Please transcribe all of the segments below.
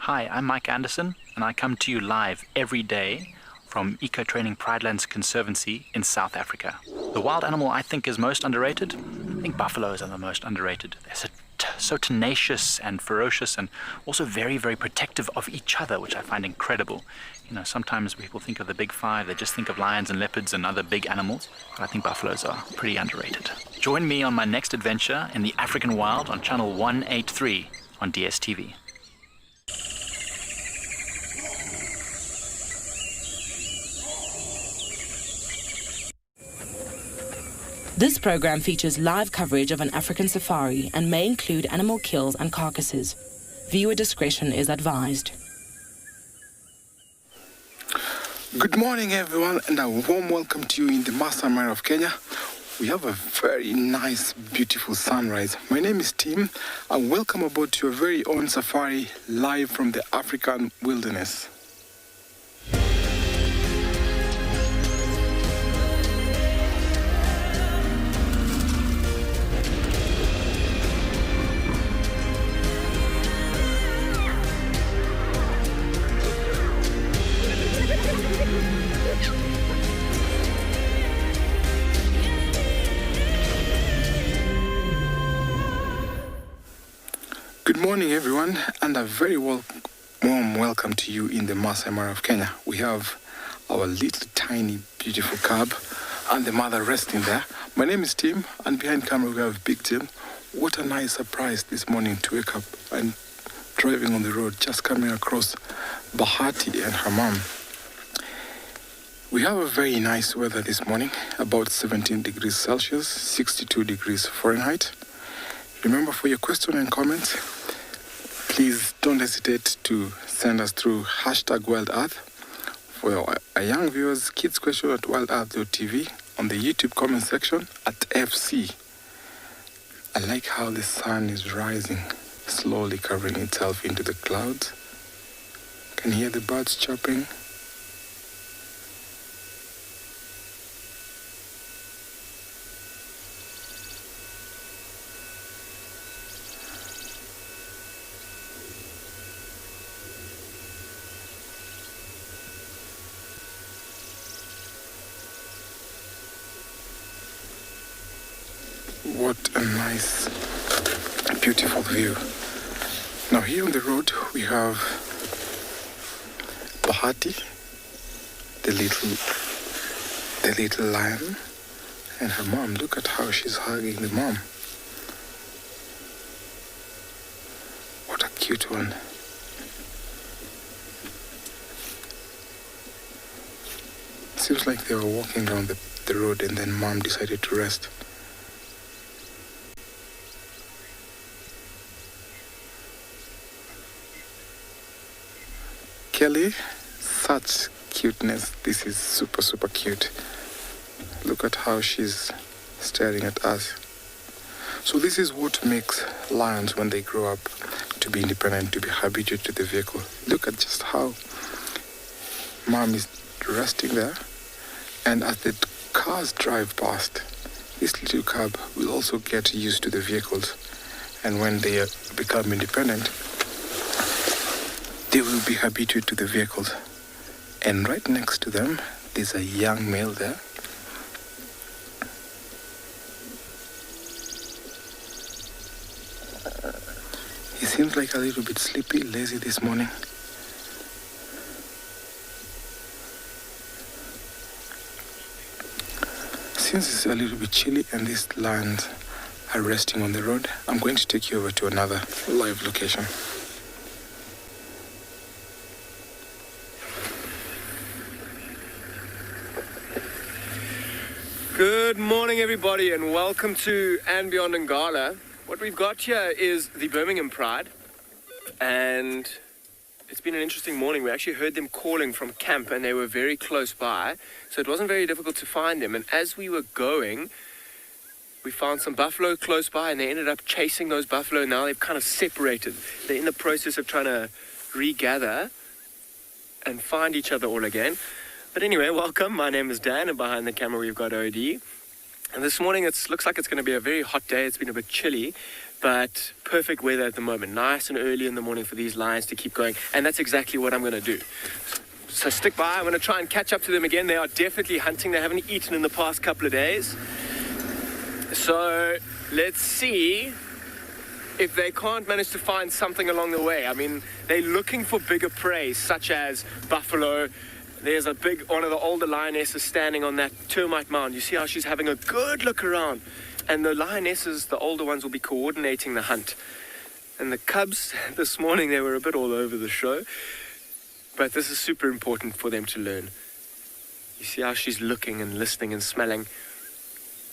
Hi, I'm Mike Anderson, and I come to you live every day from Eco Training Pridelands Conservancy in South Africa. The wild animal I think is most underrated, I think buffaloes are the most underrated. They're so tenacious and ferocious and also very, very protective of each other, which I find incredible. You know, sometimes people think of the big five, they just think of lions and leopards and other big animals, but I think buffaloes are pretty underrated. Join me on my next adventure in the African wild on channel 183 on DSTV. This program features live coverage of an African safari and may include animal kills and carcasses. Viewer discretion is advised. Good morning, everyone, and a warm welcome to you in the Masai Mara of Kenya. We have a very nice, beautiful sunrise. My name is Tim, and welcome aboard to your very own safari live from the African wilderness. Good morning, everyone, and a very warm welcome to you in the Masai Mara of Kenya. We have our little tiny beautiful cub and the mother resting there. My name is Tim, and behind camera we have Big Tim. What a nice surprise this morning to wake up and driving on the road, just coming across Bahati and her mom. We have a very nice weather this morning, about 17 degrees Celsius, 62 degrees Fahrenheit. Remember, for your question and comments, please don't hesitate to send us through #WildEarth. For our young viewers, kids question at wildearth.tv, on the YouTube comment section at FC. I like how the sun is rising, slowly covering itself into the clouds. Can hear the birds chirping. What a nice, beautiful view. Now here on the road we have Bahati, the little lion, and her mom. Look at how she's hugging the mom. What a cute one. Seems like they were walking down the road and then mom decided to rest. Kelly, such cuteness. This is super, super cute. Look at how she's staring at us. So this is what makes lions, when they grow up, to be independent, to be habituated to the vehicle. Look at just how mom is resting there. And as the cars drive past, this little cub will also get used to the vehicles. And when they become independent, they will be habituated to the vehicles. And right next to them, there's a young male there. He seems like a little bit sleepy, lazy this morning. Since it's a little bit chilly and these lions are resting on the road, I'm going to take you over to another live location. Good morning, everybody, and welcome to And Beyond Ngala. What we've got here is the Birmingham Pride, and it's been an interesting morning. We actually heard them calling from camp, and they were very close by, so it wasn't very difficult to find them. And as we were going, we found some buffalo close by, and they ended up chasing those buffalo. Now they've kind of separated. They're in the process of trying to regather and find each other all again. But anyway, welcome. My name is Dan, and behind the camera we've got OD. And this morning it looks like it's going to be a very hot day. It's been a bit chilly, but perfect weather at the moment. Nice and early in the morning for these lions to keep going, and that's exactly what I'm going to do. So stick by. I'm going to try and catch up to them again. They are definitely hunting. They haven't eaten in the past couple of days. So let's see if they can't manage to find something along the way. I mean, they're looking for bigger prey, such as buffalo. There's a big, one of the older lionesses standing on that termite mound. You see how she's having a good look around. And the lionesses, the older ones, will be coordinating the hunt. And the cubs, this morning, they were a bit all over the show. But this is super important for them to learn. You see how she's looking and listening and smelling.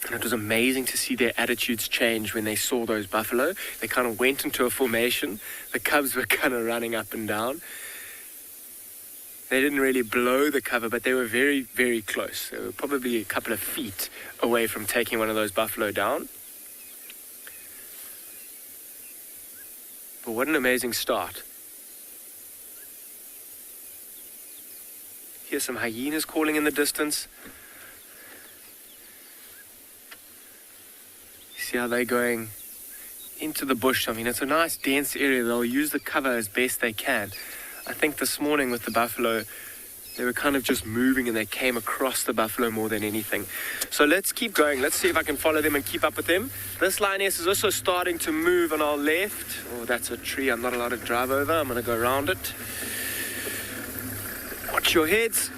And it was amazing to see their attitudes change when they saw those buffalo. They kind of went into a formation. The cubs were kind of running up and down. They didn't really blow the cover, but they were very, very close. They were probably a couple of feet away from taking one of those buffalo down. But what an amazing start. Here's some hyenas calling in the distance. See how they're going into the bush. I mean, it's a nice dense area. They'll use the cover as best they can. I think this morning with the buffalo, they were kind of just moving and they came across the buffalo more than anything. So let's keep going. Let's see if I can follow them and keep up with them. This lioness is also starting to move on our left. Oh, that's a tree I'm not allowed to drive over. I'm going to go around it. Watch your heads.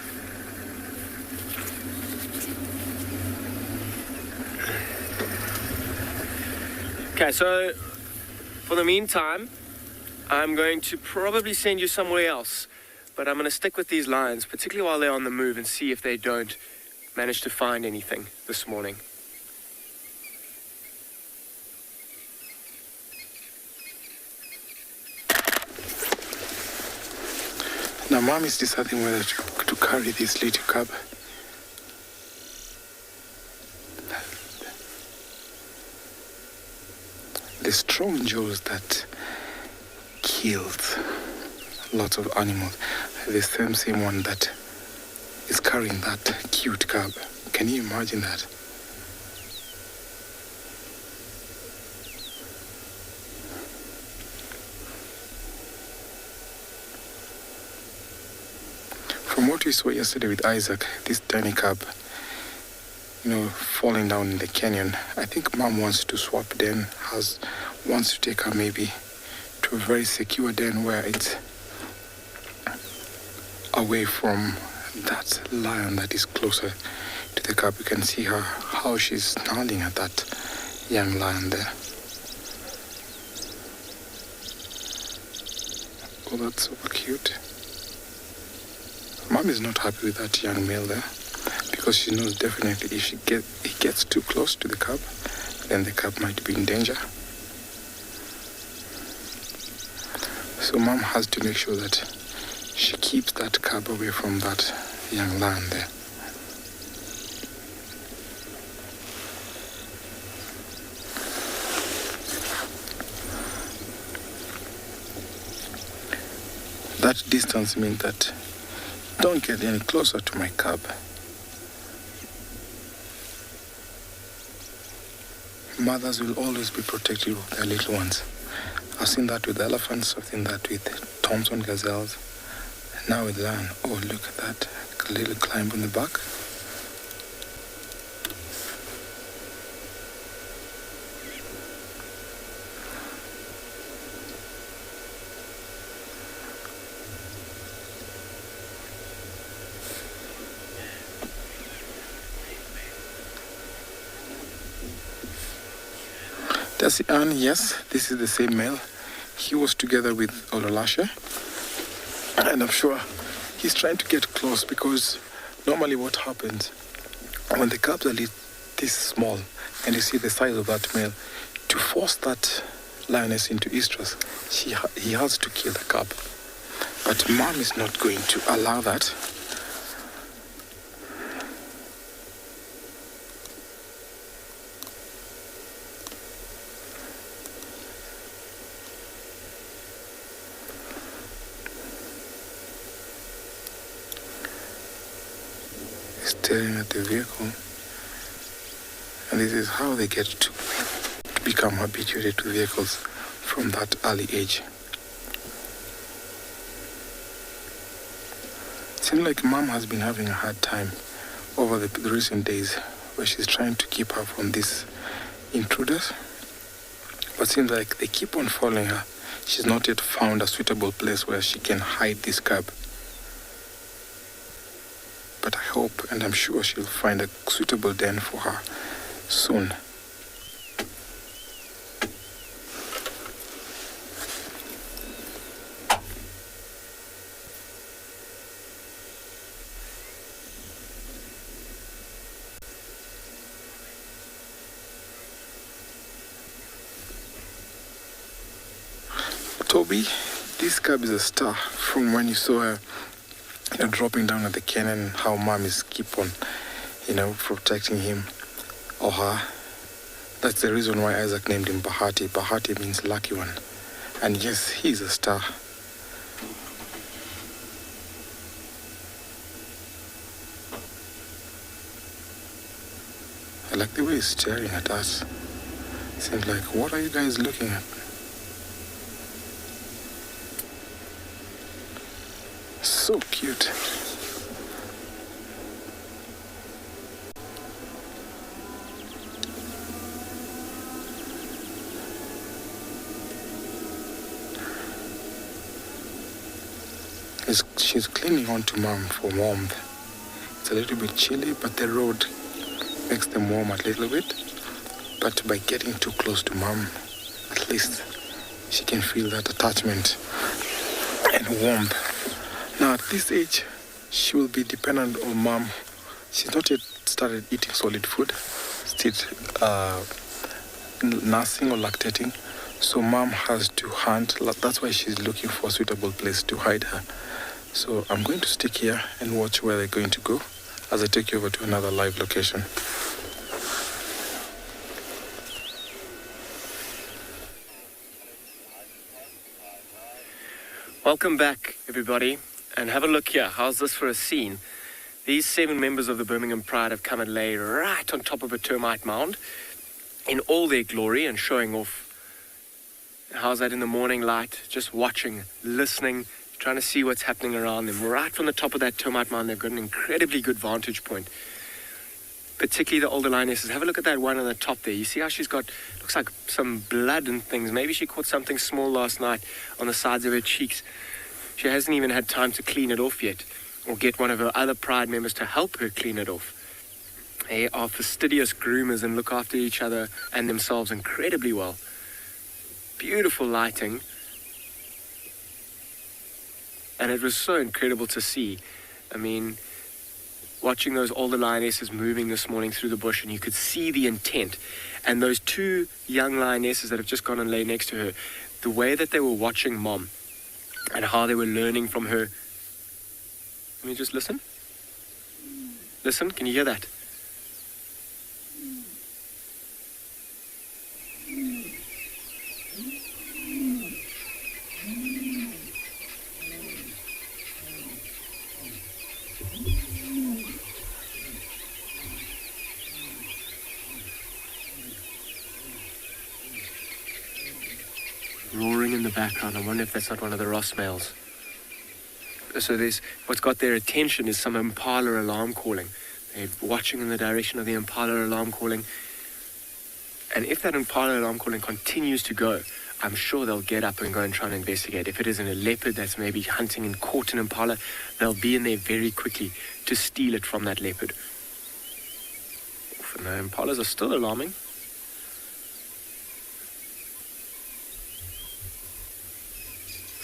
Okay, so for the meantime, I'm going to probably send you somewhere else, but I'm going to stick with these lions, particularly while they're on the move, and see if they don't manage to find anything this morning. Now, Mom is deciding whether to carry this little cub. The strong jaws that killed lots of animals, the same one that is carrying that cute cub. Can you imagine that? From what we saw yesterday with Isaac, this tiny cub, falling down in the canyon, I think Mom wants to swap den, wants to take her maybe to a very secure den where it's away from that lion that is closer to the cub. You can see how she's snarling at that young lion there. Oh, that's super cute. Mom is not happy with that young male there, because she knows definitely if he gets too close to the cub, then the cub might be in danger. So Mom has to make sure that she keeps that cub away from that young lion there. That distance means that don't get any closer to my cub. Mothers will always be protective of their little ones. I've seen that with elephants, I've seen that with Thompson gazelles, and now with lion. Oh, look at that little climb on the back. And yes, this is the same male. He was together with Olalashe, and I'm sure he's trying to get close, because normally what happens when the cubs are this small and you see the size of that male, to force that lioness into estrus, he has to kill the cub. But Mom is not going to allow that. Staring at the vehicle, and this is how they get to become habituated to vehicles from that early age. It seems like mom has been having a hard time over the recent days where she's trying to keep her from these intruders. But seems like they keep on following her. She's not yet found a suitable place where she can hide this cub. But I hope and I'm sure she'll find a suitable den for her soon. Toby, this cub is a star from when you saw her dropping down at the canyon, how mom is keep on, protecting him or her. That's the reason why Isaac named him Bahati. Bahati means lucky one. And yes, he's a star. I like the way he's staring at us. Seems like, what are you guys looking at? So cute. She's clinging on to mom for warmth. It's a little bit chilly, but the road makes them warm a little bit. But by getting too close to mom, at least she can feel that attachment and warmth. Now at this age, she will be dependent on mom. She's not yet started eating solid food, still nursing or lactating. So mom has to hunt. That's why she's looking for a suitable place to hide her. So I'm going to stick here and watch where they're going to go as I take you over to another live location. Welcome back, everybody. And have a look here. How's this for a scene? These 7 members of the Birmingham Pride have come and lay right on top of a termite mound in all their glory and showing off. How's that in the morning light? Just watching, listening, trying to see what's happening around them. Right from the top of that termite mound, they've got an incredibly good vantage point. Particularly the older lionesses. Have a look at that one on the top there. You see how she's got, looks like some blood and things. Maybe she caught something small last night on the sides of her cheeks. She hasn't even had time to clean it off yet, or get one of her other Pride members to help her clean it off. They are fastidious groomers and look after each other and themselves incredibly well. Beautiful lighting. And it was so incredible to see. I mean, watching those older lionesses moving this morning through the bush, and you could see the intent. And those 2 young lionesses that have just gone and lay next to her, the way that they were watching mom and how they were learning from her. Let me just listen. Listen, can you hear that? Roaring in the background. I wonder if that's not one of the Ross males. So there's, what's got their attention is some impala alarm calling. They're watching in the direction of the impala alarm calling. And if that impala alarm calling continues to go, I'm sure they'll get up and go and try and investigate. If it isn't a leopard that's maybe hunting and caught an impala, they'll be in there very quickly to steal it from that leopard. And the impalas are still alarming.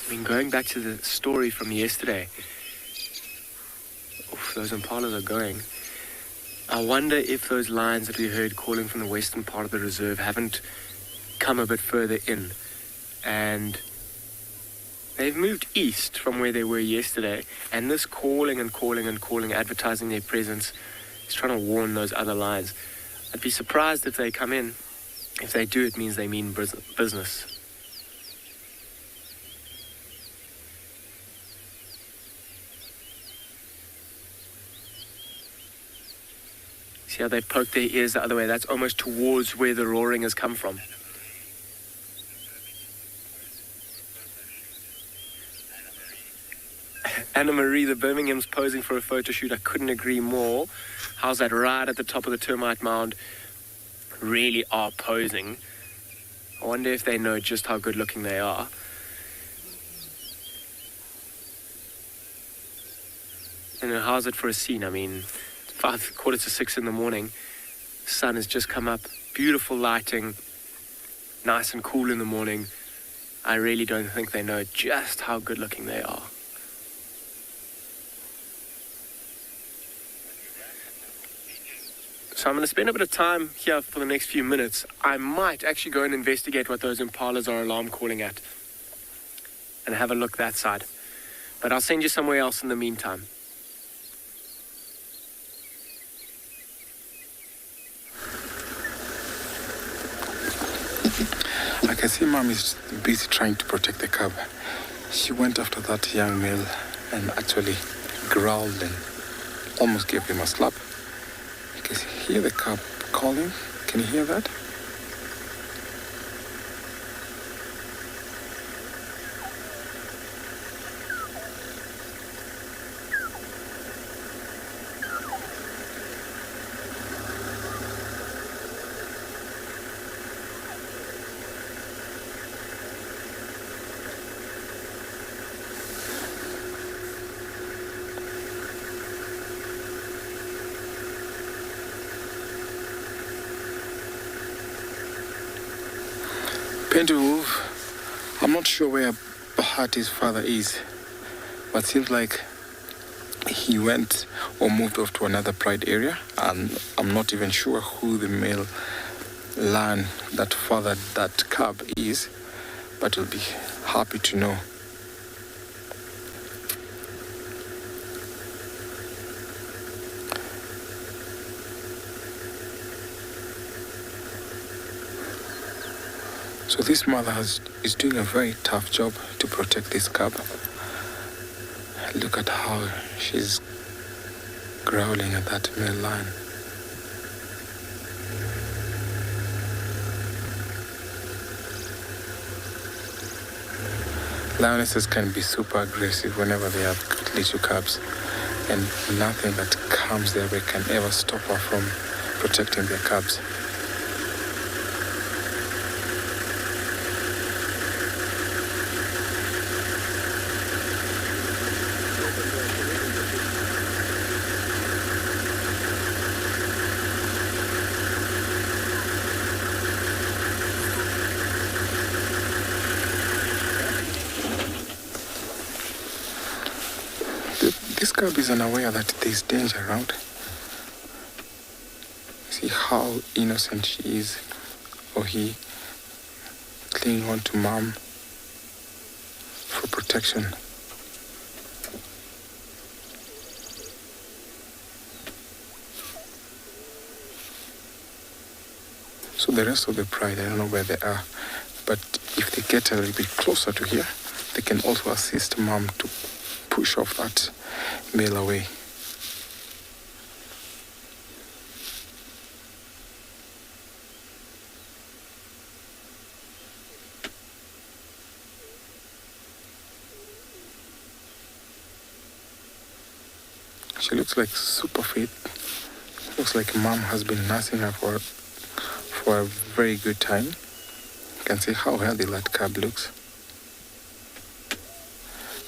I mean, going back to the story from yesterday, those impalas are going. I wonder if those lions that we heard calling from the western part of the reserve haven't come a bit further in. And they've moved east from where they were yesterday. And this calling and calling and calling, advertising their presence, is trying to warn those other lions. I'd be surprised if they come in. If they do, it means they mean business. See how they poke their ears the other way? That's almost towards where the roaring has come from. Anna Marie, the Birmingham's posing for a photo shoot. I couldn't agree more. How's that right at the top of the termite mound? Really are posing. I wonder if they know just how good looking they are. And how's it for a scene? I mean, it's 5:45 in the morning. Sun has just come up. Beautiful lighting. Nice and cool in the morning. I really don't think they know just how good looking they are. So I'm going to spend a bit of time here for the next few minutes. I might actually go and investigate what those impalas are alarm calling at and have a look that side. But I'll send you somewhere else in the meantime. I can see Mom is busy trying to protect the cub. She went after that young male and actually growled and almost gave him a slap. You can hear the cub calling. Can you hear that? Painted Wolf, I'm not sure where Bahati's father is, but seems like he went or moved off to another pride area, and I'm not even sure who the male lion that fathered that cub is, but we'll be happy to know. So this mother is doing a very tough job to protect this cub. Look at how she's growling at that male lion. Lionesses can be super aggressive whenever they have little cubs, and nothing that comes their way can ever stop her from protecting their cubs. This cub is unaware that there's danger around. See how innocent she is, or he, clinging on to Mom for protection. So the rest of the pride, I don't know where they are, but if they get a little bit closer to here, they can also assist Mom to push off that male away. She looks like super fit. Looks like Mom has been nursing her for a very good time. You can see how healthy that cub looks.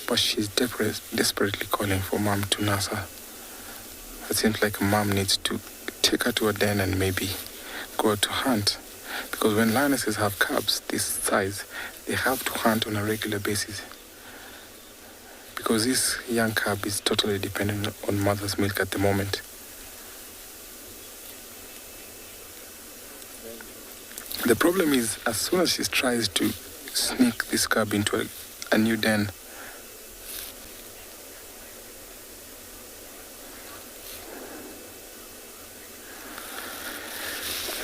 But she's desperately calling for Mom to nurse her. It seems like Mom needs to take her to a den and maybe go out to hunt. Because when lionesses have cubs this size, they have to hunt on a regular basis. Because this young cub is totally dependent on mother's milk at the moment. The problem is, as soon as she tries to sneak this cub into a new den,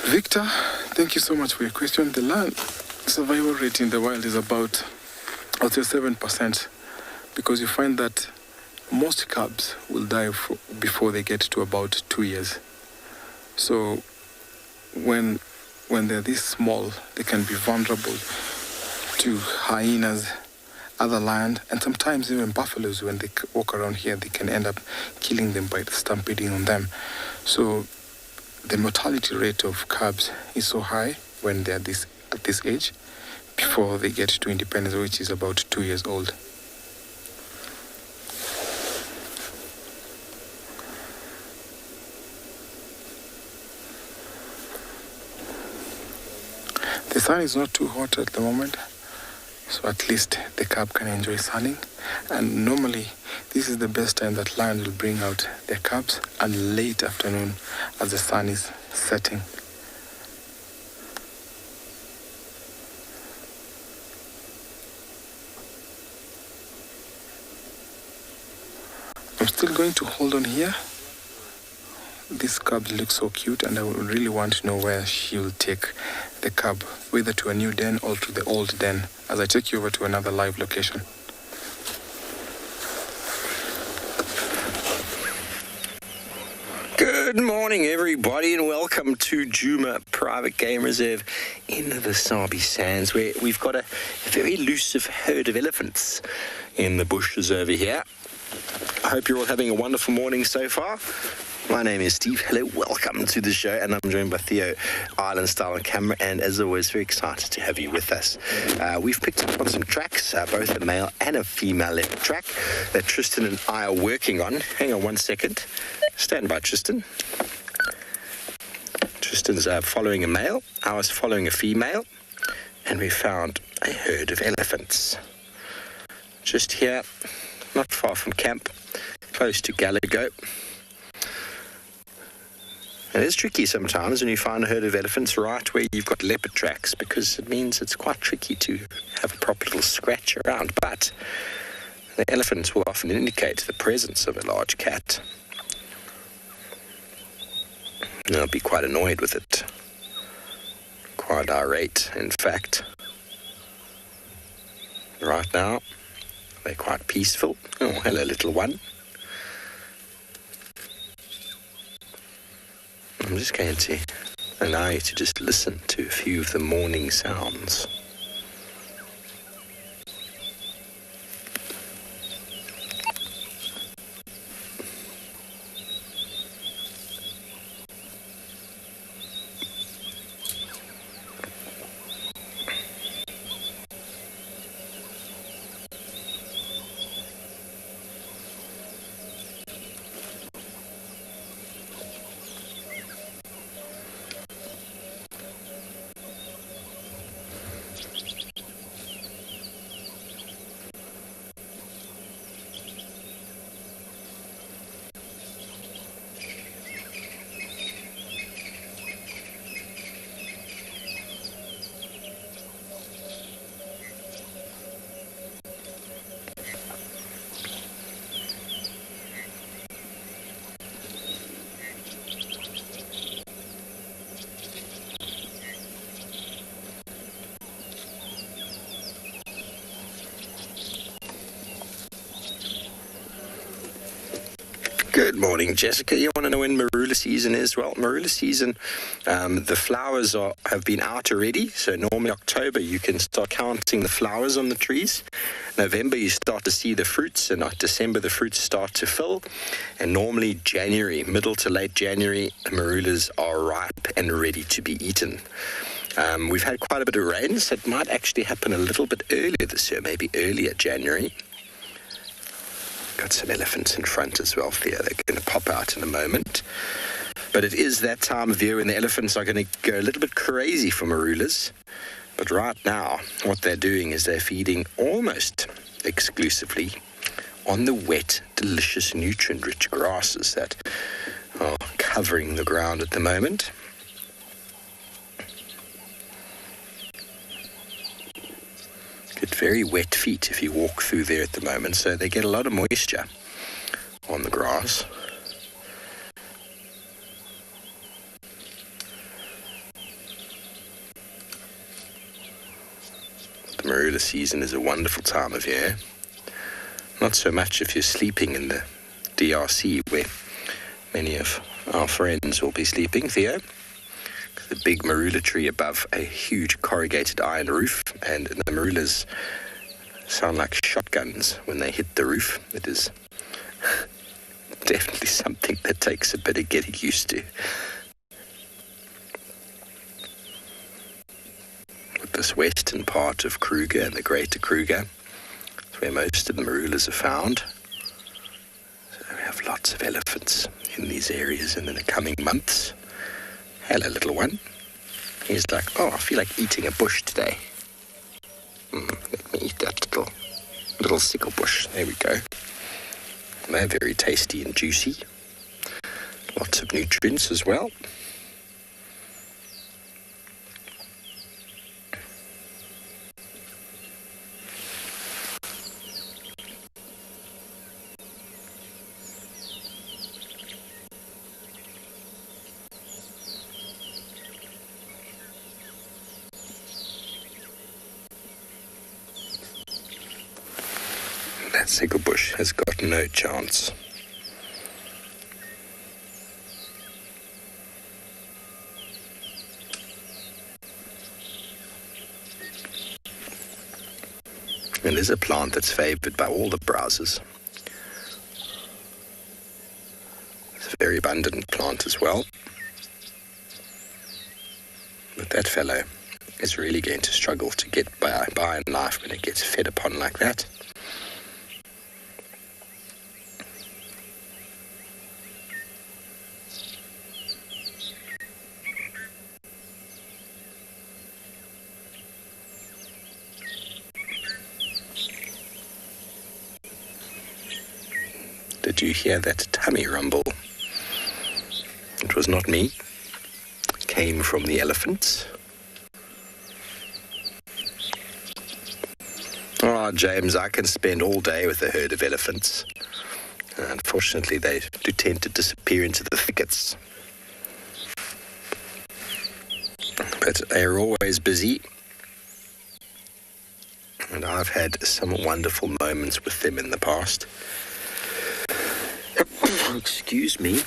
Victor, thank you so much for your question. The lion survival rate in the wild is about, I'll say 7%, because you find that most cubs will die before they get to about 2 years. So when they're this small, they can be vulnerable to hyenas other lions, and sometimes even buffaloes, when they walk around here, they can end up killing them by stampeding on them. So the mortality rate of cubs is so high when they're at this age, before they get to independence, which is about 2 years old. The sun is not too hot at the moment, so at least the cub can enjoy sunning. And normally this is the best time that lions will bring out their cubs, and late afternoon as the sun is setting. I'm still going to hold on here. This cub looks so cute, and I would really want to know where she will take the cub, whether to a new den or to the old den, as I take you over to another live location. Good morning, everybody, and welcome to Djuma Private Game Reserve in the Sabi Sands, where we've got a very elusive herd of elephants in the bushes over here. I hope you're all having a wonderful morning so far. My name is Steve. Hello, welcome to the show, and I'm joined by Theo, Island Style on camera, and as always, very excited to have you with us. We've picked up on some tracks, both a male and a female leopard track that Tristan and I are working on. Hang on one second. Stand by, Tristan. Tristan's following a male, I was following a female, and we found a herd of elephants. Just here, not far from camp, close to Galago. It is tricky sometimes when you find a herd of elephants right where you've got leopard tracks, because it means it's quite tricky to have a proper little scratch around. But the elephants will often indicate the presence of a large cat. They'll be quite annoyed with it. Quite irate, in fact. Right now, they're quite peaceful. Oh, hello, little one. I'm just going to allow you to just listen to a few of the morning sounds. Good morning, Jessica. You want to know when marula season is? Well, marula season, the flowers have been out already. So normally October, you can start counting the flowers on the trees. November, you start to see the fruits, and December, the fruits start to fill. And normally January, middle to late January, marulas are ripe and ready to be eaten. We've had quite a bit of rain, so it might actually happen a little bit earlier this year, maybe earlier January. Got some elephants in front as well, Theo. They're going to pop out in a moment. But it is that time of year when the elephants are going to go a little bit crazy for marulas. But right now, what they're doing is they're feeding almost exclusively on the wet, delicious, nutrient-rich grasses that are covering the ground at the moment. Get very wet feet if you walk through there at the moment, so they get a lot of moisture on the grass. The marula season is a wonderful time of year. Not so much if you're sleeping in the DRC, where many of our friends will be sleeping, Theo. The big marula tree above a huge corrugated iron roof, and the marulas sound like shotguns when they hit the roof. It is definitely something that takes a bit of getting used to. With this western part of Kruger and the Greater Kruger, it's where most of the marulas are found. So we have lots of elephants in these areas in the coming months. Hello, little one. He's like, oh, I feel like eating a bush today. Let me eat that little sickle bush. There we go. They're very tasty and juicy. Lots of nutrients as well. That sickle bush has got no chance. It is a plant that's favoured by all the browsers. It's a very abundant plant as well. But that fellow is really going to struggle to get by in life when it gets fed upon like that. Did you hear that tummy rumble? It was not me. It came from the elephants. Oh, James, I can spend all day with a herd of elephants. Unfortunately, they do tend to disappear into the thickets. But they're always busy. And I've had some wonderful moments with them in the past. Excuse me.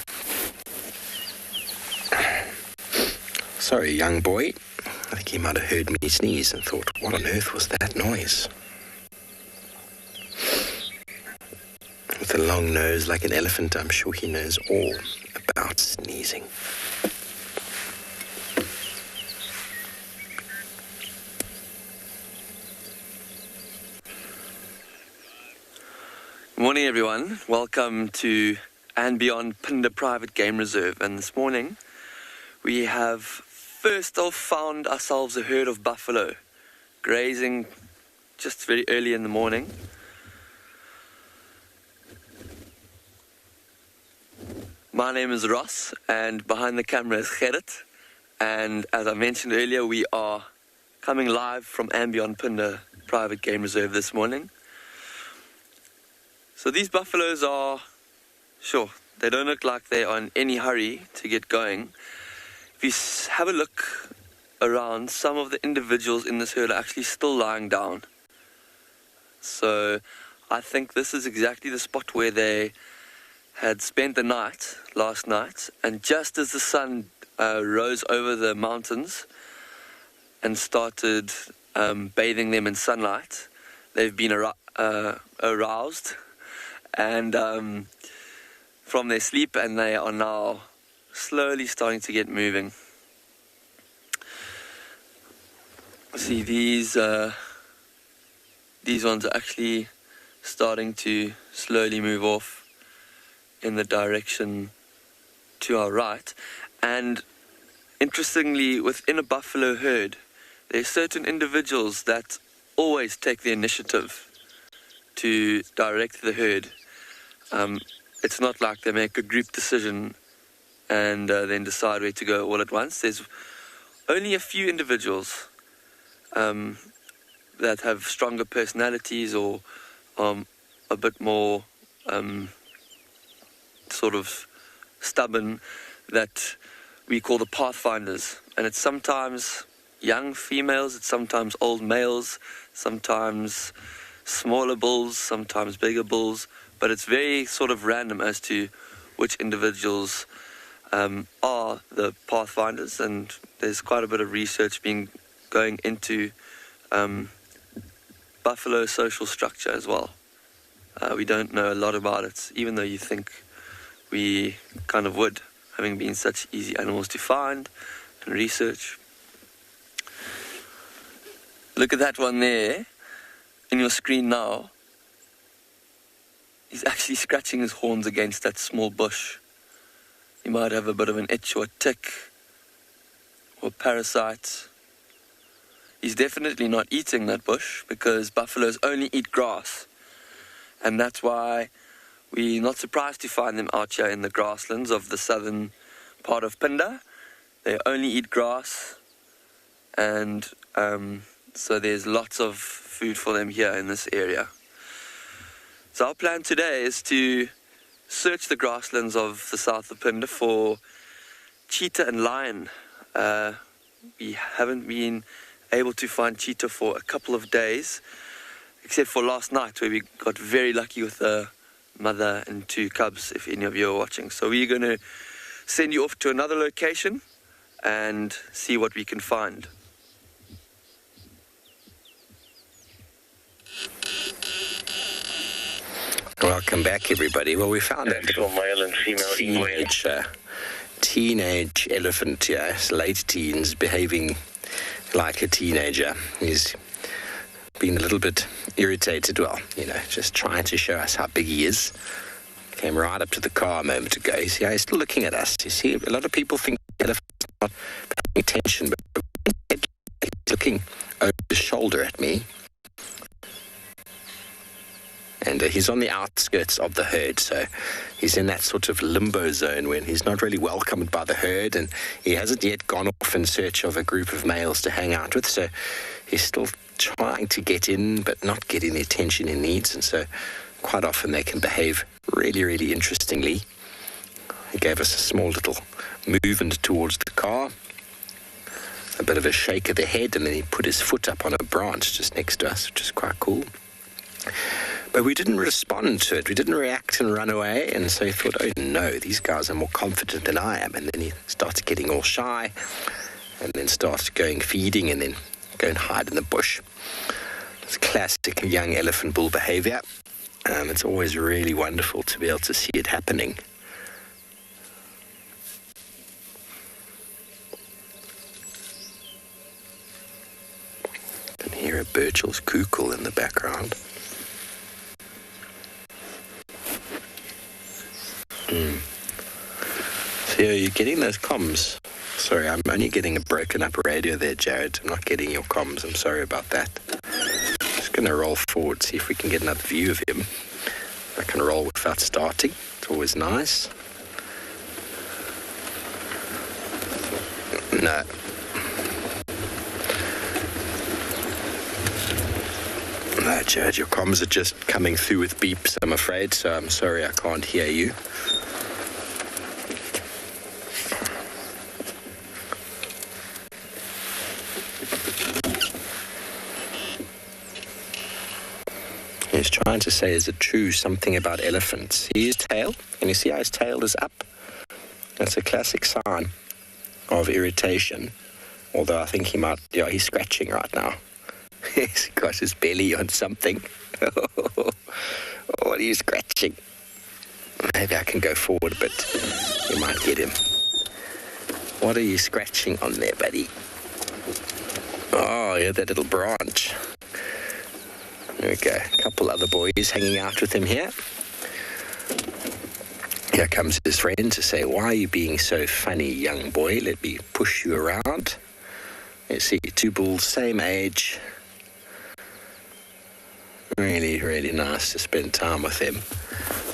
Sorry, young boy. I think he might have heard me sneeze and thought, what on earth was that noise? With a long nose like an elephant, I'm sure he knows all about sneezing. Good morning, everyone. Welcome to and Beyond Phinda Private Game Reserve. And this morning, we have first off found ourselves a herd of buffalo grazing just very early in the morning. My name is Ross, and behind the camera is Gerrit. And as I mentioned earlier, we are coming live from Beyond Phinda Private Game Reserve this morning. So these buffaloes are, sure, they don't look like they are in any hurry to get going. If you have a look around, some of the individuals in this herd are actually still lying down. So I think this is exactly the spot where they had spent the night last night, and just as the sun rose over the mountains and started bathing them in sunlight, they've been aroused and from their sleep, and they are now slowly starting to get moving. See, these ones are actually starting to slowly move off in the direction to our right. And interestingly, within a buffalo herd, there are certain individuals that always take the initiative to direct the herd. It's not like they make a group decision and then decide where to go all at once. There's only a few individuals that have stronger personalities or a bit more sort of stubborn, that we call the pathfinders. And it's sometimes young females, it's sometimes old males, sometimes smaller bulls, sometimes bigger bulls, but it's very sort of random as to which individuals are the pathfinders, and there's quite a bit of research going into buffalo social structure as well. We don't know a lot about it, even though you think we kind of would, having been such easy animals to find and research. Look at that one there in your screen now. He's actually scratching his horns against that small bush. He might have a bit of an itch or a tick or parasite. He's definitely not eating that bush because buffaloes only eat grass. And that's why we're not surprised to find them out here in the grasslands of the southern part of Phinda. They only eat grass, and so there's lots of food for them here in this area. So our plan today is to search the grasslands of the south of Phinda for cheetah and lion. We haven't been able to find cheetah for a couple of days, except for last night where we got very lucky with a mother and 2 cubs, if any of you are watching. So we're going to send you off to another location and see what we can find. Welcome back, everybody. Well, we found a little male and female teenage elephant here, late teens, behaving like a teenager. He's been a little bit irritated, well, just trying to show us how big he is. Came right up to the car a moment ago. He's still looking at us. You see, a lot of people think the elephant's not paying attention, but he's looking over his shoulder at me. And he's on the outskirts of the herd, so he's in that sort of limbo zone when he's not really welcomed by the herd, and he hasn't yet gone off in search of a group of males to hang out with, so he's still trying to get in, but not getting the attention he needs, and so quite often they can behave really, really interestingly. He gave us a small little movement towards the car, a bit of a shake of the head, and then he put his foot up on a branch just next to us, which is quite cool. But we didn't respond to it. We didn't react and run away. And so he thought, oh no, these guys are more confident than I am. And then he started getting all shy and then started going feeding and then go and hide in the bush. It's classic young elephant bull behavior. It's always really wonderful to be able to see it happening. You can hear a Birchall's cuckoo in the background. So you're getting those comms. Sorry, I'm only getting a broken up radio there, Jared. I'm not getting your comms. I'm sorry about that. Just going to roll forward, see if we can get another view of him. I can roll without starting. It's always nice. No. No, Jared, your comms are just coming through with beeps, I'm afraid, so I'm sorry I can't hear you. He's trying to say, is it true, something about elephants? See his tail? Can you see how his tail is up? That's a classic sign of irritation. Although I think he might, he's scratching right now. He's got his belly on something. What are you scratching? Maybe I can go forward a bit. You might get him. What are you scratching on there, buddy? Oh, yeah, that little branch. There we go. A couple other boys hanging out with him here. Here comes his friend to say, why are you being so funny, young boy? Let me push you around. You see, 2 bulls, same age. Really, really nice to spend time with them.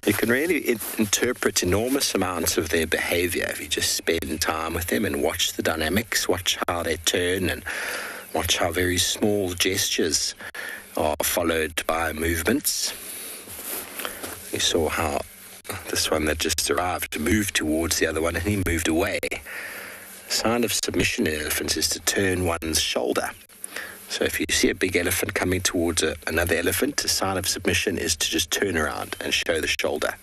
You can really interpret enormous amounts of their behavior if you just spend time with them and watch the dynamics, watch how they turn and watch how very small gestures are followed by movements. You saw how this one that just arrived moved towards the other one and he moved away. A sign of submission in elephants is to turn one's shoulder. So if you see a big elephant coming towards another elephant, a sign of submission is to just turn around and show the shoulder.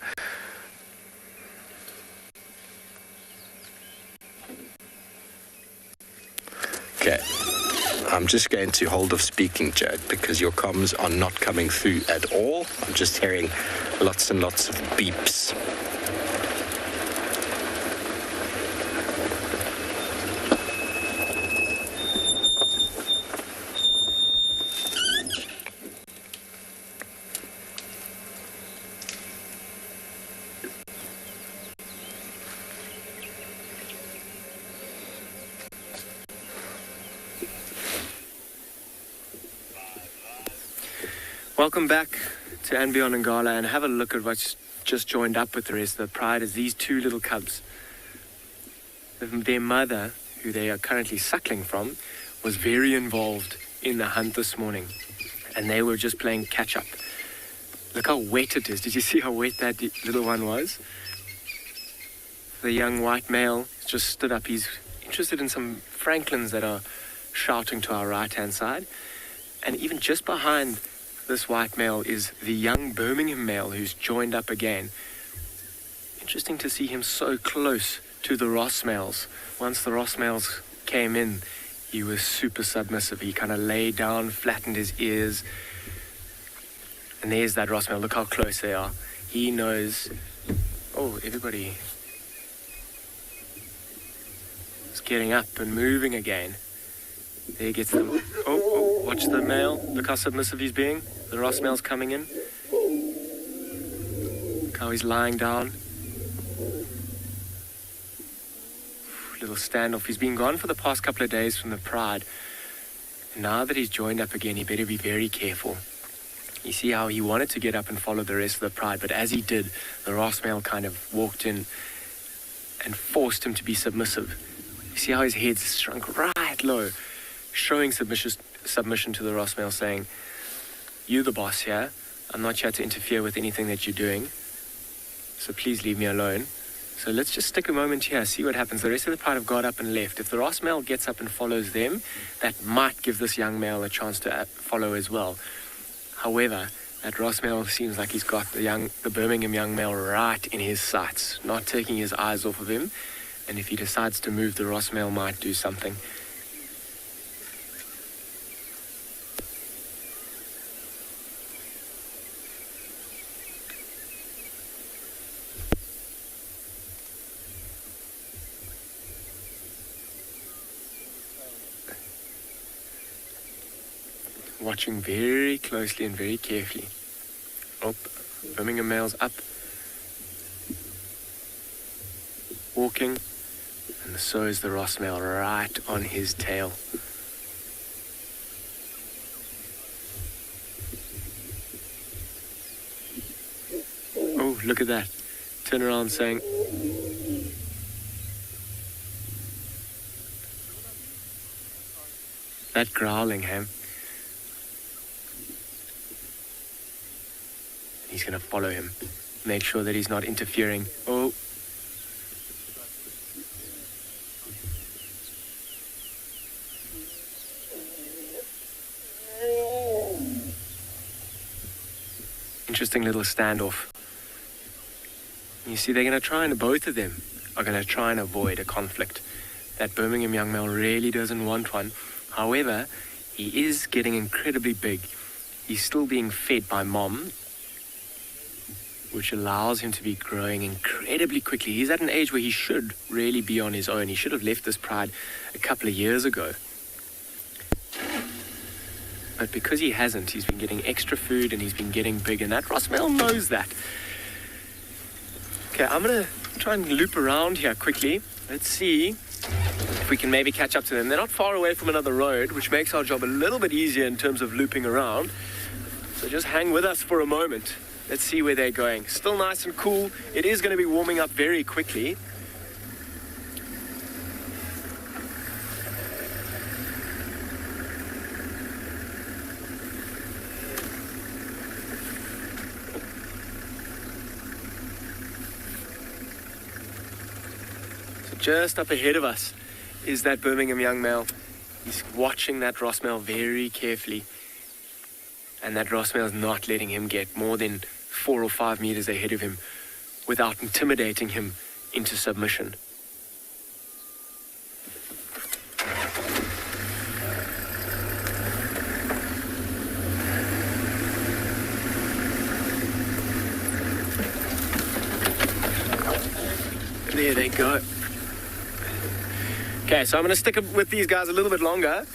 Okay. I'm just going to hold off speaking, Jade, because your comms are not coming through at all. I'm just hearing lots and lots of beeps. Welcome back to and Beyond Ngala, and have a look at what's just joined up with the rest of the pride is these two little cubs. Their mother, who they are currently suckling from, was very involved in the hunt this morning, and they were just playing catch up. Look how wet it is. Did you see how wet that little one was? The young white male just stood up. He's interested in some francolins that are shouting to our right-hand side, and even just behind this white male is the young Birmingham male who's joined up again. Interesting to see him so close to the Ross males. Once the Ross males came in, he was super submissive. He kind of lay down, flattened his ears. And there's that Ross male. Look how close they are. He knows. Oh, everybody is getting up and moving again. There gets them. Oh, watch the male. Look how submissive he's being. The Ross male's coming in. Look how he's lying down. Little standoff. He's been gone for the past couple of days from the pride. And now that he's joined up again, he better be very careful. You see how he wanted to get up and follow the rest of the pride, but as he did, the Ross male kind of walked in and forced him to be submissive. You see how his head's shrunk right low, showing submission to the Ross male, saying, "You're the boss here. I'm not here to interfere with anything that you're doing. So please leave me alone." So let's just stick a moment here, see what happens. The rest of the pride have got up and left. If the Ross male gets up and follows them, that might give this young male a chance to follow as well. However, that Ross male seems like he's got the Birmingham young male right in his sights, not taking his eyes off of him. And if he decides to move, the Ross male might do something. Watching very closely and very carefully. Oh, Birmingham male's up. Walking. And so is the Ross male right on his tail. Oh, look at that. Turn around saying, that growling, Ham. He's going to follow him. Make sure that he's not interfering. Oh. Interesting little standoff. You see, they're going to try and both of them are going to try and avoid a conflict. That Birmingham young male really doesn't want one. However, he is getting incredibly big. He's still being fed by mom, which allows him to be growing incredibly quickly. He's at an age where he should really be on his own. He should have left this pride a couple of years ago. But because he hasn't, he's been getting extra food and he's been getting big, and that Ross male knows that. Okay, I'm going to try and loop around here quickly. Let's see if we can maybe catch up to them. They're not far away from another road, which makes our job a little bit easier in terms of looping around. So just hang with us for a moment. Let's see where they're going. Still nice and cool. It is going to be warming up very quickly. So just up ahead of us is that Birmingham young male. He's watching that Ross male very carefully. And that Ross male is not letting him get more than 4 or 5 meters ahead of him without intimidating him into submission. There they go. Okay, so I'm going to stick with these guys a little bit longer.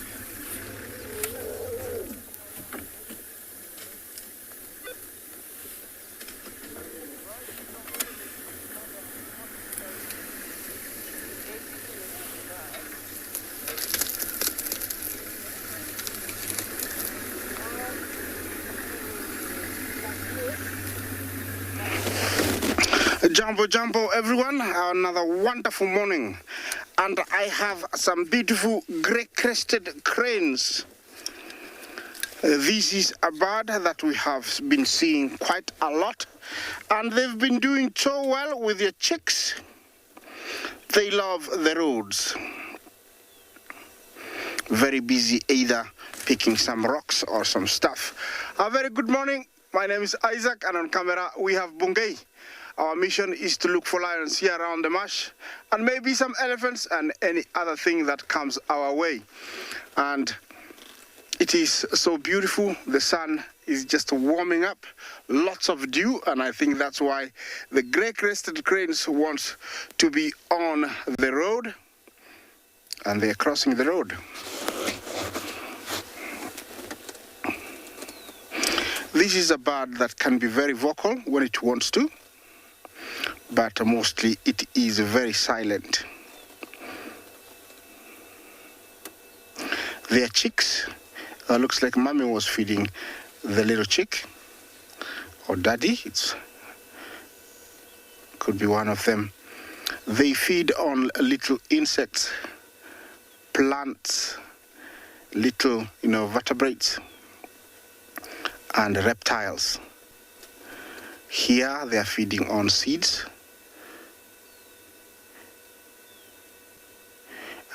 Jumbo everyone, another wonderful morning, and I have some beautiful grey-crested cranes. This is a bird that we have been seeing quite a lot, and they've been doing so well with their chicks. They love the roads. Very busy either picking some rocks or some stuff. A very good morning. My name is Isaac, and on camera we have Bungay. Our mission is to look for lions here around the marsh, and maybe some elephants and any other thing that comes our way. And it is so beautiful. The sun is just warming up, lots of dew, and I think that's why the grey-crested cranes want to be on the road, and they're crossing the road. This is a bird that can be very vocal when it wants to, but mostly it is very silent. Their chicks, looks like mommy was feeding the little chick, or daddy, could be one of them. They feed on little insects, plants, little, vertebrates, and reptiles. Here they are feeding on seeds.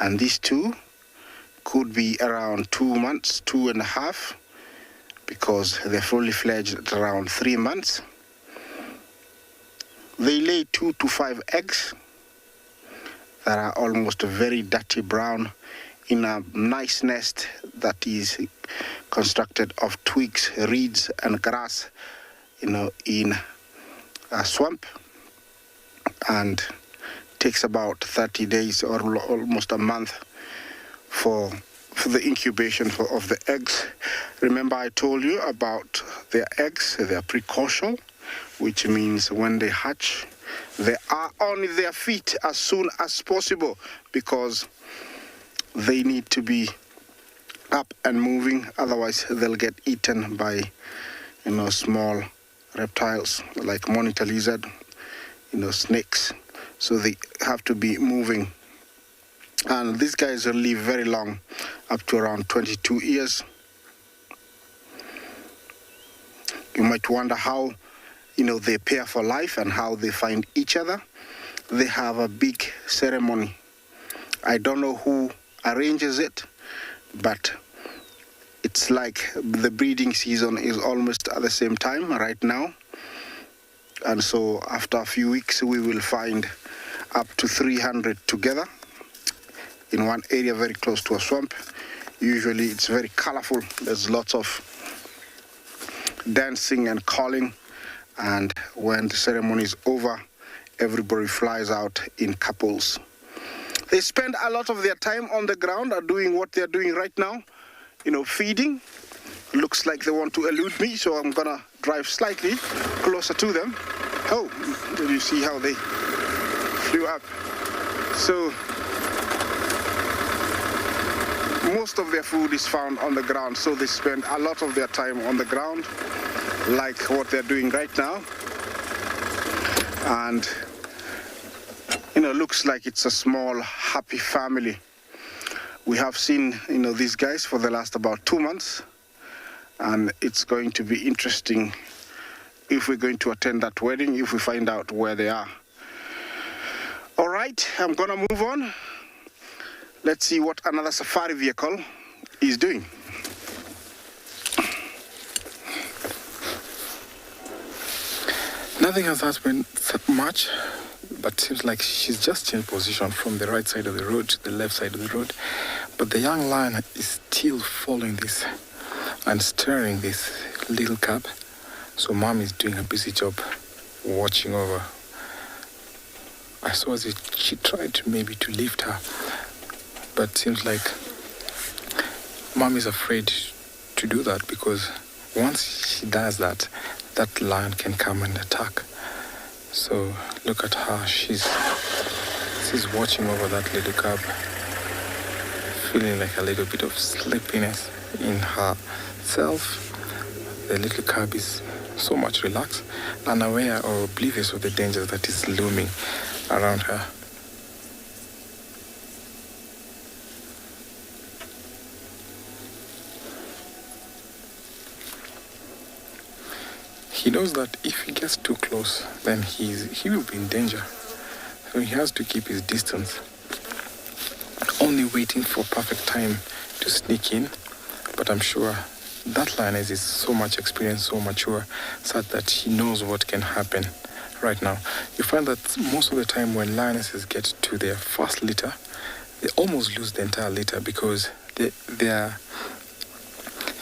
And these two could be around 2 months, 2.5, because they're fully fledged at around 3 months. They lay 2 to 5 eggs that are almost very dirty brown in a nice nest that is constructed of twigs, reeds, and grass, in a swamp, and takes about 30 days or almost a month for the incubation of the eggs. Remember I told you about their eggs, they are precocial, which means when they hatch, they are on their feet as soon as possible, because they need to be up and moving, otherwise they'll get eaten by small reptiles like monitor lizard, snakes. So they have to be moving. And these guys will live very long, up to around 22 years. You might wonder how, they pair for life and how they find each other. They have a big ceremony. I don't know who arranges it, but it's like the breeding season is almost at the same time right now. And so after a few weeks, we will find up to 300 together in one area very close to a swamp. Usually it's very colorful. There's lots of dancing and calling. And when the ceremony is over, everybody flies out in couples. They spend a lot of their time on the ground doing what they're doing right now, feeding. Looks like they want to elude me, so I'm gonna drive slightly closer to them. Oh, did you see how they flew up? So most of their food is found on the ground, so they spend a lot of their time on the ground, like what they're doing right now. And looks like it's a small happy family. We have seen these guys for the last about 2 months, and it's going to be interesting if we're going to attend that wedding, if we find out where they are. All right, I'm gonna move on. Let's see what another safari vehicle is doing. Nothing has happened much, but seems like she's just changed position from the right side of the road to the left side of the road. But the young lion is still following this and steering this little cub. So mom is doing a busy job watching over I saw as she tried to maybe to lift her, but seems like mom is afraid to do that, because once she does that, that lion can come and attack. So look at her, she's watching over that little cub, feeling like a little bit of sleepiness in herself. The little cub is so much relaxed, unaware or oblivious of the danger that is looming around her. He knows that if he gets too close, then he will be in danger. So he has to keep his distance, only waiting for perfect time to sneak in. But I'm sure that lioness is so much experienced, so mature, such that he knows what can happen right now. You find that most of the time when lionesses get to their first litter, they almost lose the entire litter, because they're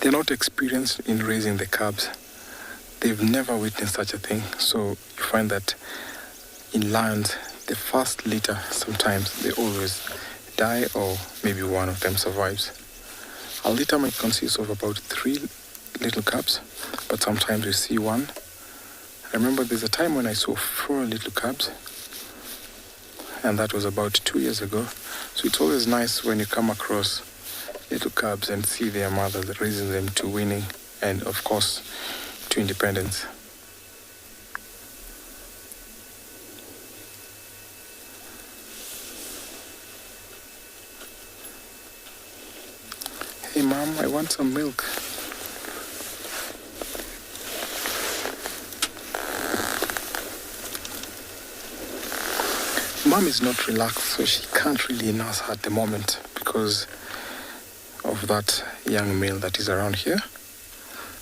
not experienced in raising the cubs. They've never witnessed such a thing. So you find that in lions, the first litter, sometimes they always die, or maybe one of them survives. A litter might consist of about 3 little cubs, but sometimes we see one. I remember there's a time when I saw 4 little cubs, and that was about 2 years ago. So it's always nice when you come across little cubs and see their mothers raising them to winning, and of course to independence. Hey mom, I want some milk. Mom is not relaxed, so she can't really nurse her at the moment because of that young male that is around here.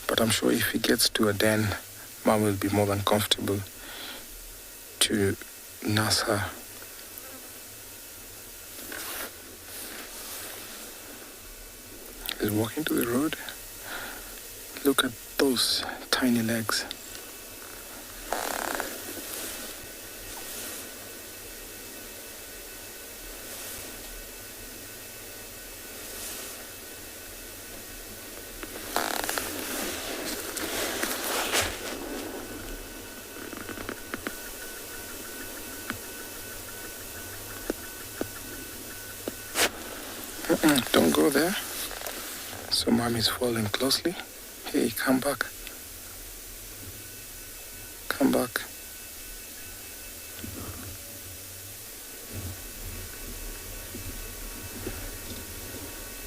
But I'm sure if he gets to a den, mom will be more than comfortable to nurse her. He's walking to the road. Look at those tiny legs. Don't go there. So mom is following closely. Hey, come back. Come back.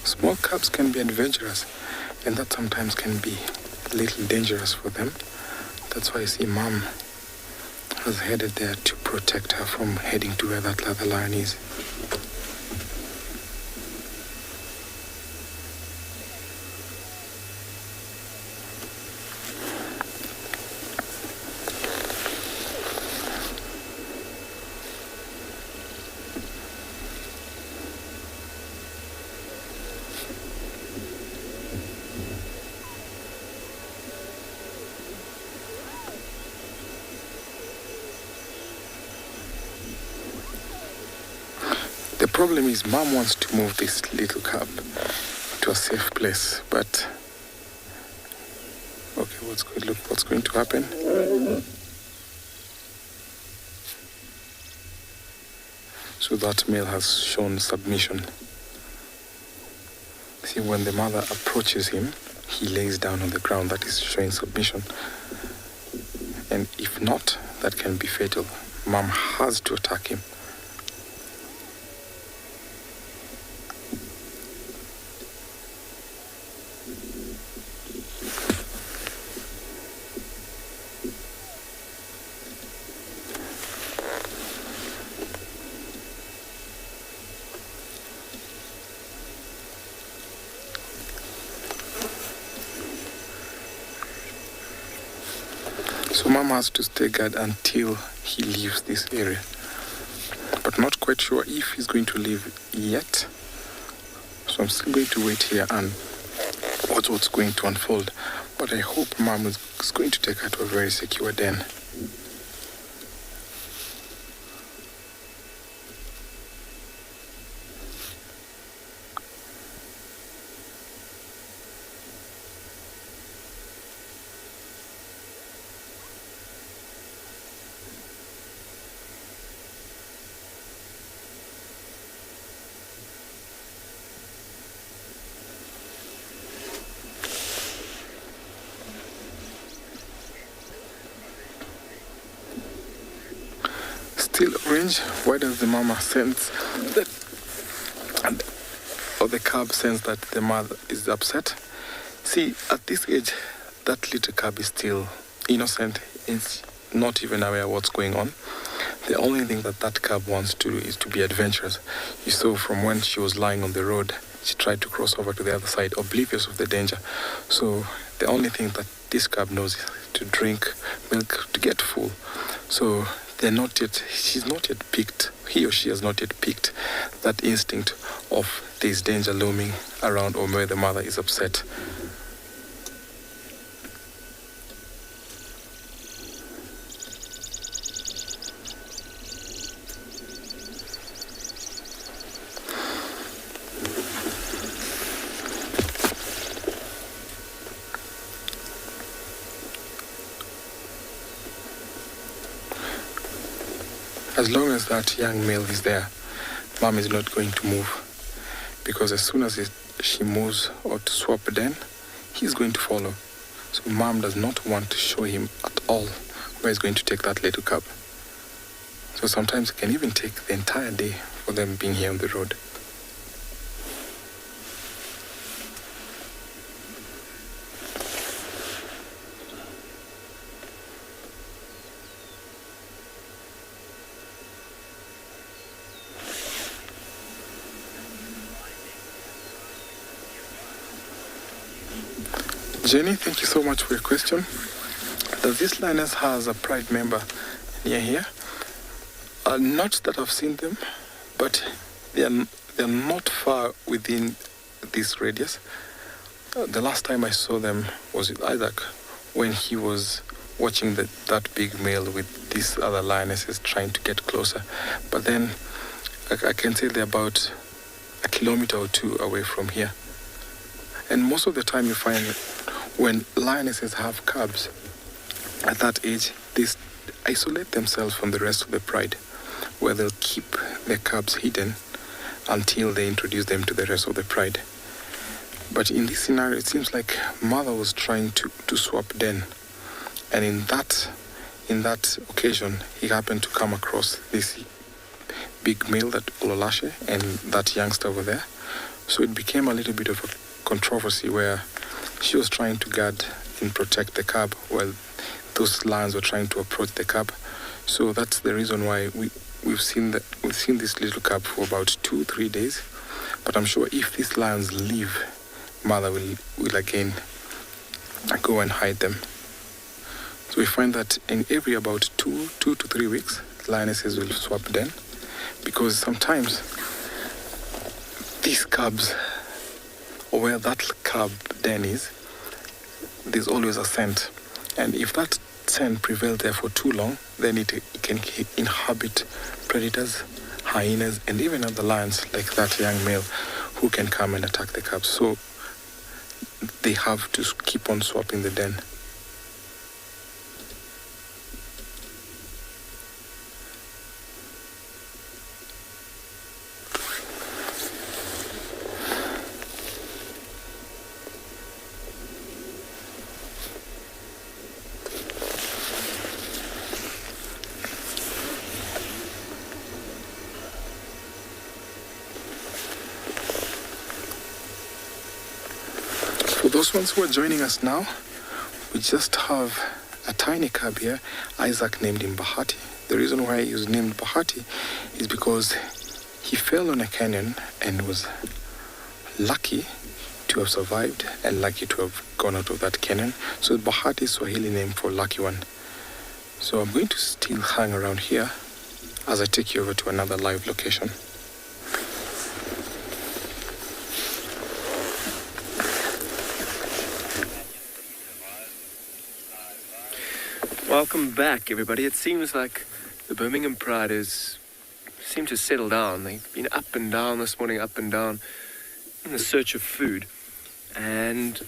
Small cubs can be adventurous, and that sometimes can be a little dangerous for them. That's why you see mom has headed there to protect her from heading to where that other lion is. The problem is mom wants to move this little cub to a safe place, but okay, what's going to happen? So that male has shown submission. See, when the mother approaches him, he lays down on the ground. That is showing submission. And if not, that can be fatal. Mom has to attack him. So mom has to stay guard until he leaves this area. But not quite sure if he's going to leave yet. So I'm still going to wait here and watch what's going to unfold. But I hope mom is going to take her to a very secure den. still orange. Why does the mama sense that, or the cub sense that the mother is upset? See, at this age, that little cub is still innocent. It's not even aware of what's going on. The only thing that cub wants to do is to be adventurous. You saw from when she was lying on the road, she tried to cross over to the other side, oblivious of the danger. So the only thing that this cub knows is to drink milk to get full. So she's not yet picked, he or she has not yet picked that instinct of there's danger looming around or where the mother is upset. As long as that young male is there, mom is not going to move, because as soon as she moves or to swap den, he's going to follow. So mom does not want to show him at all where he's going to take that little cub. So sometimes it can even take the entire day for them being here on the road. Jenny, thank you so much for your question. Does this lioness has a pride member near here? Not that I've seen them, but they're not far within this radius. The last time I saw them was with Isaac, when he was watching that big male with these other lionesses trying to get closer. But then I can say they're about a kilometer or two away from here. And most of the time you find when lionesses have cubs at that age, they isolate themselves from the rest of the pride, where they'll keep their cubs hidden until they introduce them to the rest of the pride. But in this scenario, it seems like mother was trying to swap den, and in that occasion, he happened to come across this big male, that Ololashe, and that youngster over there. So it became a little bit of a controversy where she was trying to guard and protect the cub while those lions were trying to approach the cub. So that's the reason why we've seen this little cub for about 2-3 days. But I'm sure if these lions leave, mother will again go and hide them. So we find that in every about 2 to 3 weeks, lionesses will swap den, because sometimes these cubs, or where that cub den is, there's always a scent. And if that scent prevails there for too long, then it can inhabit predators, hyenas, and even other lions like that young male who can come and attack the cubs. So they have to keep on swapping the den. For those ones who are joining us now, we just have a tiny cub here. Isaac named him Bahati. The reason why he was named Bahati is because he fell on a canyon and was lucky to have survived and lucky to have gone out of that canyon. So Bahati is Swahili name for lucky one. So I'm going to still hang around here as I take you over to another live location. Welcome back, everybody. It seems like the Birmingham Pride seem to settle down. They've been up and down this morning, up and down, in the search of food. And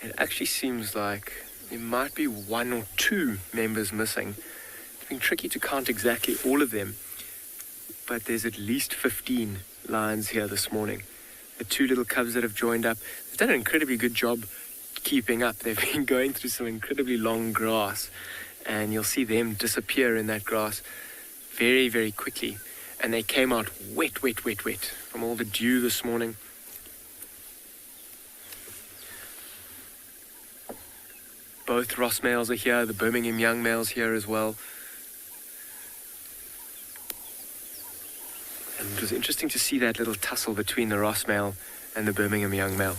it actually seems like there might be 1 or 2 members missing. It's been tricky to count exactly all of them, but there's at least 15 lions here this morning. The 2 little cubs that have joined up, they've done an incredibly good job keeping up. They've been going through some incredibly long grass, and you'll see them disappear in that grass. very, very quickly. And they came out wet from all the dew this morning. Both Ross males are here, the Birmingham young males here as well. And it was interesting to see that little tussle between the Ross male and the Birmingham young male.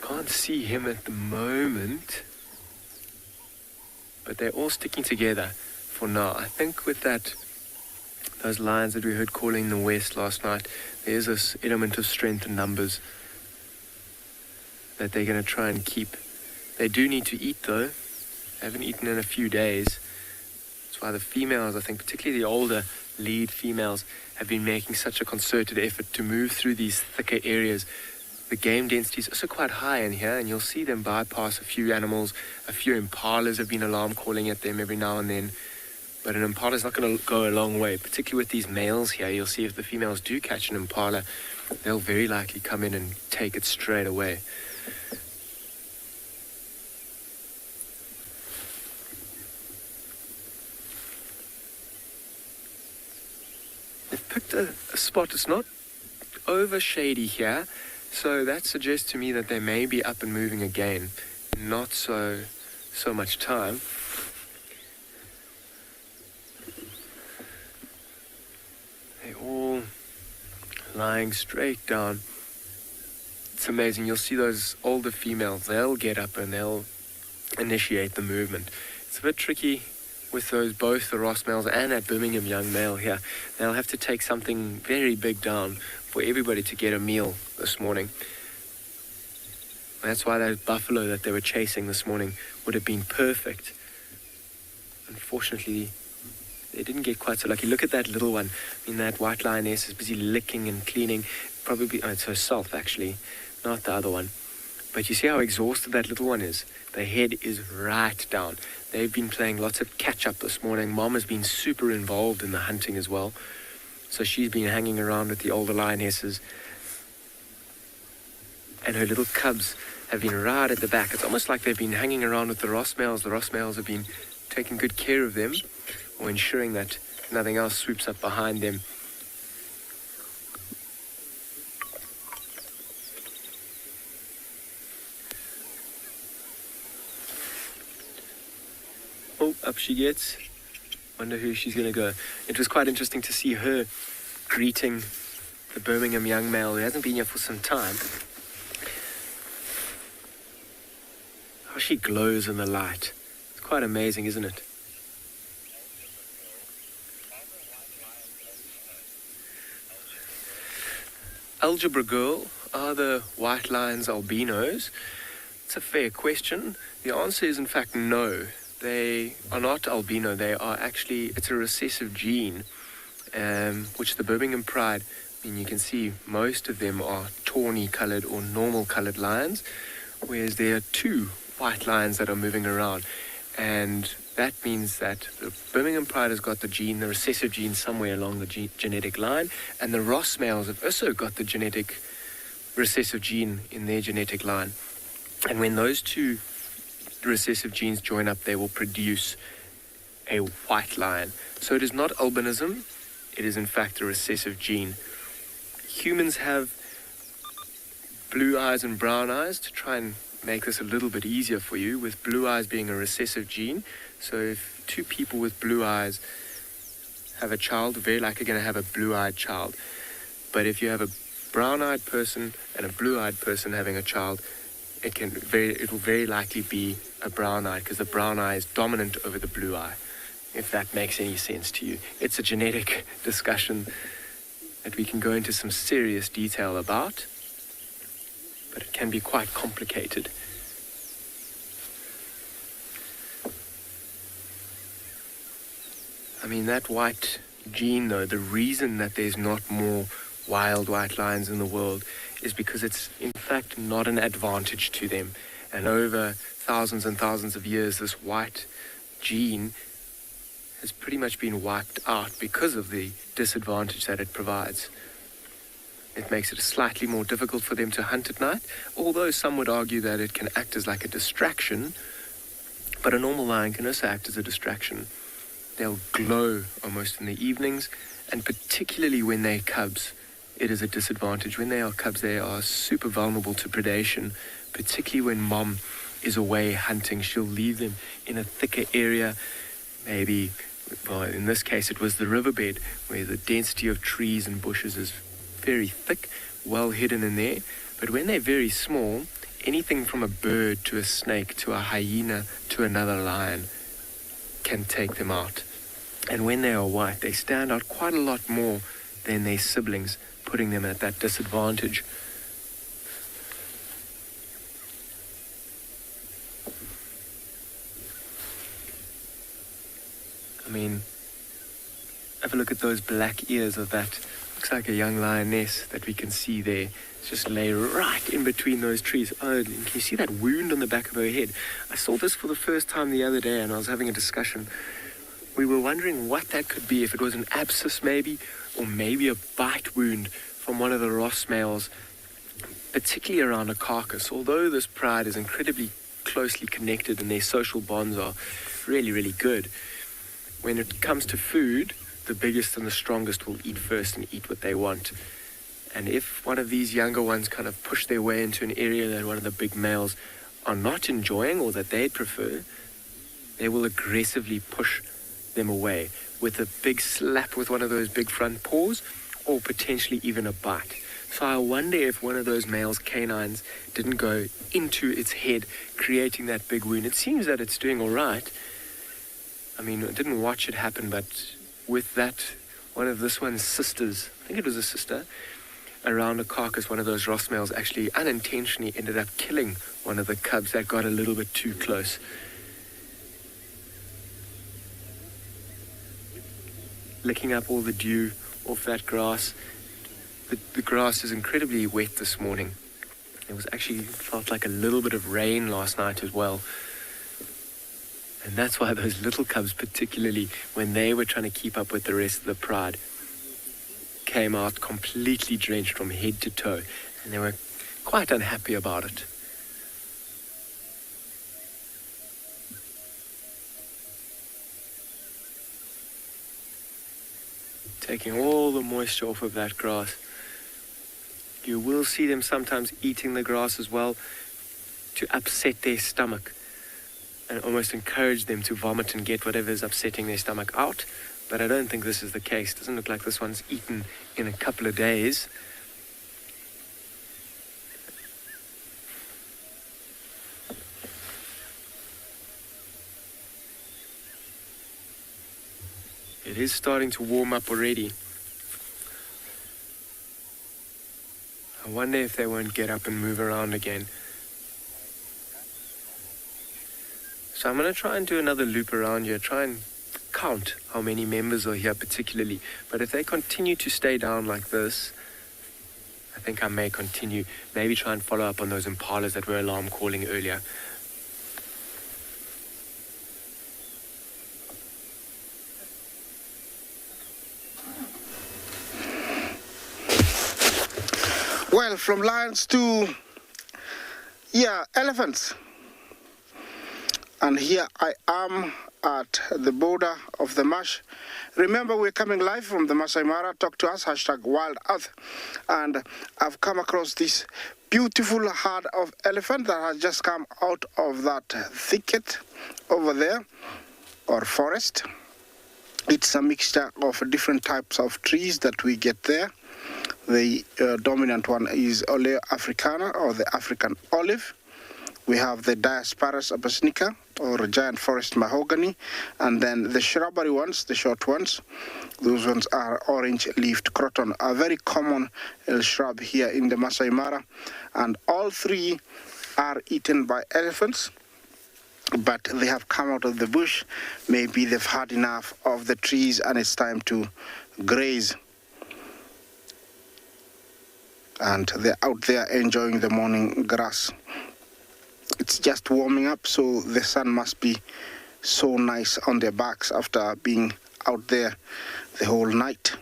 Can't see him at the moment, but they're all sticking together for now. I think with those lions that we heard calling in the west last night, there's this element of strength in numbers that they're going to try and keep. They do need to eat though. They haven't eaten in a few days. That's why the females, I think particularly the older lead females, have been making such a concerted effort to move through these thicker areas. The game density is also quite high in here, and you'll see them bypass a few animals. A few impalas have been alarm calling at them every now and then. But an impala is not going to go a long way, particularly with these males here. You'll see if the females do catch an impala, they'll very likely come in and take it straight away. They've picked a spot. It's not over shady here, so that suggests to me that they may be up and moving again. Not so much time. They're all lying straight down. It's amazing. You'll see those older females, they'll get up and they'll initiate the movement. It's a bit tricky with both the Ross males and that Birmingham young male here. They'll have to take something very big down for everybody to get a meal this morning. That's why that buffalo that they were chasing this morning would have been perfect. Unfortunately, they didn't get quite so lucky. Look at that little one. I mean, that white lioness is busy licking and cleaning. Probably, it's herself actually, not the other one. But you see how exhausted that little one is? The head is right down. They've been playing lots of catch-up this morning. Mom has been super involved in the hunting as well. So she's been hanging around with the older lionesses. And her little cubs have been right at the back. It's almost like they've been hanging around with the Ross males. The Ross males have been taking good care of them, or ensuring that nothing else swoops up behind them. Oh, up she gets. Wonder who she's going to go. It was quite interesting to see her greeting the Birmingham young male who hasn't been here for some time. How she glows in the light. It's quite amazing, isn't it? Algebra girl, are the white lions albinos? It's a fair question. The answer is in fact no. They are not albino. They are actually, it's a recessive gene, which the Birmingham Pride, I mean, you can see most of them are tawny coloured or normal coloured lions, whereas there are two white lions that are moving around. And that means that the Birmingham Pride has got the gene, the recessive gene, somewhere along the genetic line, and the Ross males have also got the genetic recessive gene in their genetic line. And when those two recessive genes join up, they will produce a white lion. So it is not albinism, it is in fact a recessive gene. Humans have blue eyes and brown eyes to try and make this a little bit easier for you, with blue eyes being a recessive gene. So if two people with blue eyes have a child, they're very likely going to have a blue-eyed child. But if you have a brown-eyed person and a blue-eyed person having a child, it will very likely be a brown eye, because the brown eye is dominant over the blue eye, if that makes any sense to you. It's a genetic discussion that we can go into some serious detail about, but it can be quite complicated. I mean, that white gene, though, the reason that there's not more wild white lions in the world is because it's in fact not an advantage to them. And over thousands and thousands of years, this white gene has pretty much been wiped out because of the disadvantage that it provides. It makes it slightly more difficult for them to hunt at night, although some would argue that it can act as like a distraction, but a normal lion can also act as a distraction. They'll glow almost in the evenings, and particularly when they're cubs, it is a disadvantage. When they are cubs, they are super vulnerable to predation, particularly when mom is away hunting. She'll leave them in a thicker area, maybe, well, in this case it was the riverbed, where the density of trees and bushes is very thick, well hidden in there. But when they're very small, anything from a bird to a snake to a hyena to another lion can take them out. And when they are white, they stand out quite a lot more than their siblings, putting them at that disadvantage. I mean, have a look at those black ears of that. Looks like a young lioness that we can see there. It's just lay right in between those trees. Oh, can you see that wound on the back of her head? I saw this for the first time the other day, and I was having a discussion. We were wondering what that could be, if it was an abscess maybe, or maybe a bite wound from one of the Ross males, particularly around a carcass. Although this pride is incredibly closely connected and their social bonds are really, really good, when it comes to food, the biggest and the strongest will eat first and eat what they want. And if one of these younger ones kind of push their way into an area that one of the big males are not enjoying or that they prefer, they will aggressively push them away with a big slap with one of those big front paws, or potentially even a bite. So I wonder if one of those male's canines didn't go into its head, creating that big wound. It seems that it's doing all right. I mean, I didn't watch it happen, but with that, one of this one's sisters, I think it was a sister, around a carcass, one of those Ross males actually unintentionally ended up killing one of the cubs that got a little bit too close. Licking up all the dew off that grass. The grass is incredibly wet this morning. It was actually felt like a little bit of rain last night as well. And that's why those little cubs, particularly when they were trying to keep up with the rest of the pride, came out completely drenched from head to toe, and they were quite unhappy about it. Taking all the moisture off of that grass. You will see them sometimes eating the grass as well to upset their stomach and almost encourage them to vomit and get whatever is upsetting their stomach out. But I don't think this is the case. It doesn't look like this one's eaten in a couple of days. It is starting to warm up already. I wonder if they won't get up and move around again. So I'm going to try and do another loop around here, try and count how many members are here particularly. But if they continue to stay down like this, I think I may continue, maybe try and follow up on those impalas that were alarm calling earlier. Well, from lions to, elephants. And here I am at the border of the marsh. Remember, we're coming live from the Masai Mara. Talk to us, #WildEarth. And I've come across this beautiful herd of elephant that has just come out of that thicket over there, or forest. It's a mixture of different types of trees that we get there. The dominant one is Olea africana, or the African olive. We have the Diospyros abyssinica, or giant forest mahogany, and then the shrubbery ones, the short ones. Those ones are orange-leafed croton, a very common shrub here in the Masai Mara, and all three are eaten by elephants, but they have come out of the bush. Maybe they've had enough of the trees and it's time to graze. And they're out there enjoying the morning grass. It's just warming up, so the sun must be so nice on their backs after being out there the whole night.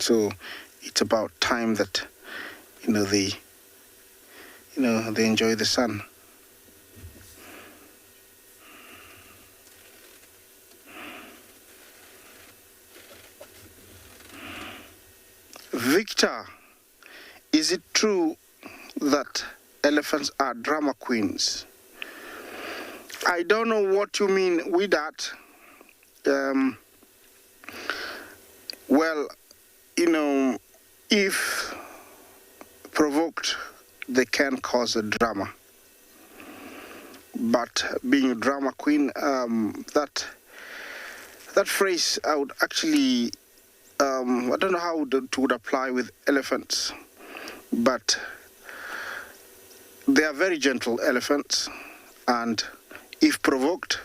So it's about time that they enjoy the sun. true that elephants are drama queens. I don't know what you mean with that. Well, you know, if provoked, they can cause a drama. But being a drama queen, that phrase I would actually, I don't know how it would apply with elephants, but they are very gentle elephants, and if provoked,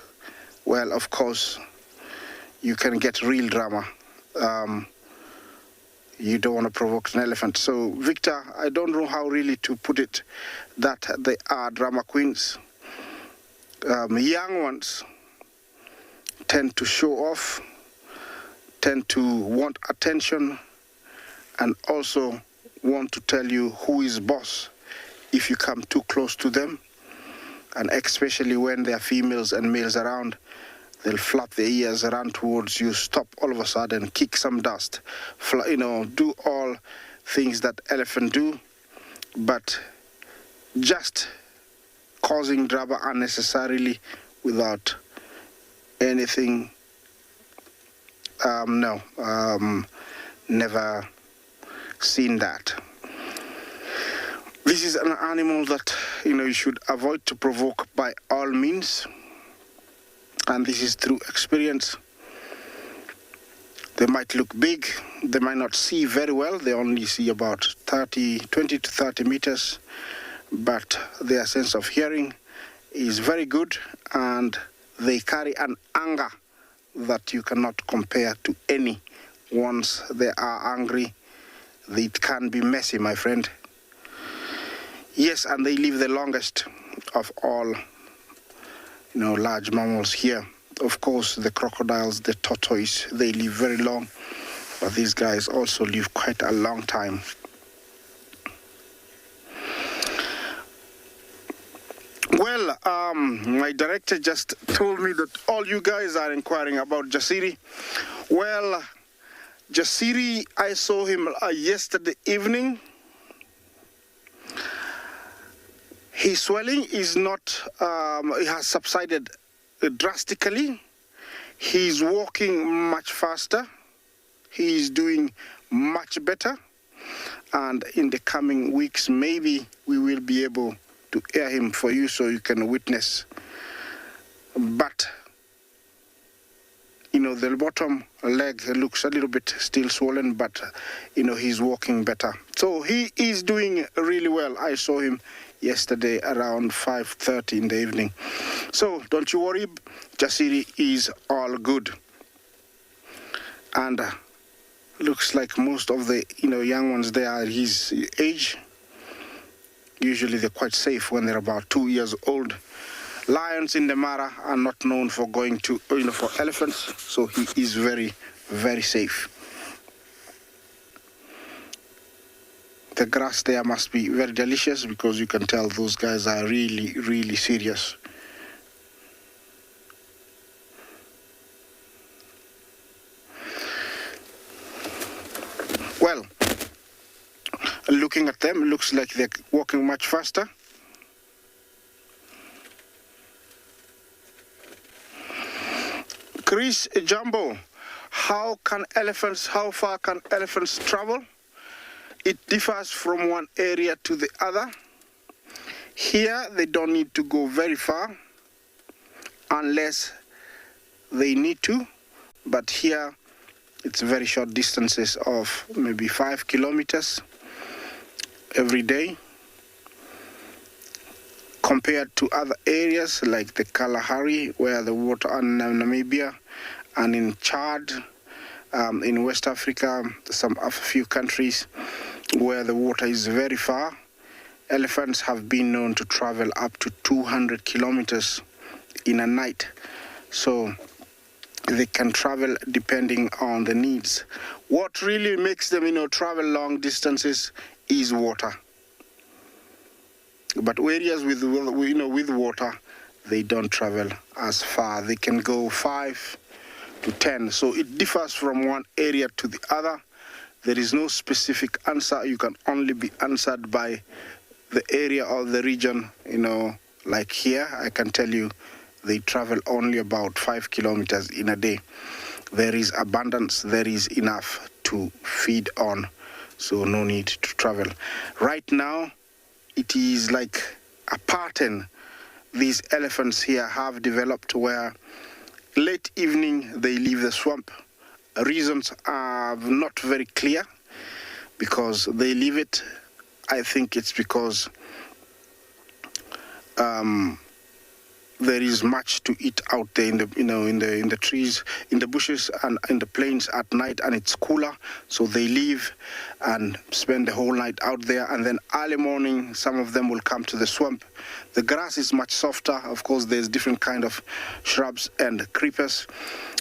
well, of course, you can get real drama. You don't want to provoke an elephant. So, Victor, I don't know how really to put it, that they are drama queens. Young ones tend to show off, tend to want attention, and also want to tell you who is boss if you come too close to them. And especially when there are females and males around, they'll flap their ears, run towards you, stop all of a sudden, kick some dust, do all things that elephants do, but just causing drama unnecessarily without anything. No, never seen that. This is an animal that you should avoid to provoke by all means, and this is through experience. They might look big, they might not see very well, they only see about 20 to 30 meters, but their sense of hearing is very good, and they carry an anger that you cannot compare to any. Once they are angry, it can be messy, my friend. Yes, and they live the longest of all, large mammals here. Of course, the crocodiles, the tortoise, they live very long, but these guys also live quite a long time. Well, my director just told me that all you guys are inquiring about Jasiri. Well, Jasiri, I saw him yesterday evening. His swelling is not, it has subsided drastically. He's walking much faster. He's doing much better. And in the coming weeks, maybe we will be able to air him for you so you can witness. But, the bottom leg looks a little bit still swollen, but, he's walking better. So he is doing really well. I saw him yesterday around 5:30 in the evening. So don't you worry, Jasiri is all good. And looks like most of the young ones there are his age. Usually they're quite safe when they're about 2 years old. Lions in the Mara are not known for going to for elephants, so he is very, very safe. The grass there must be very delicious, because you can tell those guys are really, really serious. Well, looking at them, looks like they're walking much faster. Chris Jumbo, how far can elephants travel? It differs from one area to the other. Here, they don't need to go very far unless they need to. But here, it's very short distances of maybe 5 kilometers every day, compared to other areas like the Kalahari, where the water in Namibia and in Chad, in West Africa, a few countries where the water is very far. Elephants have been known to travel up to 200 kilometers in a night. So they can travel depending on the needs. What really makes them, travel long distances is water. But areas with water, they don't travel as far. They can go 5 to 10. So it differs from one area to the other, There is no specific answer. You can only be answered by the area or the region, like here, I can tell you they travel only about 5 kilometers in a day. There is abundance, there is enough to feed on, so no need to travel. Right now, it is like a pattern these elephants here have developed where late evening they leave the swamp. Reasons are not very clear because they leave it. I think it's because there is much to eat out there in the trees, in the bushes, and in the plains at night, and it's cooler, so they leave and spend the whole night out there, and then early morning some of them will come to the swamp. The grass is much softer. Of course, there's different kind of shrubs and creepers,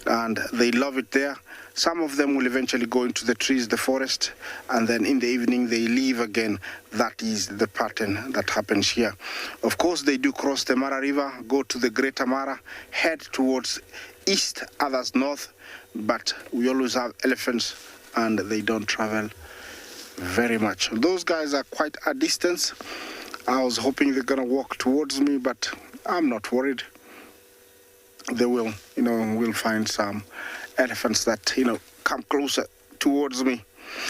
and they love it there. Some of them will eventually go into the trees, the forest, and then in the evening they leave again. That is the pattern that happens here. Of course, they do cross the Mara River, go to the Greater Mara, head towards east, others north, but we always have elephants and they don't travel very much. Those guys are quite a distance. I was hoping they're gonna walk towards me, but I'm not worried. They will, we'll find some elephants that, come closer towards me.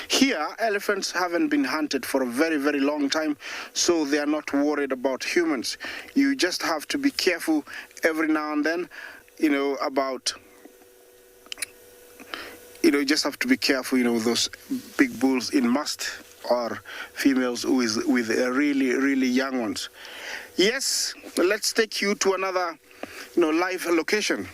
Here, elephants haven't been hunted for a very, very long time, so they are not worried about humans. You just have to be careful every now and then, about, just have to be careful, those big bulls in must or females with really, really young ones. Yes, let's take you to another, live location.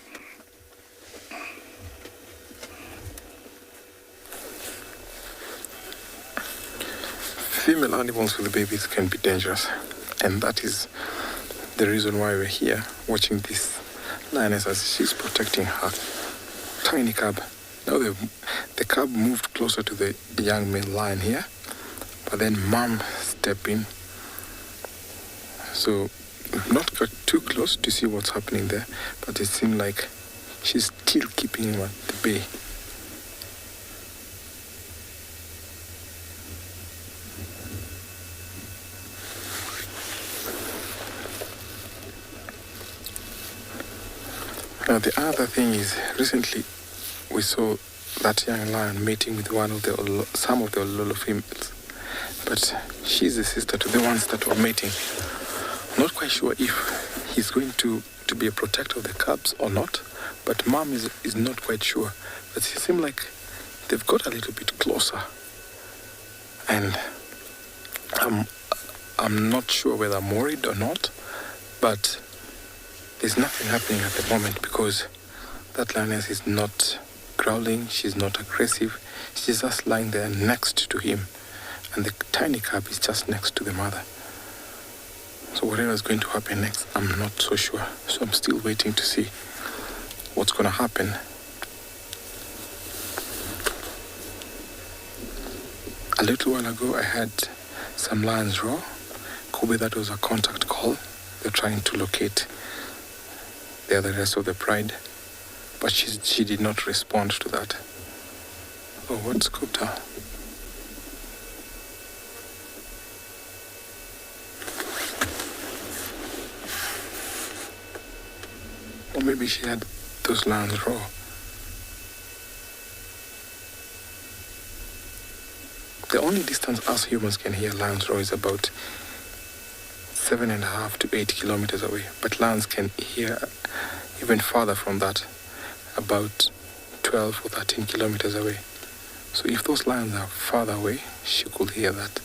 Female animals with babies can be dangerous, and that is the reason why we're here watching this lioness as she's protecting her tiny cub. Now the cub moved closer to the young male lion here, but then mom stepped in. So we've not got too close to see what's happening there, but it seemed like she's still keeping him at the bay. Now the other thing is, recently we saw that young lion mating with some of the Ololo females, but she's the sister to the ones that were mating. Not quite sure if he's going to be a protector of the cubs or not, but mom is not quite sure. But it seems like they've got a little bit closer, and I'm not sure whether I'm worried or not, but there's nothing happening at the moment because that lioness is not growling, she's not aggressive, she's just lying there next to him, and the tiny cub is just next to the mother. So whatever is going to happen next, I'm not so sure. So I'm still waiting to see what's going to happen. A little while ago, I had some lions roar. Could be that was a contact call. They're trying to locate the other rest of the pride, but she did not respond to that. Oh, what scooped her? Or maybe she had those lions roar. The only distance us humans can hear lions roar is about 7.5 to 8 kilometers away, but lions can hear even farther from that, about 12 or 13 kilometers away. So if those lions are farther away, she could hear that.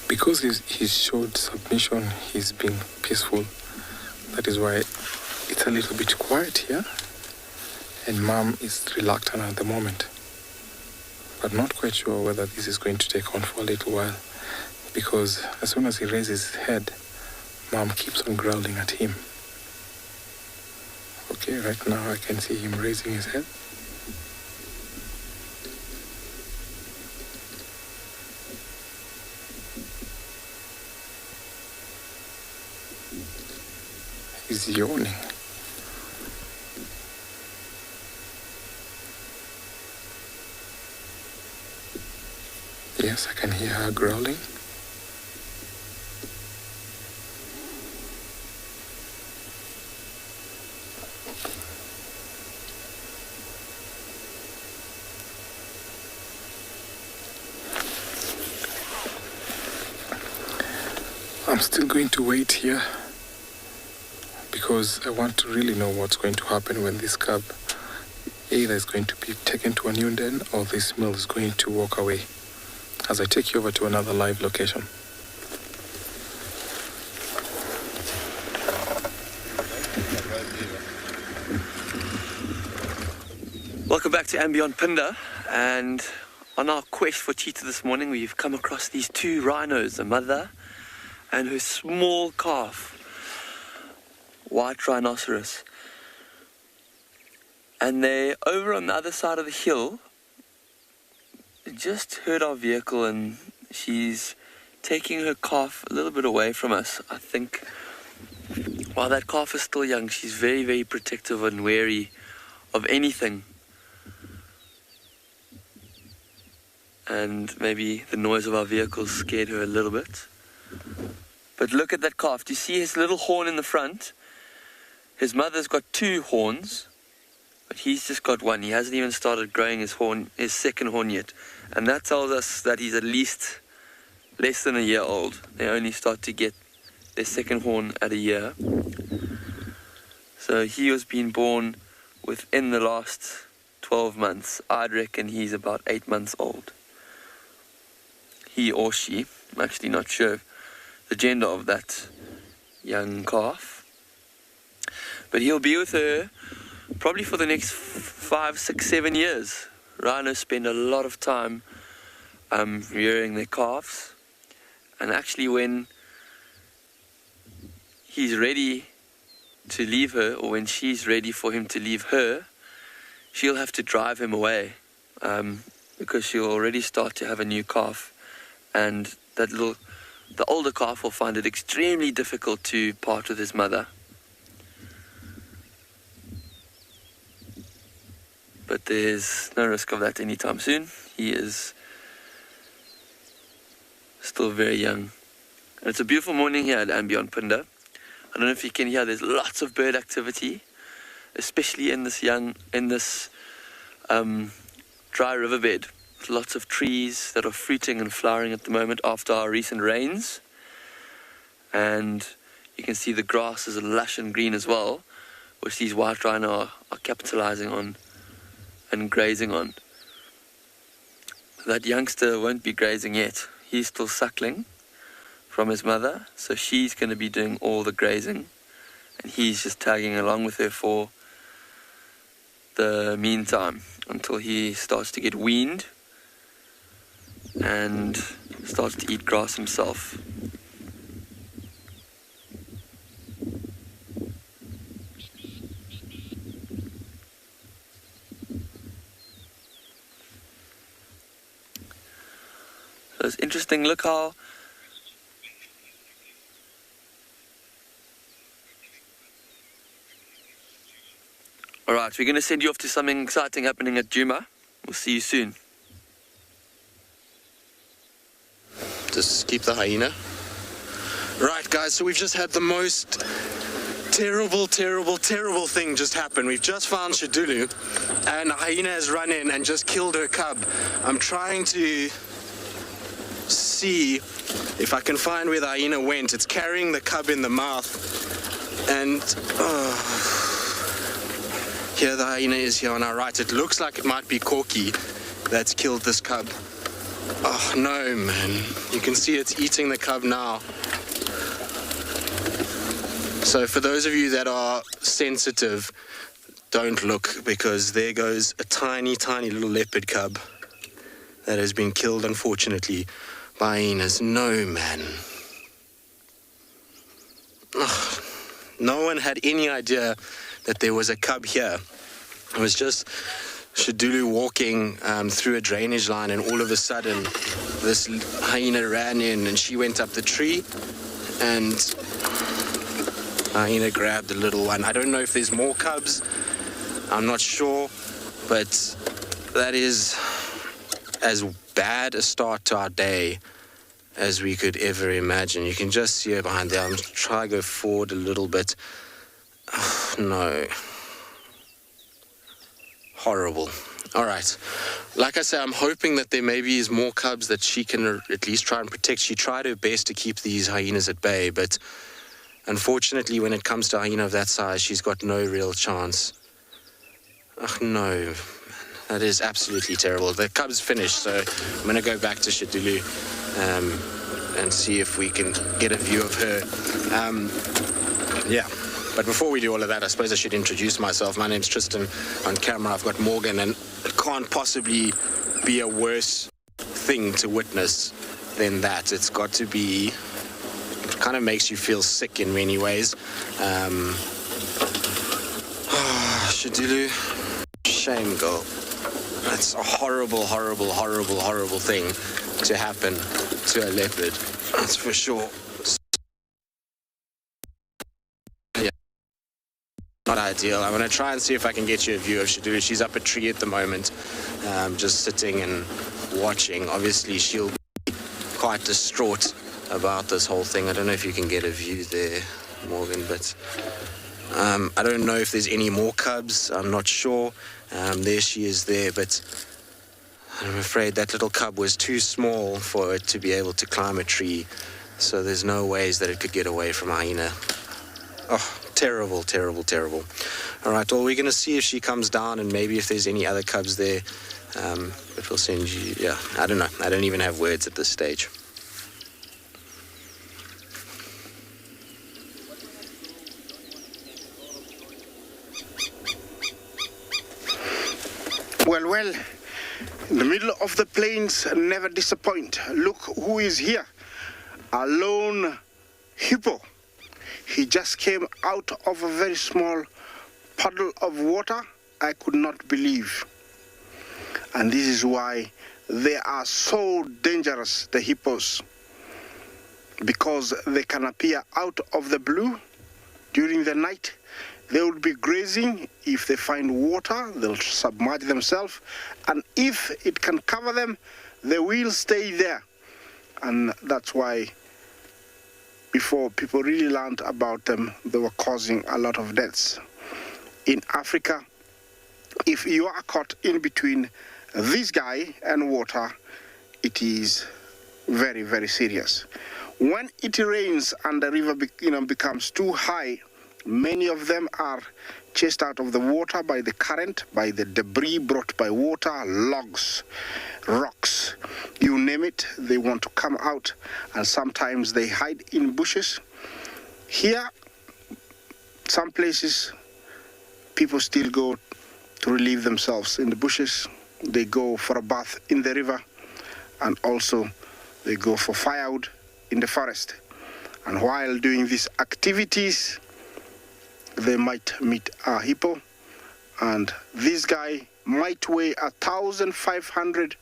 Because he's showed submission, he's being peaceful. That is why it's a little bit quiet here. And mom is reluctant at the moment. But not quite sure whether this is going to take on for a little while. because as soon as he raises his head, Mom keeps on growling at him. Okay, right now I can see him raising his head. He's yawning. Yes, I can hear her growling. I'm still going to wait here because I want to really know what's going to happen when this cub either is going to be taken to a new den or this male is going to walk away. As I take you over to another live location. Welcome back to Beyond Phinda, and on our quest for cheetah this morning, we've come across these two rhinos, a mother and her small calf, white rhinoceros. And they're over on the other side of the hill. Just heard our vehicle and she's taking her calf a little bit away from us. I think while that calf is still young, she's very, very protective and wary of anything. And maybe the noise of our vehicle scared her a little bit. But look at that calf. Do you see his little horn in the front? His mother's got two horns, but he's just got one. He hasn't even started growing his second horn yet. And that tells us that he's at least less than a year old. They only start to get their second horn at a year. So he was being born within the last 12 months. I'd reckon he's about 8 months old. He or she, I'm actually not sure the gender of that young calf. But he'll be with her probably for the next 5, 6, 7 years. Rhinos spend a lot of time rearing their calves, and actually when he's ready to leave her, or when she's ready for him to leave her, she'll have to drive him away because she'll already start to have a new calf, and the older calf will find it extremely difficult to part with his mother. But there's no risk of that anytime soon. He is still very young. And it's a beautiful morning here at Beyond Phinda. I don't know if you can hear, there's lots of bird activity, especially in this dry riverbed. There's lots of trees that are fruiting and flowering at the moment after our recent rains. And you can see the grass is lush and green as well, which these white rhino are capitalizing on and grazing on. That youngster won't be grazing yet. He's still suckling from his mother, so she's going to be doing all the grazing, and he's just tagging along with her for the meantime until he starts to get weaned and starts to eat grass himself. So it's interesting, look how Alright, we're going to send you off to something exciting happening at Djuma. We'll see you soon. Just keep the hyena. Right, guys, so we've just had the most terrible thing just happen. We've just found Shadulu, and a hyena has run in and just killed her cub. I'm trying to see if I can find where the hyena went. It's carrying the cub in the mouth, and here the hyena is here on our right. It looks like it might be Corky that's killed this cub. Oh no, man. You can see it's eating the cub now. So for those of you that are sensitive, don't look, because there goes a tiny little leopard cub that has been killed, unfortunately, by hyenas. No, man. Ugh. No one had any idea that there was a cub here. It was just Shadulu walking through a drainage line, and all of a sudden this hyena ran in and she went up the tree, and hyena grabbed the little one. I don't know if there's more cubs, I'm not sure, but that is as bad a start to our day as we could ever imagine. You can just see her behind there. I'm trying to go forward a little bit. Oh, no. Horrible. All right. Like I say, I'm hoping that there maybe is more cubs that she can at least try and protect. She tried her best to keep these hyenas at bay, but unfortunately, when it comes to a hyena of that size, she's got no real chance. Oh, no. That is absolutely terrible. The cub's finished, so I'm going to go back to Shadulu and see if we can get a view of her. Yeah. But before we do all of that, I suppose I should introduce myself. My name's Tristan. On camera, I've got Morgan, and it can't possibly be a worse thing to witness than that. It's got to be... It kind of makes you feel sick in many ways. Shadulu, shame, girl. That's a horrible, horrible, horrible, horrible thing to happen to a leopard. That's for sure. Yeah, not ideal. I'm going to try and see if I can get you a view of Shadulu. She's up a tree at the moment, just sitting and watching. Obviously, she'll be quite distraught about this whole thing. I don't know if you can get a view there, Morgan, but I don't know if there's any more cubs. I'm not sure. There she is there, but I'm afraid that little cub was too small for it to be able to climb a tree, so there's no ways that it could get away from a hyena. Oh, terrible, terrible, terrible. All right, well, we're going to see if she comes down and maybe if there's any other cubs there, but we'll send you, yeah, I don't know. I don't even have words at this stage. Well, in the middle of the plains never disappoint. Look who is here. A lone hippo. He just came out of a very small puddle of water. I could not believe. And this is why they are so dangerous, the hippos. Because they can appear out of the blue during the night. They will be grazing. If they find water, they'll submerge themselves. And if it can cover them, they will stay there. And that's why before people really learned about them, they were causing a lot of deaths. In Africa, if you are caught in between this guy and water, it is very, very serious. When it rains and the river becomes too high, many of them are chased out of the water by the current, by the debris brought by water, logs, rocks, you name it. They want to come out, and sometimes they hide in bushes. Here, some places, people still go to relieve themselves in the bushes. They go for a bath in the river, and also they go for firewood in the forest. And while doing these activities, they might meet a hippo, and this guy might weigh 1,500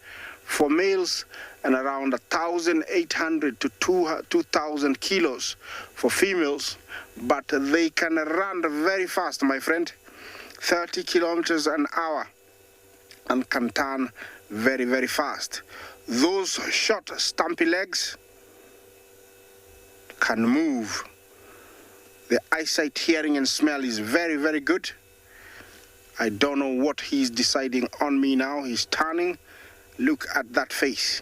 for males and around 1,800 to 2,000 kilos for females, but they can run very fast, my friend, 30 kilometers an hour, and can turn very, very fast. Those short, stumpy legs can move. The eyesight, hearing, and smell is very, very good. I don't know what he's deciding on me now. He's turning. Look at that face.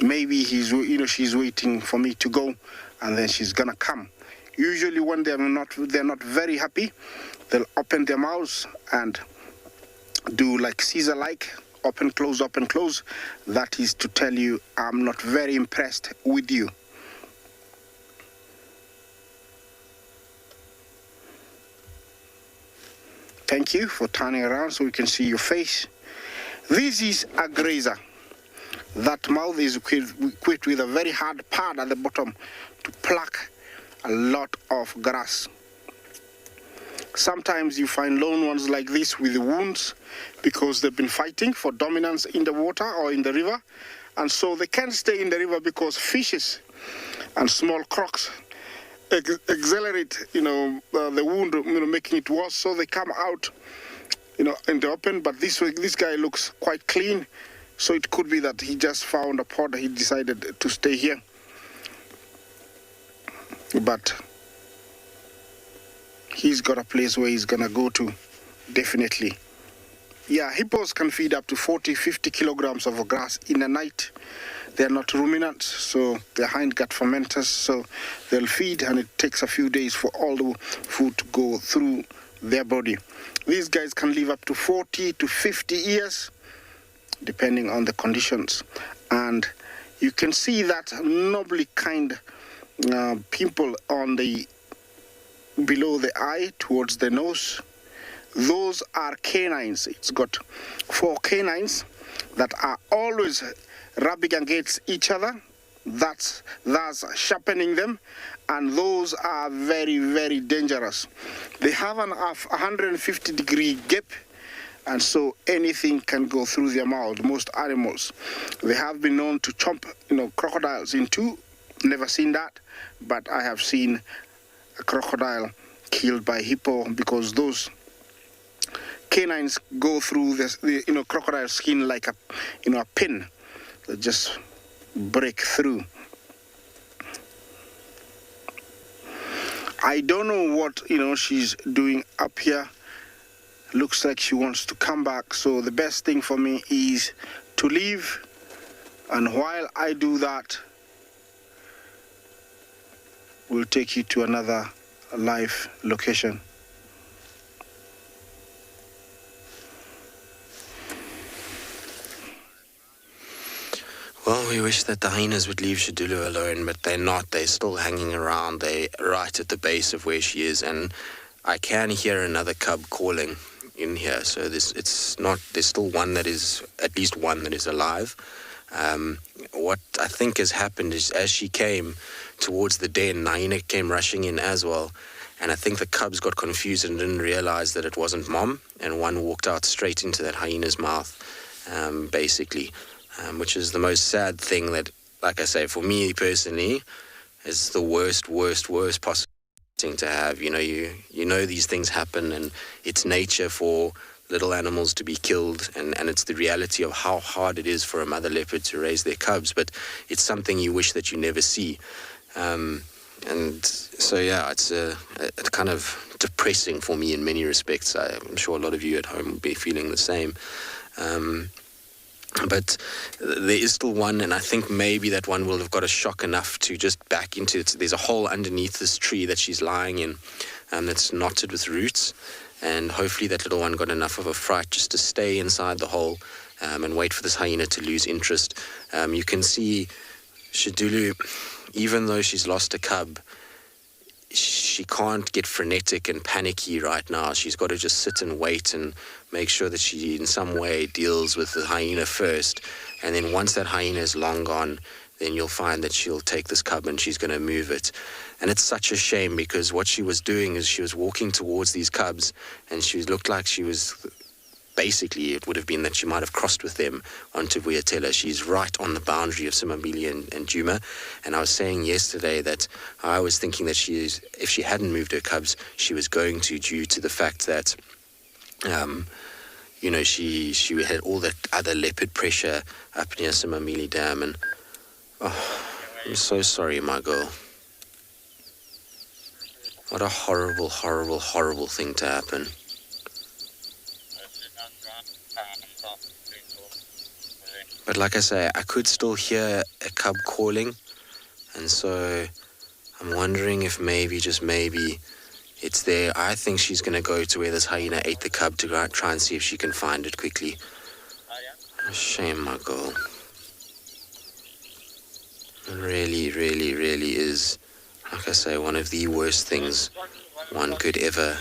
Maybe she's waiting for me to go, and then she's gonna come. Usually, when they're not very happy, they'll open their mouths and do like FISER-like. Open, close, open, close. That is to tell you, I'm not very impressed with you. Thank you for turning around so we can see your face. This is a grazer. That mouth is equipped with a very hard pad at the bottom to pluck a lot of grass. Sometimes you find lone ones like this with wounds because they've been fighting for dominance in the water or in the river, and so they can't stay in the river because fishes and small crocs accelerate, the wound, making it worse. So they come out, in the open. But this guy looks quite clean, so it could be that he just found a pod. He decided to stay here, but he's got a place where he's gonna go to, definitely. Yeah, hippos can feed up to 40-50 kilograms of grass in a night. They're not ruminants, so they're hindgut fermenters, so they'll feed, and it takes a few days for all the food to go through their body. These guys can live up to 40 to 50 years, depending on the conditions. And you can see that nobly kind pimple on the below the eye towards the nose. Those are canines. It's got 4 canines that are always rubbing against each other. That's sharpening them, and those are very, very dangerous. They have an 150-degree gap, and so anything can go through their mouth. Most animals, they have been known to chomp, crocodiles in two. Never seen that, but I have seen a crocodile killed by hippo because those canines go through the crocodile skin like a pin that just break through. I don't know what she's doing up here. Looks like she wants to come back, so the best thing for me is to leave, and while I do that, we'll take you to another live location. Well, we wish that the hyenas would leave Shidulu alone, but they're not. They're still hanging around. They're right at the base of where she is, and I can hear another cub calling in here. So there's still one that is, at least one that is alive. What I think has happened is, as she came towards the den, hyena came rushing in as well, and I think the cubs got confused and didn't realize that it wasn't mom, and one walked out straight into that hyena's mouth, basically. Which is the most sad thing that, like I say, for me personally, is the worst possible thing to have. You know these things happen, and it's nature for little animals to be killed, and it's the reality of how hard it is for a mother leopard to raise their cubs, but it's something you wish that you never see. And so, yeah, it's kind of depressing for me in many respects. I'm sure a lot of you at home will be feeling the same. But there is still one, and I think maybe that one will have got a shock enough to just back into it. There's a hole underneath this tree that she's lying in, that's knotted with roots, and hopefully that little one got enough of a fright just to stay inside the hole and wait for this hyena to lose interest. You can see Shidulu, even though she's lost a cub, she can't get frenetic and panicky right now. She's got to just sit and wait and make sure that she in some way deals with the hyena first, and then once that hyena is long gone, then you'll find that she'll take this cub and she's going to move it. And it's such a shame, because what she was doing is she was walking towards these cubs, and she looked like she was basically, it would have been that she might have crossed with them onto Vuyatela. She's right on the boundary of Simambili and Djuma. And I was saying yesterday that I was thinking that if she hadn't moved her cubs, she was going to, due to the fact that, she had all that other leopard pressure up near Simambili Dam. And, I'm so sorry, my girl. What a horrible, horrible, horrible thing to happen. But like I say, I could still hear a cub calling, and so I'm wondering if maybe, just maybe, it's there. I think she's going to go to where this hyena ate the cub to try and see if she can find it quickly. Shame, my girl. It really, really, really is, like I say, one of the worst things one could ever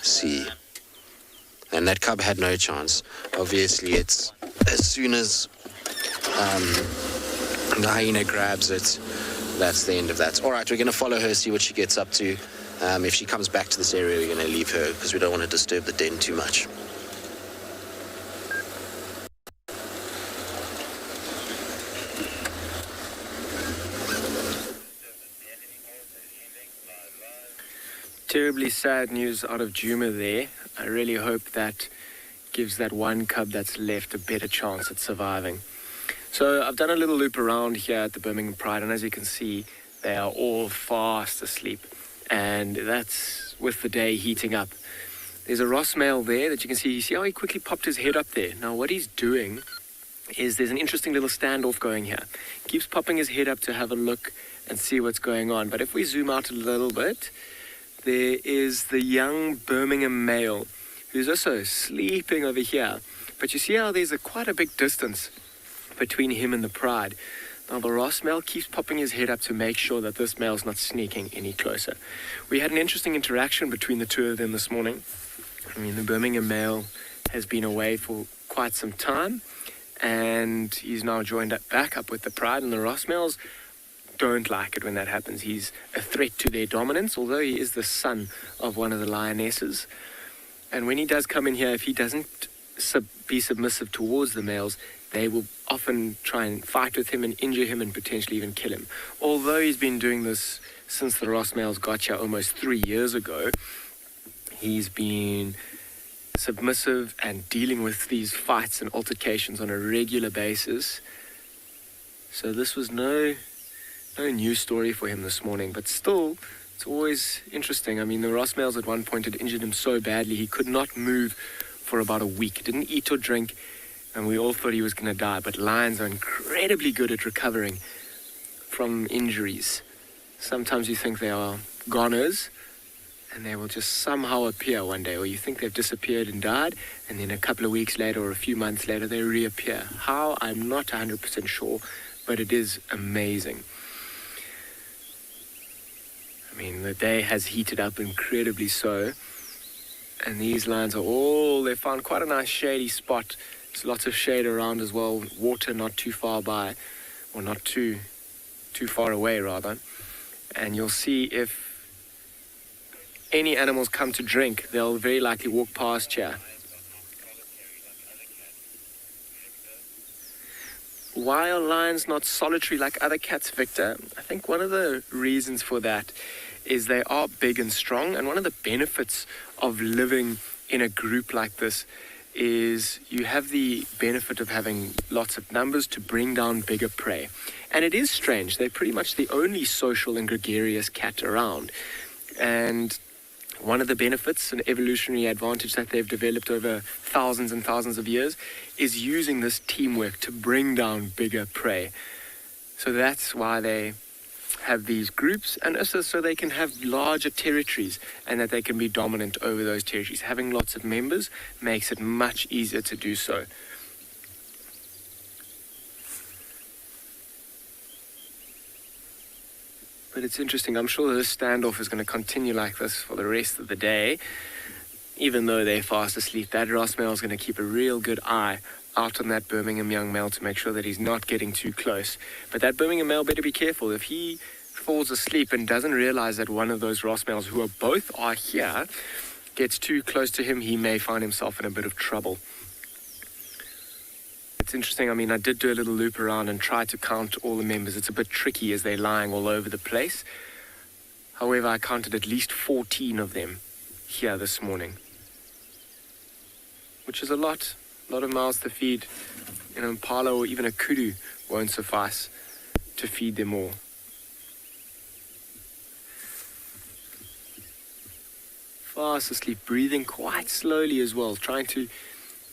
see. And that cub had no chance. Obviously, it's as soon as the hyena grabs it, that's the end of that. All right, we're going to follow her, see what she gets up to. If she comes back to this area, we're going to leave her because we don't want to disturb the den too much. Terribly sad news out of Djuma there. I really hope that gives that one cub that's left a better chance at surviving. So I've done a little loop around here at the Birmingham Pride, and as you can see, they are all fast asleep, and that's with the day heating up. There's a Ross male there that you can see. You see how he quickly popped his head up there? Now what he's doing is there's an interesting little standoff going here. He keeps popping his head up to have a look and see what's going on. But if we zoom out a little bit, there is the young Birmingham male who's also sleeping over here. But you see how there's quite a big distance between him and the pride. Now the Ross male keeps popping his head up to make sure that this male's not sneaking any closer. We had an interesting interaction between the two of them this morning. I mean, the Birmingham male has been away for quite some time, and he's now joined back up with the pride, and the Ross males don't like it when that happens. He's a threat to their dominance, although he is the son of one of the lionesses. And when he does come in here, if he doesn't be submissive towards the males, they will often try and fight with him and injure him and potentially even kill him. Although he's been doing this since the Ross males got here almost 3 years ago, he's been submissive and dealing with these fights and altercations on a regular basis. So this was no new story for him this morning, but still, it's always interesting. I mean, the Ross males at one point had injured him so badly he could not move for about a week. Didn't eat or drink, and we all thought he was going to die. But lions are incredibly good at recovering from injuries. Sometimes you think they are goners, and they will just somehow appear one day, or you think they've disappeared and died, and then a couple of weeks later or a few months later they reappear. How? I'm not 100% sure, but it is amazing. I mean, the day has heated up incredibly so, and these lions are they found quite a nice shady spot. There's lots of shade around as well, water not too far by, or not too far away rather. And you'll see if any animals come to drink, they'll very likely walk past here. Why are lions not solitary like other cats, Victor? I think one of the reasons for that is they are big and strong, and one of the benefits of living in a group like this is you have the benefit of having lots of numbers to bring down bigger prey. And it is strange, they're pretty much the only social and gregarious cat around. And one of the benefits, an evolutionary advantage that they've developed over thousands and thousands of years, is using this teamwork to bring down bigger prey. So that's why they have these groups, and also so they can have larger territories and that they can be dominant over those territories. Having lots of members makes it much easier to do so. But it's interesting. I'm sure this standoff is going to continue like this for the rest of the day. Even though they're fast asleep, that Ross male is going to keep a real good eye out on that Birmingham young male to make sure that he's not getting too close. But that Birmingham male better be careful. If he falls asleep and doesn't realize that one of those Ross males, who both are here, gets too close to him, he may find himself in a bit of trouble. It's interesting. I mean, I did do a little loop around and try to count all the members. It's a bit tricky as they're lying all over the place. However, I counted at least 14 of them here this morning, which is a lot of mouths to feed. An impala or even a kudu won't suffice to feed them all. Fast asleep, breathing quite slowly as well, trying to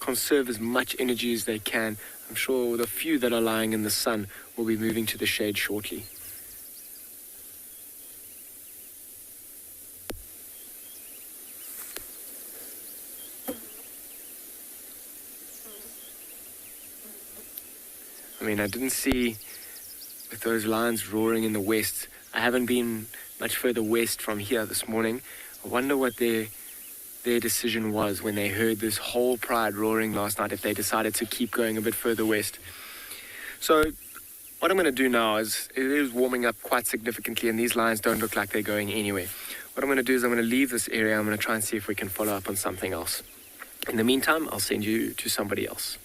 conserve as much energy as they can. I'm sure the few that are lying in the sun will be moving to the shade shortly. I mean, I didn't see with those lions roaring in the west. I haven't been much further west from here this morning. I wonder what their their decision was when they heard this whole pride roaring last night, if they decided to keep going a bit further west. So what I'm going to do now is, it is warming up quite significantly, and these lions don't look like they're going anywhere. What I'm going to do is I'm going to leave this area. I'm going to try and see if we can follow up on something else. In the meantime, I'll send you to somebody else.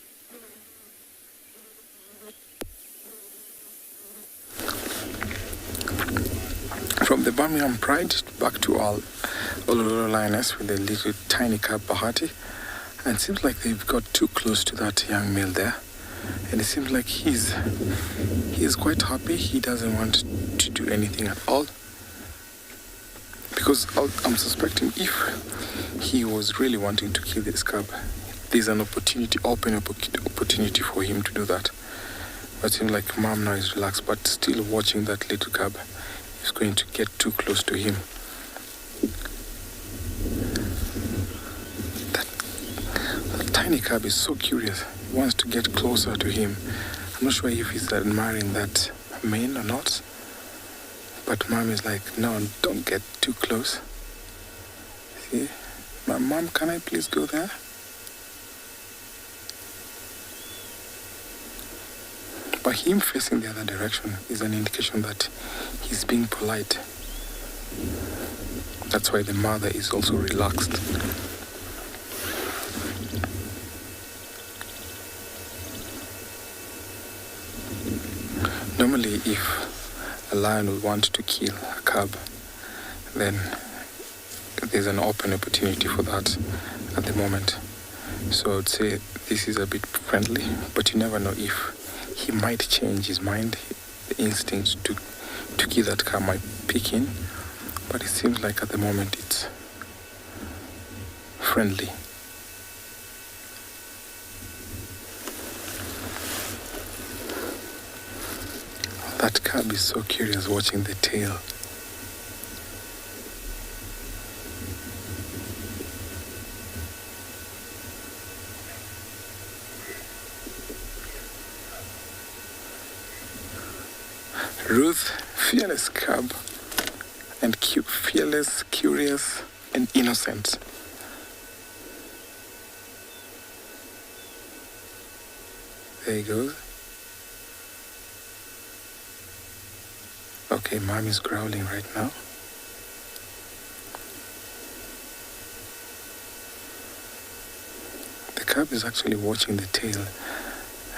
From the Birmingham Pride back to our Uluru lioness with the little tiny cub Bahati, and it seems like they've got too close to that young male there, and it seems like he is quite happy. He doesn't want to do anything at all, because I'm suspecting if he was really wanting to kill this cub, there's an open opportunity for him to do that. But it seems like mom now is relaxed, but still watching that little cub is going to get too close to him. That tiny cub is so curious. He wants to get closer to him. I'm not sure if he's admiring that mane or not. But mom is like, no, don't get too close. See? Mom, can I please go there? But him facing the other direction is an indication that he's being polite. That's why the mother is also relaxed. Normally, if a lion would want to kill a cub, then there's an open opportunity for that at the moment. So I would say this is a bit friendly, but you never know if he might change his mind. The instinct to kill that cub might pick in, but it seems like at the moment it's friendly. That cub is so curious watching the tail. Ruth, fearless cub, and fearless, curious, and innocent. There he goes. Okay, mom is growling right now. The cub is actually watching the tail,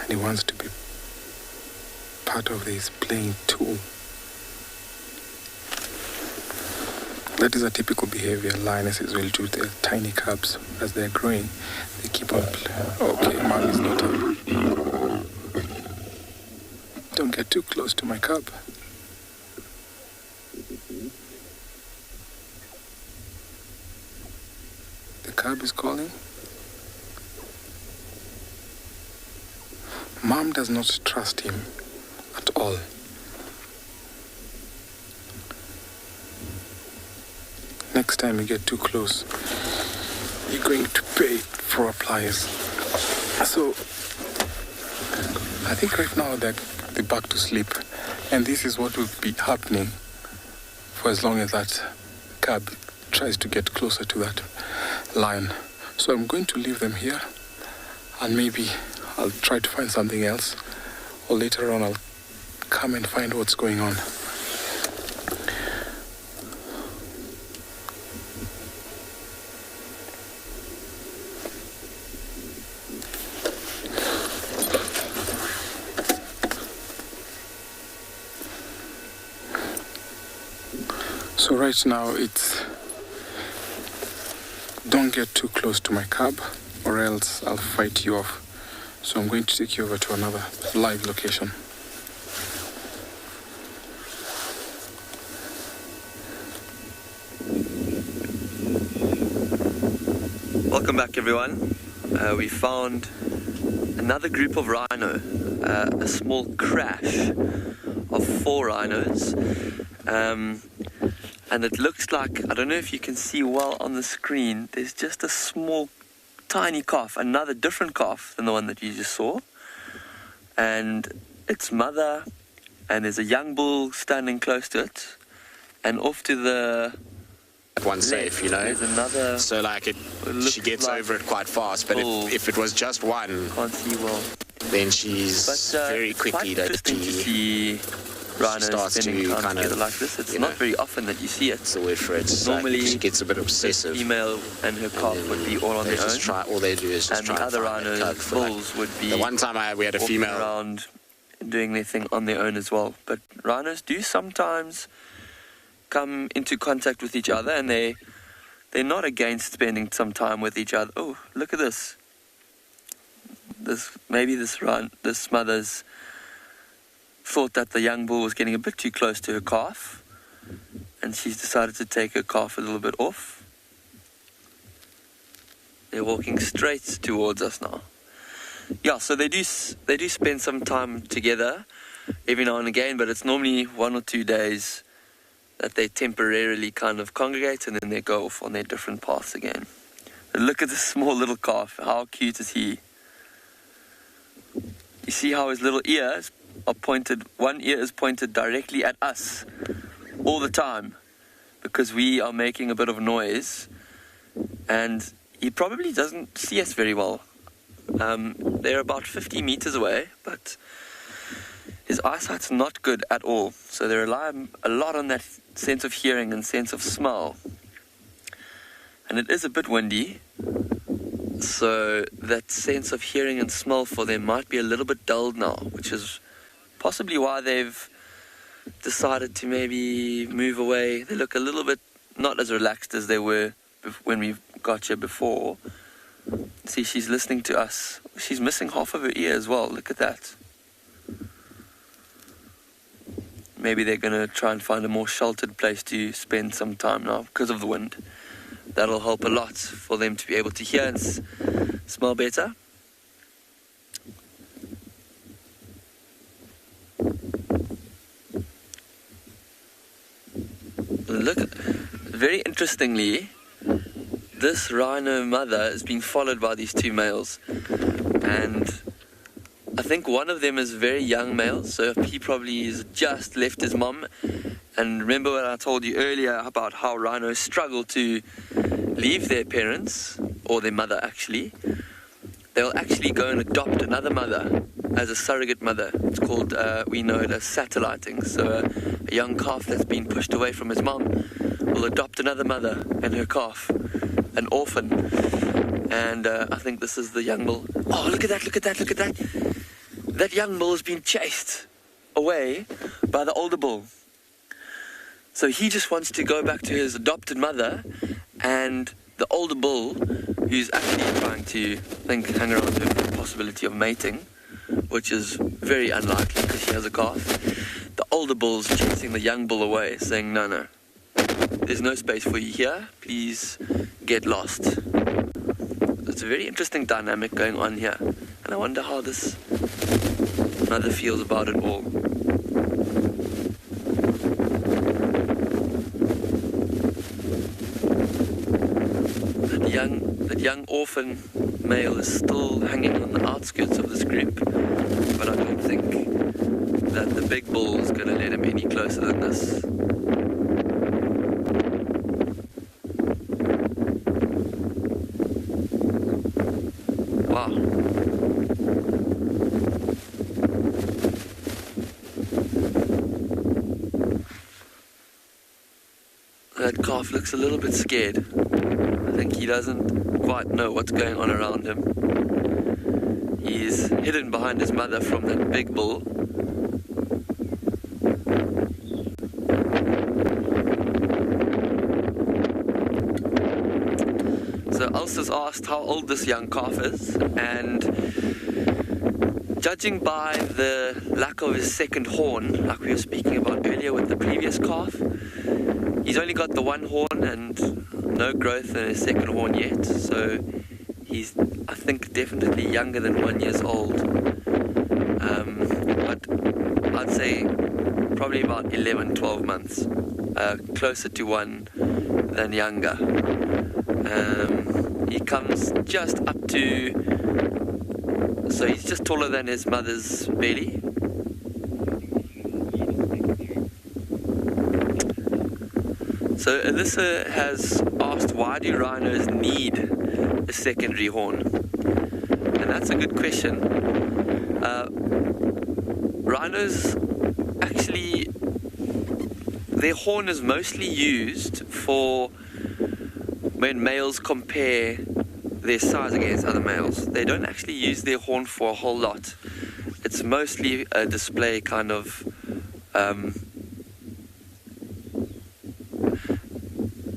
and he wants to be part of this playing tool. That is a typical behavior lionesses will do with their tiny cubs as they're growing. They keep on playing. Okay, mom is not happy. Don't get too close to my cub. The cub is calling. Mom does not trust him at all. Next time you get too close, you're going to pay for pliers. So I think right now they're back to sleep, and this is what will be happening for as long as that cub tries to get closer to that lion. So I'm going to leave them here, and maybe I'll try to find something else, or later on I'll come and find what's going on. So right now it's don't get too close to my cub or else I'll fight you off. So I'm going to take you over to another live location. Welcome back, everyone. We found another group of rhino, a small crash of 4 rhinos. And it looks like, I don't know if you can see well on the screen, there's just a small, tiny calf, another different calf than the one that you just saw. And its mother, and there's a young bull standing close to it. And off to the one safe, you know. There's another. So like she gets like over it quite fast. But if it was just one, can't see well. then she's very quickly to see rhinos starts spending to time kind together of, like this. It's not very often that you see it. It's the word for it. It's Normally, like she gets a bit the obsessive. female and her calf would be all on their own. All they do is just and try the other find a cub rhinos, for, like, bulls, would be the one time we had a walking female around doing their thing on their own as well. But rhinos do sometimes come into contact with each other, and they're not against spending some time with each other. Oh, look at this. This mother's thought that the young bull was getting a bit too close to her calf, and she's decided to take her calf a little bit off. They're walking straight towards us now. Yeah, so they do spend some time together every now and again, but it's normally 1 or 2 days that they temporarily kind of congregate, and then they go off on their different paths again. But look at this small little calf. How cute is he? You see how his little ears are pointed, one ear is pointed directly at us all the time because we are making a bit of noise, and he probably doesn't see us very well. They're about 50 meters away, but his eyesight's not good at all, so they rely a lot on that sense of hearing and sense of smell. And it is a bit windy, so that sense of hearing and smell for them might be a little bit dulled now, which is possibly why they've decided to maybe move away. They look a little bit not as relaxed as they were when we got here before. See, she's listening to us. She's missing half of her ear as well. Look at that. Maybe they're going to try and find a more sheltered place to spend some time now because of the wind. That'll help a lot for them to be able to hear and smell better. Look, very interestingly, this rhino mother is being followed by these two males, and I think one of them is a very young male, so he probably has just left his mom. And remember what I told you earlier about how rhinos struggle to leave their parents, or their mother actually. They'll actually go and adopt another mother as a surrogate mother. It's called, we know it as satelliting. So a young calf that's been pushed away from his mom will adopt another mother and her calf, an orphan. And I think this is the young bull. Oh, look at that, look at that, look at that. That young bull has been chased away by the older bull. So he just wants to go back to his adopted mother, and the older bull, who's actually trying to hang around her for the possibility of mating, which is very unlikely because she has a calf. The older bull's chasing the young bull away, saying, no, there's no space for you here, please get lost. It's a very interesting dynamic going on here, and I wonder how this mother feels about it all. That young orphan male is still hanging on the outskirts of this group, but I don't think that the big bull is going to let him any closer than this. Wow. That calf looks a little bit scared. I think he doesn't quite know what's going on around him. He's hidden behind his mother from that big bull. So Elsa's asked how old this young calf is, and judging by the lack of his second horn, like we were speaking about earlier with the previous calf, he's only got the one horn and no growth in his second horn yet, so he's, I think, definitely younger than 1 year old. But I'd say probably about 11, 12 months, closer to 1 than younger. He comes just up to, so he's just taller than his mother's belly. So Alyssa has asked, why do rhinos need a secondary horn? And that's a good question. Rhinos actually, their horn is mostly used for when males compare their size against other males. They don't actually use their horn for a whole lot. It's mostly a display kind of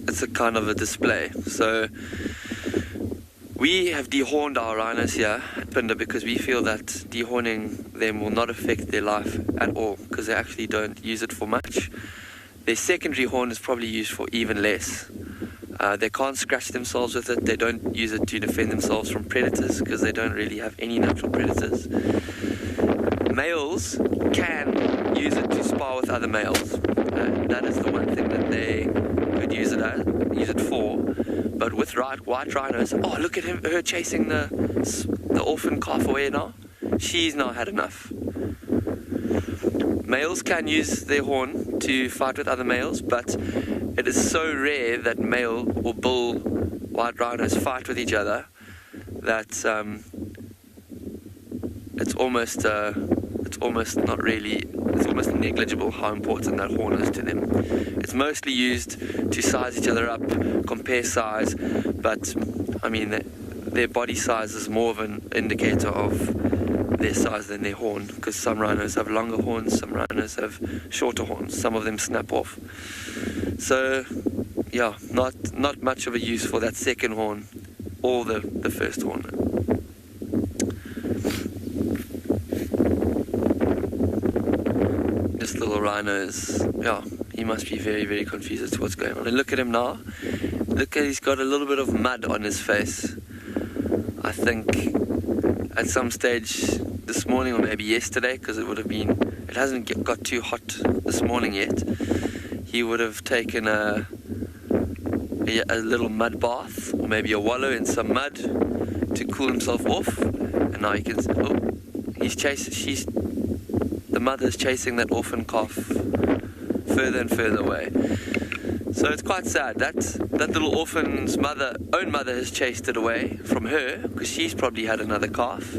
it's a kind of a display. So we have dehorned our rhinos here at Pinder because we feel that dehorning them will not affect their life at all, because they actually don't use it for much. Their secondary horn is probably used for even less. They can't scratch themselves with it. They don't use it to defend themselves from predators because they don't really have any natural predators. Males can use it to spar with other males. That is the one thing that they could use it for. But with white rhinos, oh, look at her chasing the orphan calf away now. She's now had enough. Males can use their horn to fight with other males, but it is so rare that male or bull white rhinos fight with each other that it's almost negligible how important that horn is to them. It's mostly used to size each other up, compare size, but I mean their body size is more of an indicator of their size than their horn, because some rhinos have longer horns, some rhinos have shorter horns, some of them snap off. So yeah, not much of a use for that second horn or the first horn. This little rhino is, yeah, he must be very, very confused as to what's going on. And look at him now. Look at, he's got a little bit of mud on his face. I think at some stage this morning, or maybe yesterday, because it hasn't got too hot this morning yet, he would have taken a little mud bath, or maybe a wallow in some mud to cool himself off. And now you can, the mother's chasing that orphan calf further and further away. So it's quite sad. That little orphan's own mother has chased it away from her, because she's probably had another calf.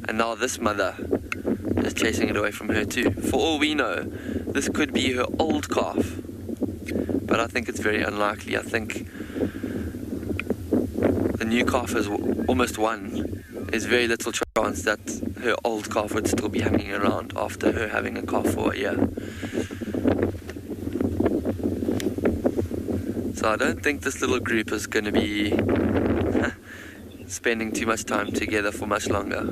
And now this mother is chasing it away from her too. For all we know, this could be her old calf. But I think it's very unlikely. I think the new calf is almost one. There's very little chance that her old calf would still be hanging around after her having a calf for a year. So I don't think this little group is going to be spending too much time together for much longer.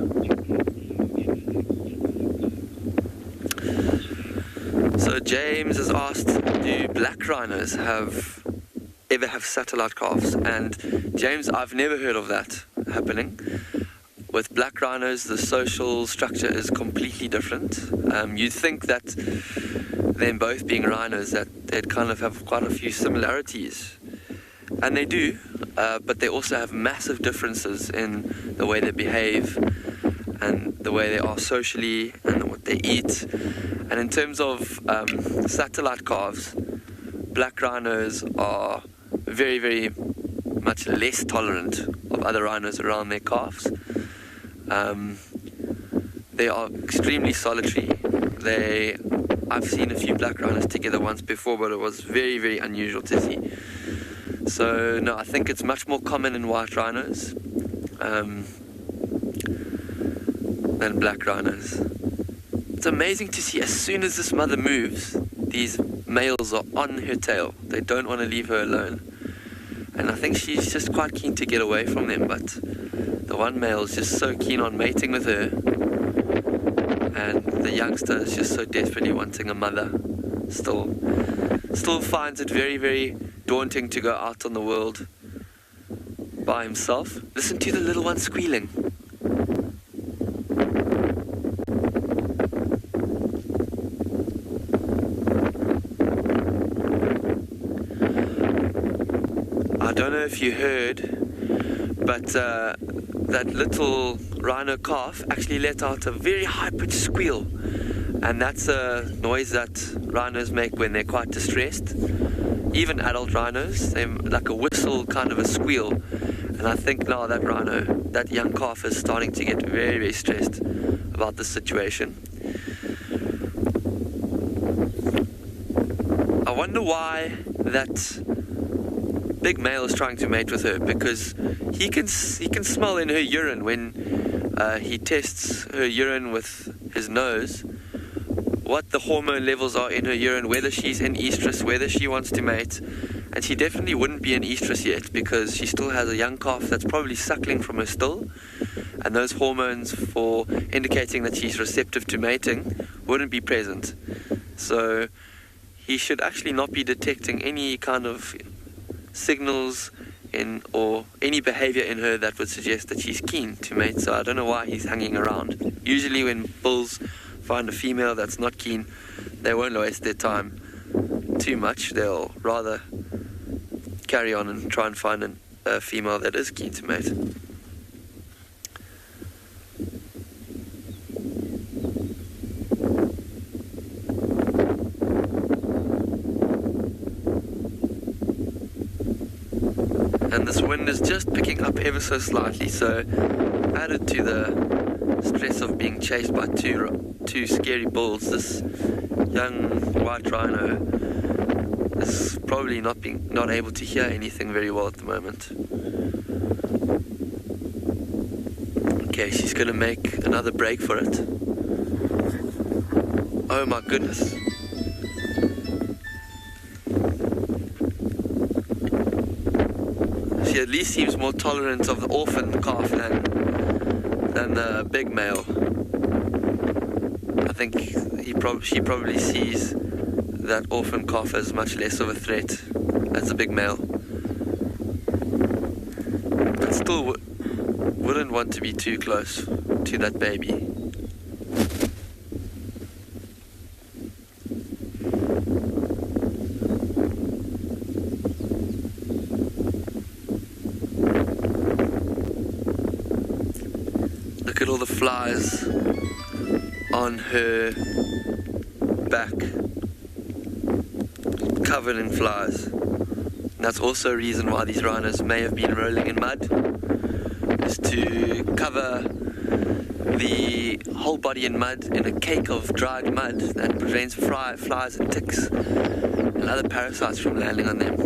So James has asked, do black rhinos ever have satellite calves? And James, I've never heard of that happening. With black rhinos, the social structure is completely different. You'd think that them both being rhinos, that they'd kind of have quite a few similarities. And they do, but they also have massive differences in the way they behave and the way they are socially and what they eat. And in terms of satellite calves, black rhinos are very, very much less tolerant of other rhinos around their calves. They are extremely solitary. I've seen a few black rhinos together once before, but it was very, very unusual to see. So no, I think it's much more common in white rhinos than black rhinos. It's amazing to see, as soon as this mother moves, these males are on her tail. They don't want to leave her alone. And I think she's just quite keen to get away from them, but the one male is just so keen on mating with her, and the youngster is just so desperately wanting a mother. Still finds it very, very daunting to go out on the world by himself. Listen to the little one squealing. I don't know if you heard, but that little rhino calf actually let out a very high-pitched squeal, and that's a noise that rhinos make when they're quite distressed. even adult rhinos, they're like a whistle, kind of a squeal. And I think now that rhino, that young calf, is starting to get very, very stressed about this situation. I wonder why that big male is trying to mate with her, because he can smell in her urine when he tests her urine with his nose what the hormone levels are in her urine, whether she's in estrus, whether she wants to mate. And she definitely wouldn't be in estrus yet, because she still has a young calf that's probably suckling from her still, and those hormones for indicating that she's receptive to mating wouldn't be present. So he should actually not be detecting any kind of signals in or any behavior in her that would suggest that she's keen to mate. So I don't know why he's hanging around. Usually when bulls find a female that's not keen, they won't waste their time too much. They'll rather carry on and try and find a female that is keen to mate. And this wind is just picking up ever so slightly, so added to the stress of being chased by two scary bulls, this young white rhino is probably not able to hear anything very well at the moment. Okay, she's going to make another break for it. Oh my goodness. She at least seems more tolerant of the orphan calf than the big male. I think she probably sees that orphan calf as much less of a threat as the big male. But still wouldn't want to be too close to that baby. Look at all the flies on her back, covered in flies. And that's also a reason why these rhinos may have been rolling in mud, is to cover the whole body in mud, in a cake of dried mud that prevents flies and ticks and other parasites from landing on them.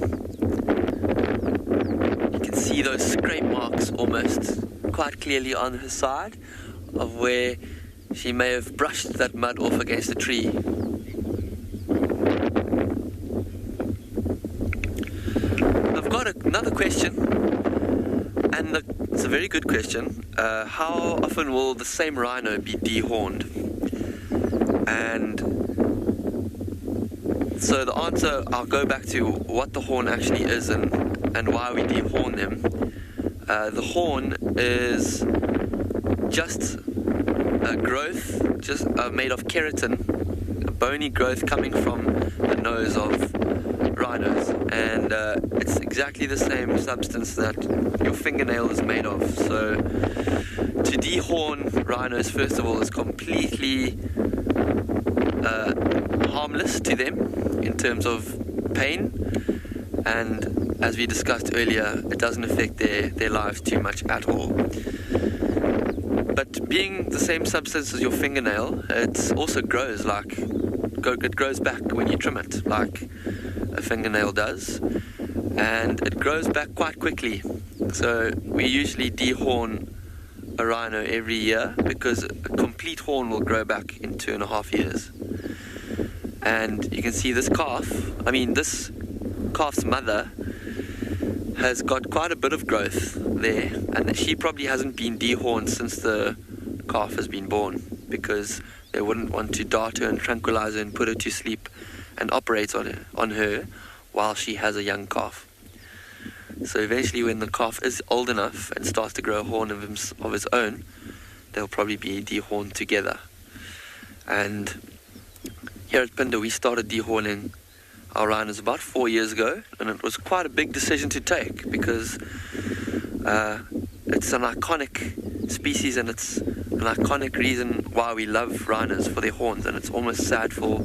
You can see those scrape marks almost quite clearly on her side of where she may have brushed that mud off against a tree. I've got another question, and it's a very good question. How often will the same rhino be dehorned? And so the answer, I'll go back to what the horn actually is and why we dehorn them. The horn is just a growth, just made of keratin, a bony growth coming from the nose of rhinos, and it's exactly the same substance that your fingernail is made of. So to dehorn rhinos, first of all, is completely harmless to them in terms of pain, and as we discussed earlier, it doesn't affect their lives too much at all. But being the same substance as your fingernail, it also grows it grows back when you trim it, like a fingernail does, and it grows back quite quickly. So we usually dehorn a rhino every year, because a complete horn will grow back in 2.5 years. And you can see this calf's mother has got quite a bit of growth there, and she probably hasn't been dehorned since the calf has been born, because they wouldn't want to dart her and tranquilize her and put her to sleep and operate on her while she has a young calf. So eventually, when the calf is old enough and starts to grow a horn of its own, they'll probably be dehorned together. And here at Pinder, we started dehorning our rhinos about 4 years ago, and it was quite a big decision to take, because it's an iconic species, and it's an iconic reason why we love rhinos, for their horns. And it's almost sad for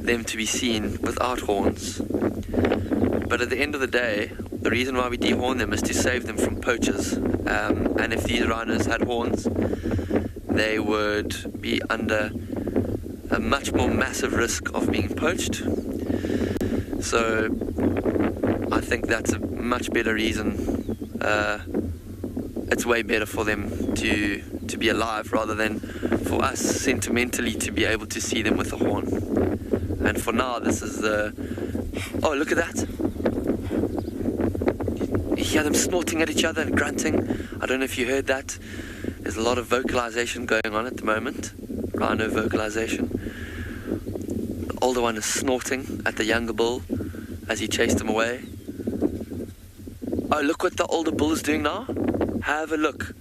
them to be seen without horns. But at the end of the day, the reason why we dehorn them is to save them from poachers. And if these rhinos had horns, they would be under a much more massive risk of being poached. So I think that's a much better reason. It's way better for them to be alive rather than for us sentimentally to be able to see them with a horn. And for now, this is the... Oh, look at that. You hear them snorting at each other and grunting. I don't know if you heard that. There's a lot of vocalization going on at the moment. Rhino vocalization. The older one is snorting at the younger bull as he chased him away. Oh, look what the older bull is doing now. Have a look.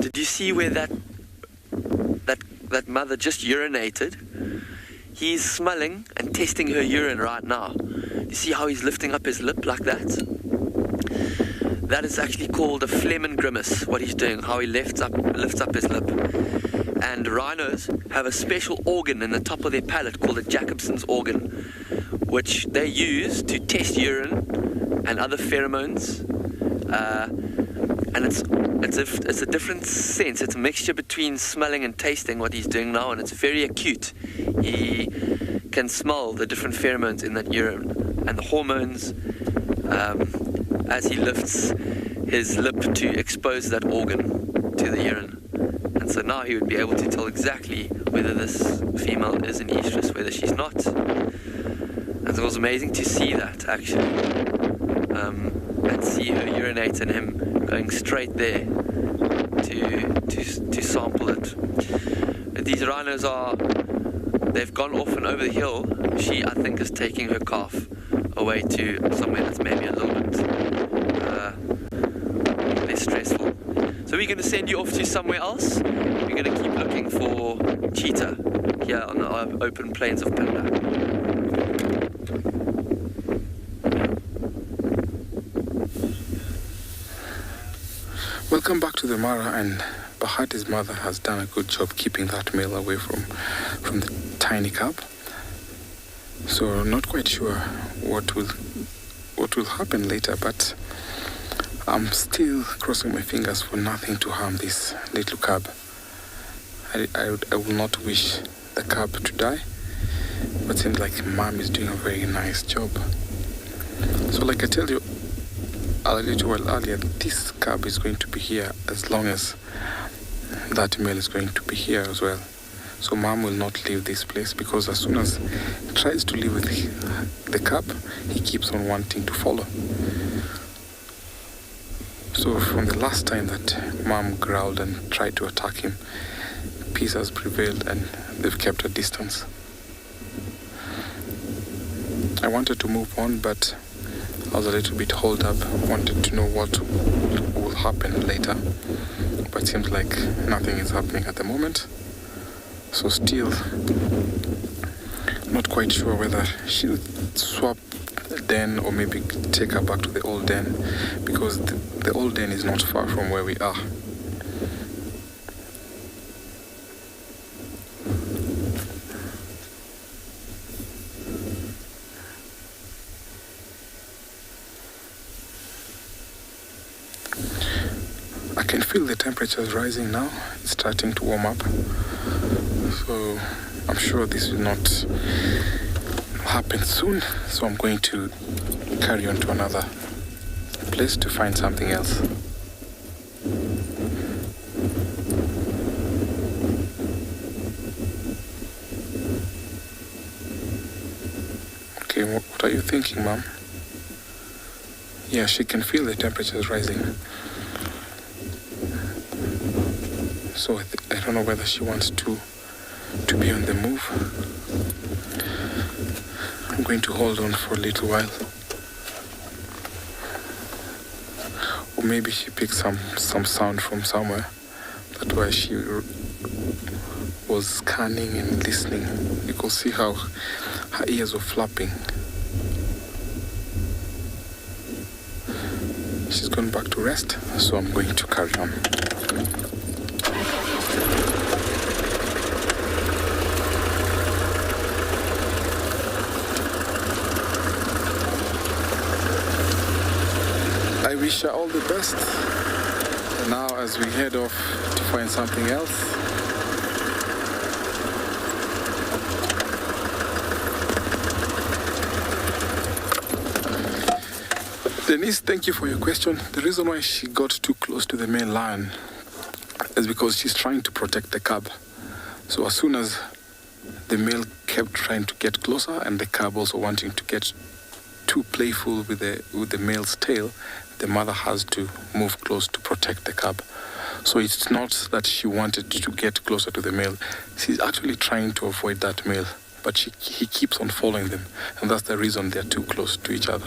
Did you see where that mother just urinated? He's smelling and testing her urine right now. You see how he's lifting up his lip like that? That is actually called a phlegm and grimace, what he's doing, how he lifts up his lip. And rhinos have a special organ in the top of their palate called a Jacobson's organ, which they use to test urine and other pheromones. And it's a different sense. It's a mixture between smelling and tasting what he's doing now, and it's very acute. He can smell the different pheromones in that urine and the hormones as he lifts his lip to expose that organ to the urine. And so now he would be able to tell exactly whether this female is an estrus, whether she's not. And so it was amazing to see that, actually. And see her urinate and him going straight there to sample it. These rhinos they've gone off and over the hill. She, I think, is taking her calf away to somewhere that's maybe a little bit less stressful. So we're going to send you off to somewhere else. We're going to keep looking for cheetah here on the open plains of Panda. Welcome back to the Mara, and Bahati's mother has done a good job keeping that male away from the tiny cub. So not quite sure what will happen later, but I'm still crossing my fingers for nothing to harm this little cub. I will not wish the cub to die, but it seems like Mom is doing a very nice job. So like I tell you a little while earlier, this cub is going to be here as long as that male is going to be here as well. So Mom will not leave this place, because as soon as he tries to live with the cub, he keeps on wanting to follow. So from the last time that Mom growled and tried to attack him, peace has prevailed and they've kept a distance. I wanted to move on, but I was a little bit holed up. I wanted to know what will happen later, but it seems like nothing is happening at the moment. So still not quite sure whether she'll swap the den or maybe take her back to the old den, because the old den is not far from where we are. I can feel the temperatures rising now. It's starting to warm up. So I'm sure this will not happen soon. So I'm going to carry on to another place to find something else. Okay, what are you thinking, Mom? Yeah, she can feel the temperatures rising. So I don't know whether she wants to be on the move. I'm going to hold on for a little while. Or maybe she picked some sound from somewhere. That's why she was scanning and listening. You could see how her ears were flapping. She's gone back to rest, so I'm going to carry on. wish her all the best. And now as we head off to find something else. Denise, thank you for your question. The reason why she got too close to the male lion is because she's trying to protect the cub. So as soon as the male kept trying to get closer and the cub also wanting to get too playful with the male's tail, the mother has to move close to protect the cub. So it's not that she wanted to get closer to the male. She's actually trying to avoid that male, but he keeps on following them, and that's the reason they're too close to each other.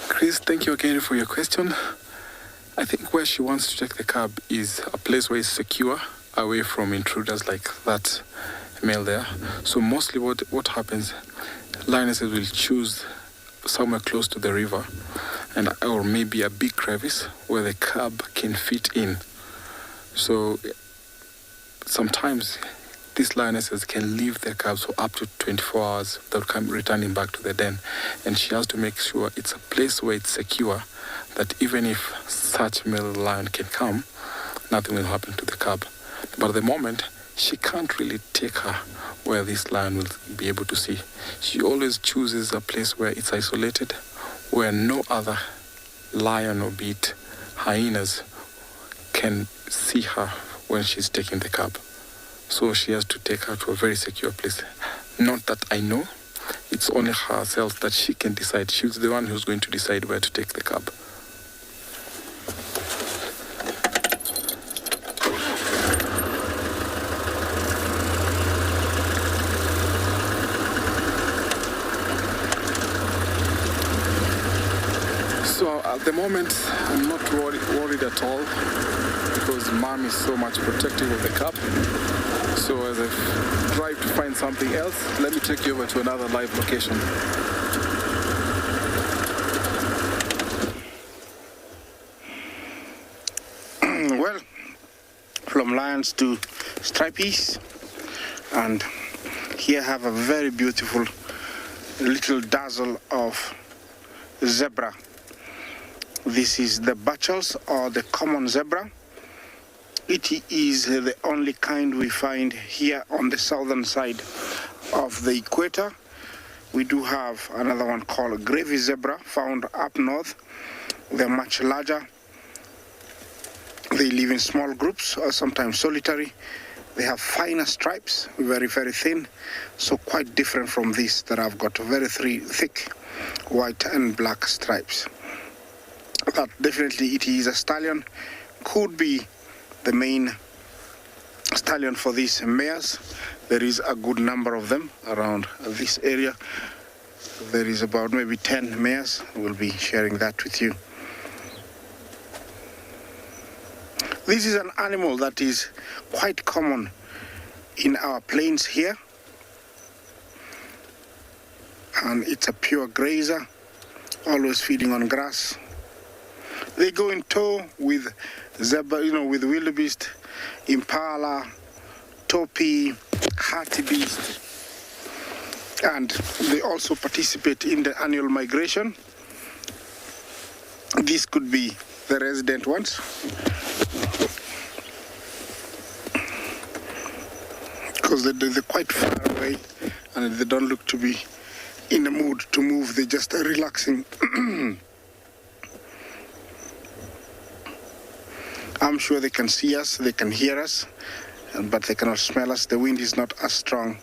Chris, thank you again for your question. I think where she wants to take the cub is a place where it's secure, away from intruders like that male there. So mostly what happens, lionesses will choose somewhere close to the river, or maybe a big crevice where the cub can fit in. So sometimes these lionesses can leave their cubs for up to 24 hours without returning back to the den. And she has to make sure it's a place where it's secure, that even if such male lion can come, nothing will happen to the cub. But at the moment, she can't really take her where this lion will be able to see. She always chooses a place where it's isolated, where no other lion or be it hyenas can see her when she's taking the cub. So she has to take her to a very secure place. Not that I know, it's only herself that she can decide. She's the one who's going to decide where to take the cub. So at the moment, I'm not worried at all, because mom is so much protective of the cub. So as I drive to find something else, let me take you over to another live location. Well, from lions to stripies, and here I have a very beautiful little dazzle of zebra. This is the butchers, or the common zebra. It is the only kind we find here on the southern side of the equator. We do have another one called gravy zebra, found up north. They're much larger. They live in small groups, or sometimes solitary. They have finer stripes, very, very thin, so quite different from this that I've got very thick white and black stripes. But definitely it is a stallion, could be the main stallion for these mares. There is a good number of them around this area. There is about maybe 10 mares. We'll be sharing that with you. This is an animal that is quite common in our plains here, and it's a pure grazer, always feeding on grass. They go in tow with zebra, with wildebeest, impala, topi, hartebeest, and they also participate in the annual migration. These could be the resident ones, because they're quite far away and they don't look to be in the mood to move. They're just relaxing. I'm sure they can see us, they can hear us, but they cannot smell us. The wind is not as strong.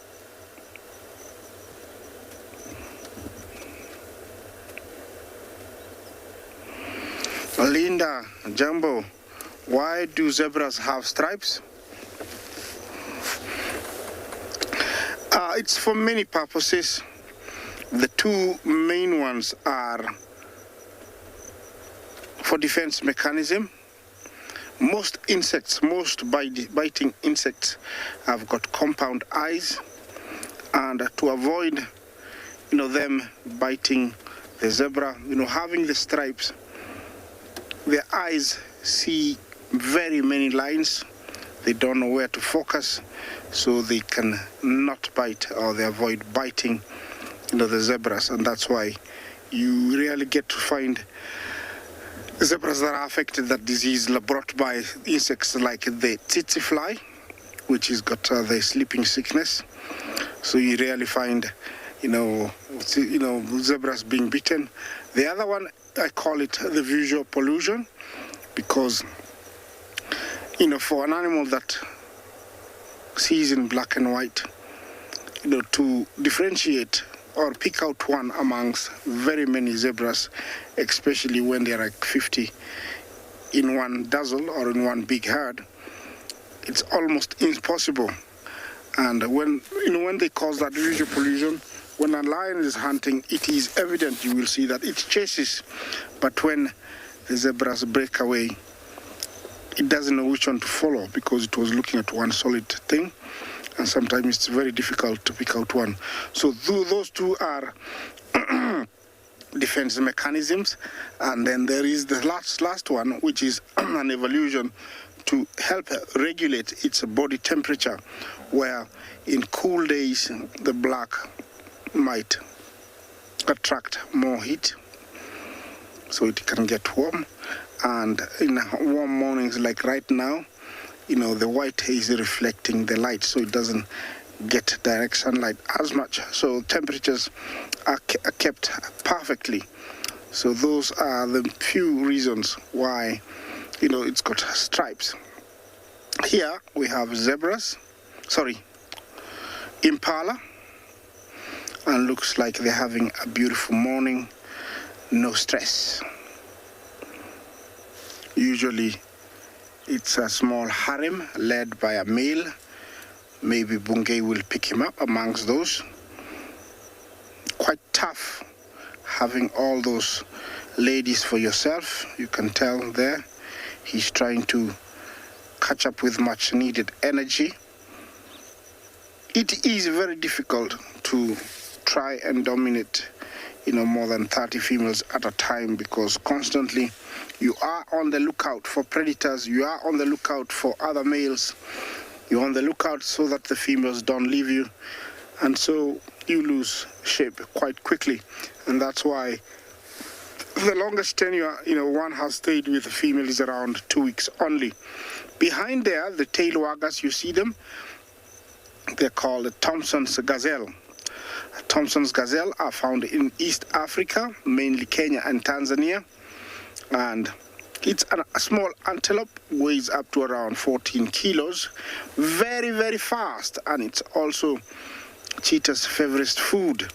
Linda, Jumbo, Why do zebras have stripes? It's for many purposes. The two main ones are for defense mechanism. Most insects, most biting insects have got compound eyes, and to avoid, them biting the zebra, having the stripes, their eyes see very many lines. They don't know where to focus, so they can not bite, or they avoid biting, the zebras, and that's why you rarely get to find zebras that are affected that disease brought by insects like the tsetse fly, which has got the sleeping sickness. So you rarely find, zebras being bitten. The other one, I call it the visual pollution, because, for an animal that sees in black and white, to differentiate or pick out one amongst very many zebras, especially when there are like 50 in one dozzle or in one big herd, it's almost impossible. And when they cause that visual pollution, when a lion is hunting, it is evident, you will see that it chases. But when the zebras break away, it doesn't know which one to follow, because it was looking at one solid thing, and sometimes it's very difficult to pick out one. So those two are defense mechanisms. And then there is the last one, which is an evolution to help regulate its body temperature, where in cool days the black might attract more heat, so it can get warm. And in warm mornings like right now, the white is reflecting the light, so it doesn't get direct sunlight as much. So temperatures are kept perfectly. So those are the few reasons why, it's got stripes. Here we have impala, and looks like they're having a beautiful morning, no stress. Usually it's a small harem led by a male. Maybe Bungay will pick him up amongst those. Quite tough having all those ladies for yourself. You can tell there he's trying to catch up with much needed energy. It is very difficult to try and dominate, more than 30 females at a time, because constantly you are on the lookout for predators, you are on the lookout for other males, you're on the lookout so that the females don't leave you, and so you lose shape quite quickly. And that's why the longest tenure, one has stayed with the female is around 2 weeks only. Behind there, the tail waggers, you see them, they're called Thompson's gazelle. Thompson's gazelle are found in East Africa, mainly Kenya and Tanzania, and it's a small antelope, weighs up to around 14 kilos, very, very fast, and it's also cheetah's favorite food.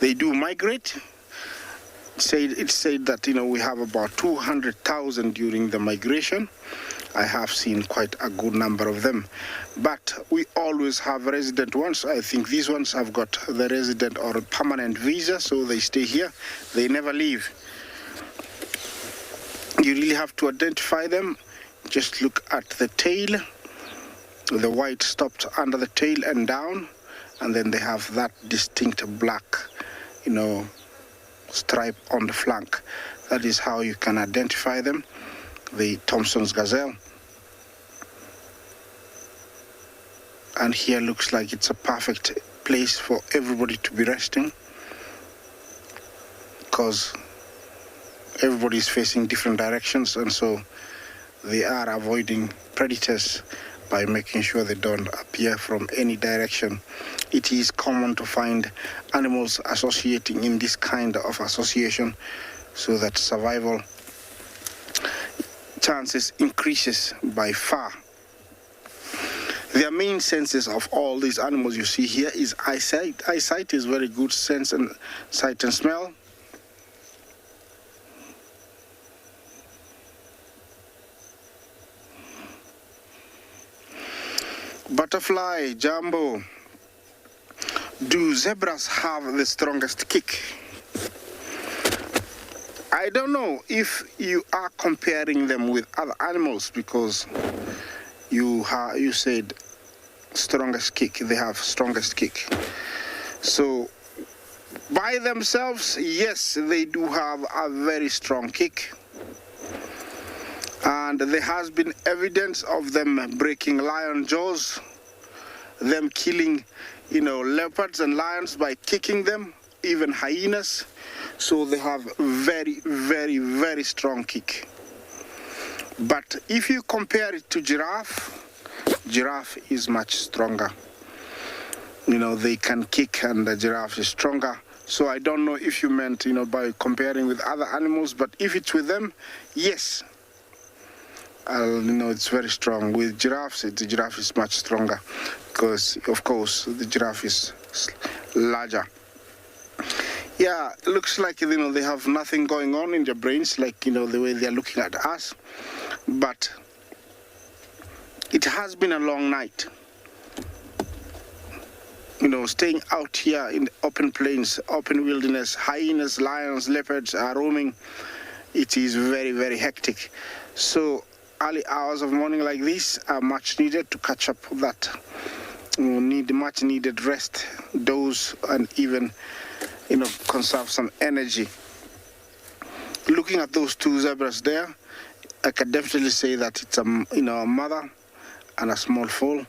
They do migrate. It's said that, we have about 200,000 during the migration. I have seen quite a good number of them, but we always have resident ones. I think these ones have got the resident or permanent visa, so they stay here, they never leave. You really have to identify them. Just look at the tail, the white stopped under the tail and down, and then they have that distinct black, stripe on the flank. That is how you can identify them, the Thompson's gazelle. And here looks like it's a perfect place for everybody to be resting, because everybody is facing different directions, and so they are avoiding predators by making sure they don't appear from any direction. It is common to find animals associating in this kind of association, so that survival chances increases by far. Their main senses of all these animals you see here is eyesight. Eyesight is very good sense and sight and smell. Butterfly, Jumbo, do zebras have the strongest kick? I don't know if you are comparing them with other animals, because you said strongest kick, they have strongest kick. So by themselves, yes, they do have a very strong kick. And there has been evidence of them breaking lion jaws, them killing, leopards and lions by kicking them, even hyenas. So they have very, very, very strong kick. But if you compare it to giraffe is much stronger. They can kick and the giraffe is stronger. So I don't know if you meant, by comparing with other animals, but if it's with them, yes. It's very strong. With giraffes, the giraffe is much stronger because, of course, the giraffe is larger. Yeah, it looks like, they have nothing going on in their brains, like, the way they're looking at us. But it has been a long night. Staying out here in the open plains, open wilderness, hyenas, lions, leopards are roaming. It is very, very hectic. So early hours of morning like this are much needed to catch up with that. Need much needed rest, doze, and even conserve some energy. Looking at those two zebras there, I can definitely say that it's a mother and a small foal,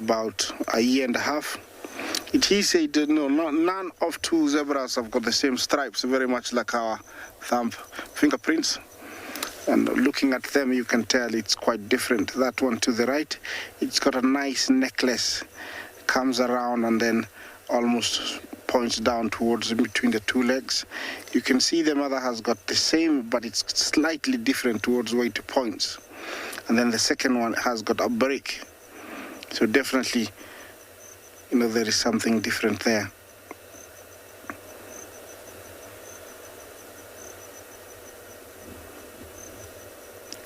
about a year and a half. It is said none of two zebras have got the same stripes, very much like our thumb fingerprints. And looking at them, you can tell it's quite different. That one to the right, it's got a nice necklace, comes around and then almost points down towards between the two legs. You can see the mother has got the same, but it's slightly different towards where it points. And then the second one has got a break. So definitely, there is something different there.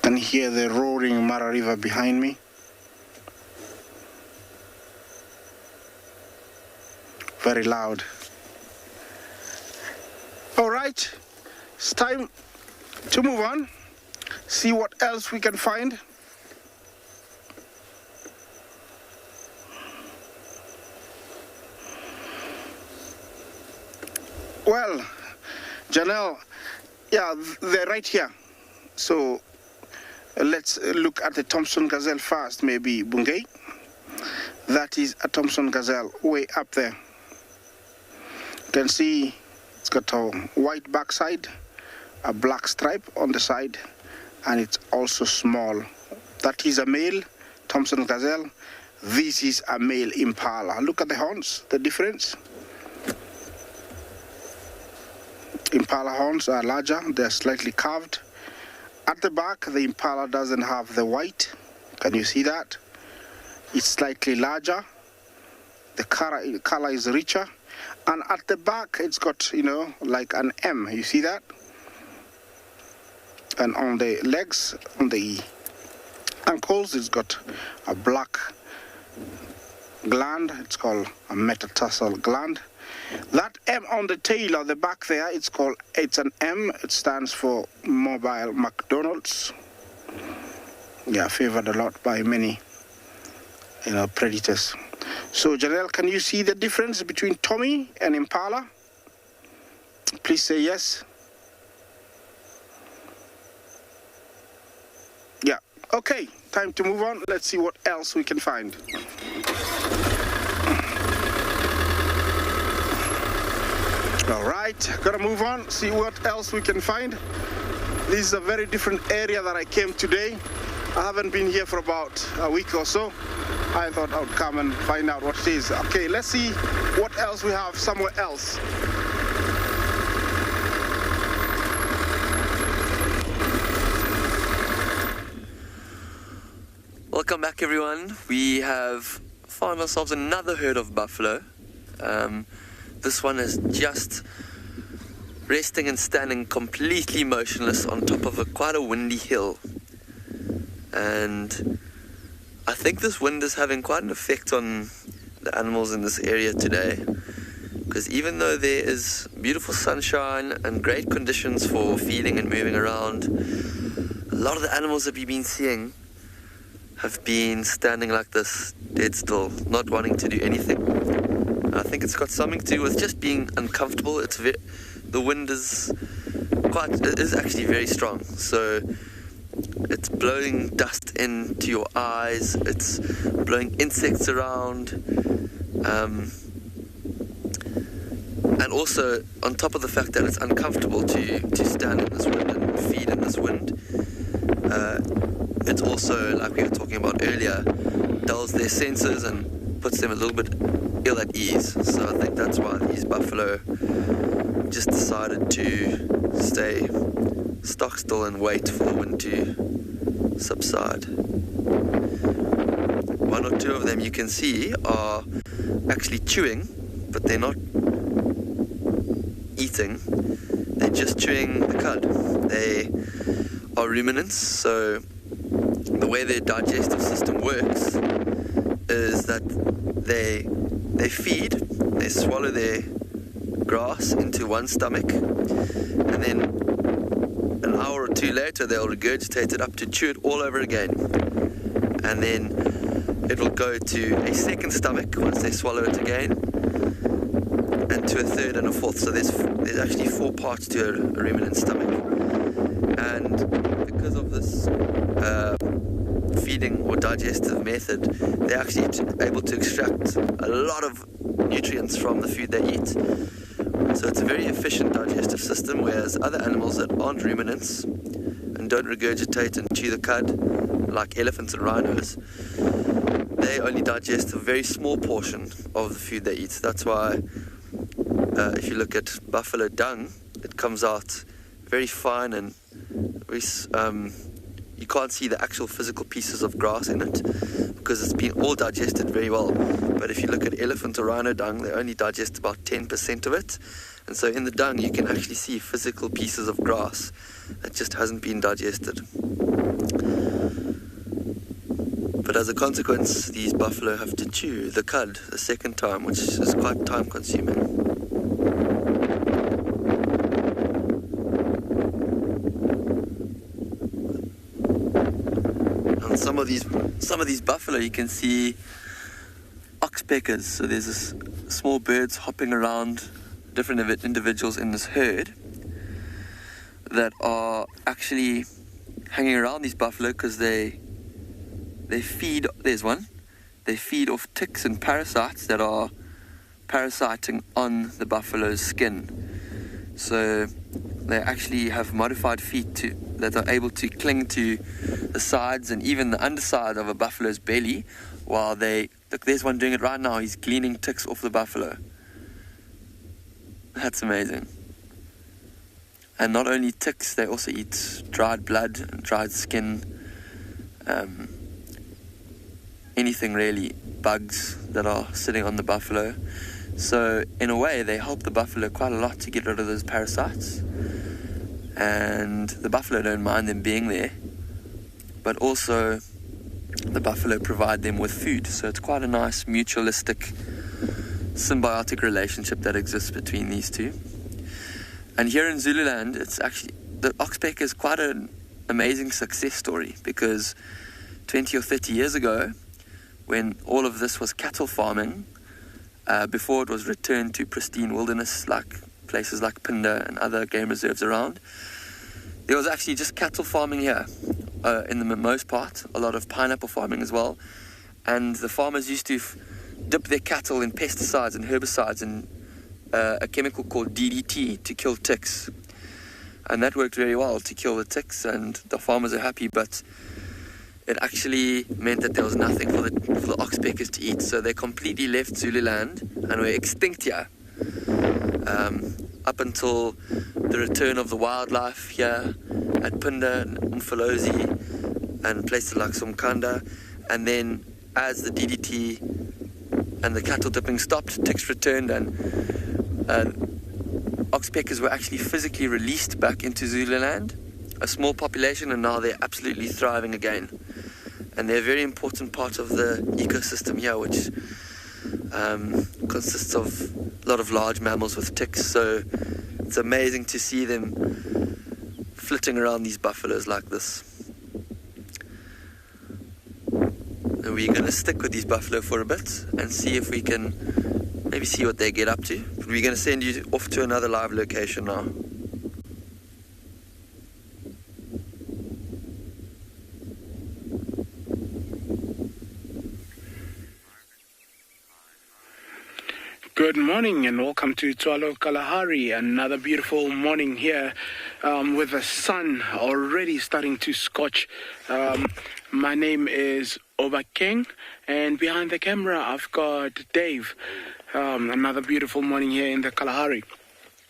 Can hear the roaring Mara River behind me. Very loud. All right, it's time to move on, see what else we can find. Well, Janelle, yeah, they're right here. So let's look at the Thompson gazelle first, maybe Bungay. That is a Thompson gazelle way up there. You can see it's got a white backside, a black stripe on the side, and it's also small. That is a male Thompson gazelle. This is a male impala. Look at the horns, the difference. Impala horns are larger, they're slightly curved. At the back, the impala doesn't have the white. Can you see that? It's slightly larger. The color is richer. And at the back, it's got, like an M. You see that? And on the legs, on the ankles, it's got a black gland. It's called a metatarsal gland. That M on the tail or the back there, it's an M. It stands for Mobile McDonald's. Yeah, favored a lot by many, predators. So, Janelle, can you see the difference between Tommy and Impala? Please say yes. Yeah. Okay, time to move on. Let's see what else we can find. All right, gotta move on, see what else we can find. This is a very different area that I came today. I haven't been here for about a week or so. I thought I would come and find out what it is. Okay, let's see what else we have somewhere else. Welcome back, everyone. We have found ourselves another herd of buffalo. This one is just resting and standing completely motionless on top of quite a windy hill. And I think this wind is having quite an effect on the animals in this area today, because even though there is beautiful sunshine and great conditions for feeding and moving around, a lot of the animals that we've been seeing have been standing like this, dead still, not wanting to do anything. And I think it's got something to do with just being uncomfortable. The wind is actually very strong, so it's blowing dust into your eyes, it's blowing insects around, and also on top of the fact that it's uncomfortable to stand in this wind and feed in this wind, it's also, like we were talking about earlier, dulls their senses and puts them a little bit ill at ease. So I think that's why these buffalo just decided to stay stock still and wait for the wind to subside. One or two of them you can see are actually chewing, but they're not eating, they're just chewing the cud. They are ruminants, so the way their digestive system works is that they feed, they swallow their grass into one stomach, and then an hour or two later they'll regurgitate it up to chew it all over again, and then it will go to a second stomach once they swallow it again, and to a third and a fourth. So there's actually 4 parts to a ruminant stomach, and because of this feeding or digestive method, they're actually able to extract a lot of nutrients from the food they eat. So it's a very efficient digestive system, whereas other animals that aren't ruminants and don't regurgitate and chew the cud, like elephants and rhinos, they only digest a very small portion of the food they eat. That's why if you look at buffalo dung, it comes out very fine and very, you can't see the actual physical pieces of grass in it because it's been all digested very well. But if you look at elephant or rhino dung, they only digest about 10% of it. And so in the dung, you can actually see physical pieces of grass that just hasn't been digested. But as a consequence, these buffalo have to chew the cud the second time, which is quite time consuming. Some of these buffalo, you can see oxpeckers. So there's this small birds hopping around different individuals in this herd that are actually hanging around these buffalo because they feed. There's one. They feed off ticks and parasites that are parasiting on the buffalo's skin. So they actually have modified feet that are able to cling to the sides and even the underside of a buffalo's belly while look, there's one doing it right now. He's gleaning ticks off the buffalo. That's amazing. And not only ticks, they also eat dried blood and dried skin, anything really, bugs that are sitting on the buffalo. So in a way, they help the buffalo quite a lot to get rid of those parasites. And the buffalo don't mind them being there, but also the buffalo provide them with food. So it's quite a nice mutualistic, symbiotic relationship that exists between these two. And here in Zululand, it's actually, the oxpecker is quite an amazing success story, because 20 or 30 years ago, when all of this was cattle farming, before it was returned to pristine wilderness like places like Pinda and other game reserves around, there was actually just cattle farming here in the most part, a lot of pineapple farming as well, and the farmers used to dip their cattle in pesticides and herbicides and a chemical called DDT to kill ticks, and that worked very well to kill the ticks, and the farmers are happy, but it actually meant that there was nothing for the oxpeckers to eat, so they completely left Zululand and were extinct here. Up until the return of the wildlife here at Pinda and Umfolozi and places like Somkanda, and then as the DDT and the cattle dipping stopped, ticks returned, and oxpeckers were actually physically released back into Zululand, a small population, and now they're absolutely thriving again. and they're a very important part of the ecosystem here, which consists of a lot of large mammals with ticks. So it's amazing to see them flitting around these buffaloes like this. And we're going to stick with these buffalo for a bit and see if we can maybe see what they get up to. But we're going to send you off to another live location now. Good morning and welcome to Tswalu Kalahari. Another beautiful morning here with the sun already starting to scorch. My name is Obakeng, and behind the camera I've got Dave. Another beautiful morning here in the Kalahari.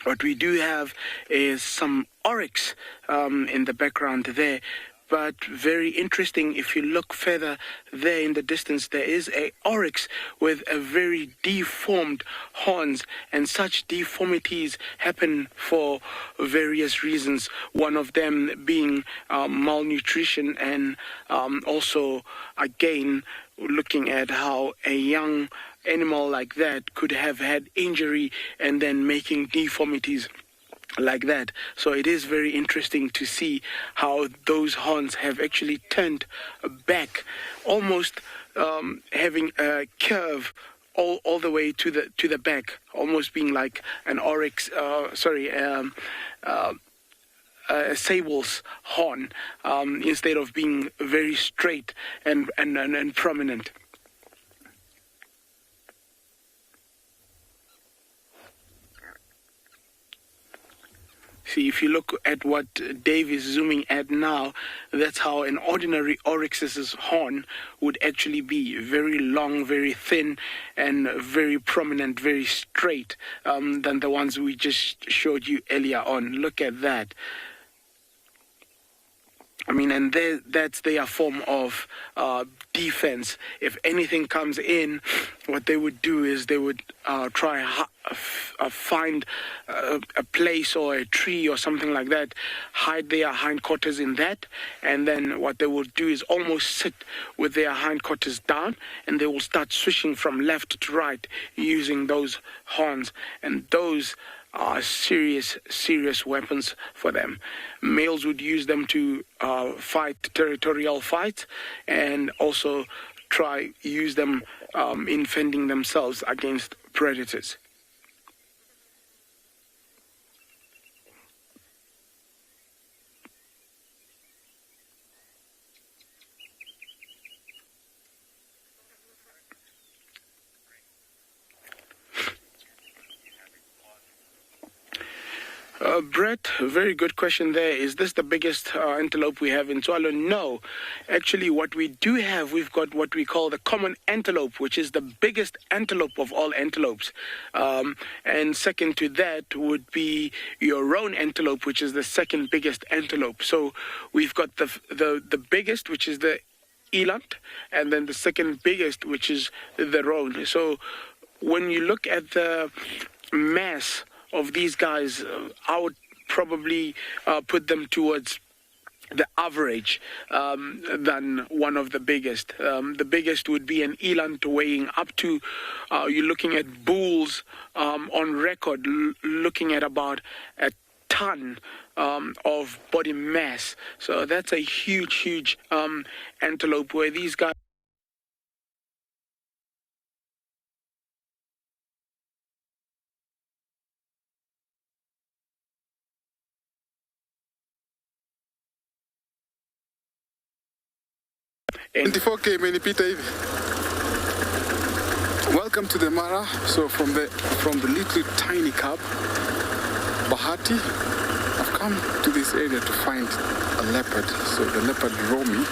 What we do have is some oryx in the background there. But very interesting, if you look further there in the distance, there is a oryx with a very deformed horns, and such deformities happen for various reasons. One of them being malnutrition, and also, again, looking at how a young animal like that could have had injury and then making deformities like that. So it is very interesting to see how those horns have actually turned back, almost having a curve all the way to the back, almost being like an oryx, a sable's horn, instead of being very straight and prominent. See, if you look at what Dave is zooming at now, that's how an ordinary oryx's horn would actually be. Very long, very thin, and very prominent, very straight than the ones we just showed you earlier on. Look at that. I mean, and that's their form of defense. If anything comes in, what they would do is they would try find a place or a tree or something like that, hide their hindquarters in that, and then what they will do is almost sit with their hindquarters down, and they will start swishing from left to right using those horns, and those are serious weapons for them. Males would use them to fight territorial fights, and also use them in fending themselves against predators. Brett, very good question there. Is this the biggest antelope we have in Tswalu? No. Actually, what we do have, we've got what we call the common antelope, which is the biggest antelope of all antelopes. And second to that would be your roan antelope, which is the second biggest antelope. So we've got the biggest, which is the eland, and then the second biggest, which is the roan. So when you look at the mass of these guys, I would probably put them towards the average than one of the biggest. The biggest would be an eland weighing up to, you're looking at bulls on record, looking at about a ton of body mass. So that's a huge antelope, where these guys And 24K many Peter. Welcome to the Mara. So from the little tiny cub, Bahati, I've come to this area to find a leopard. So the leopard Romy,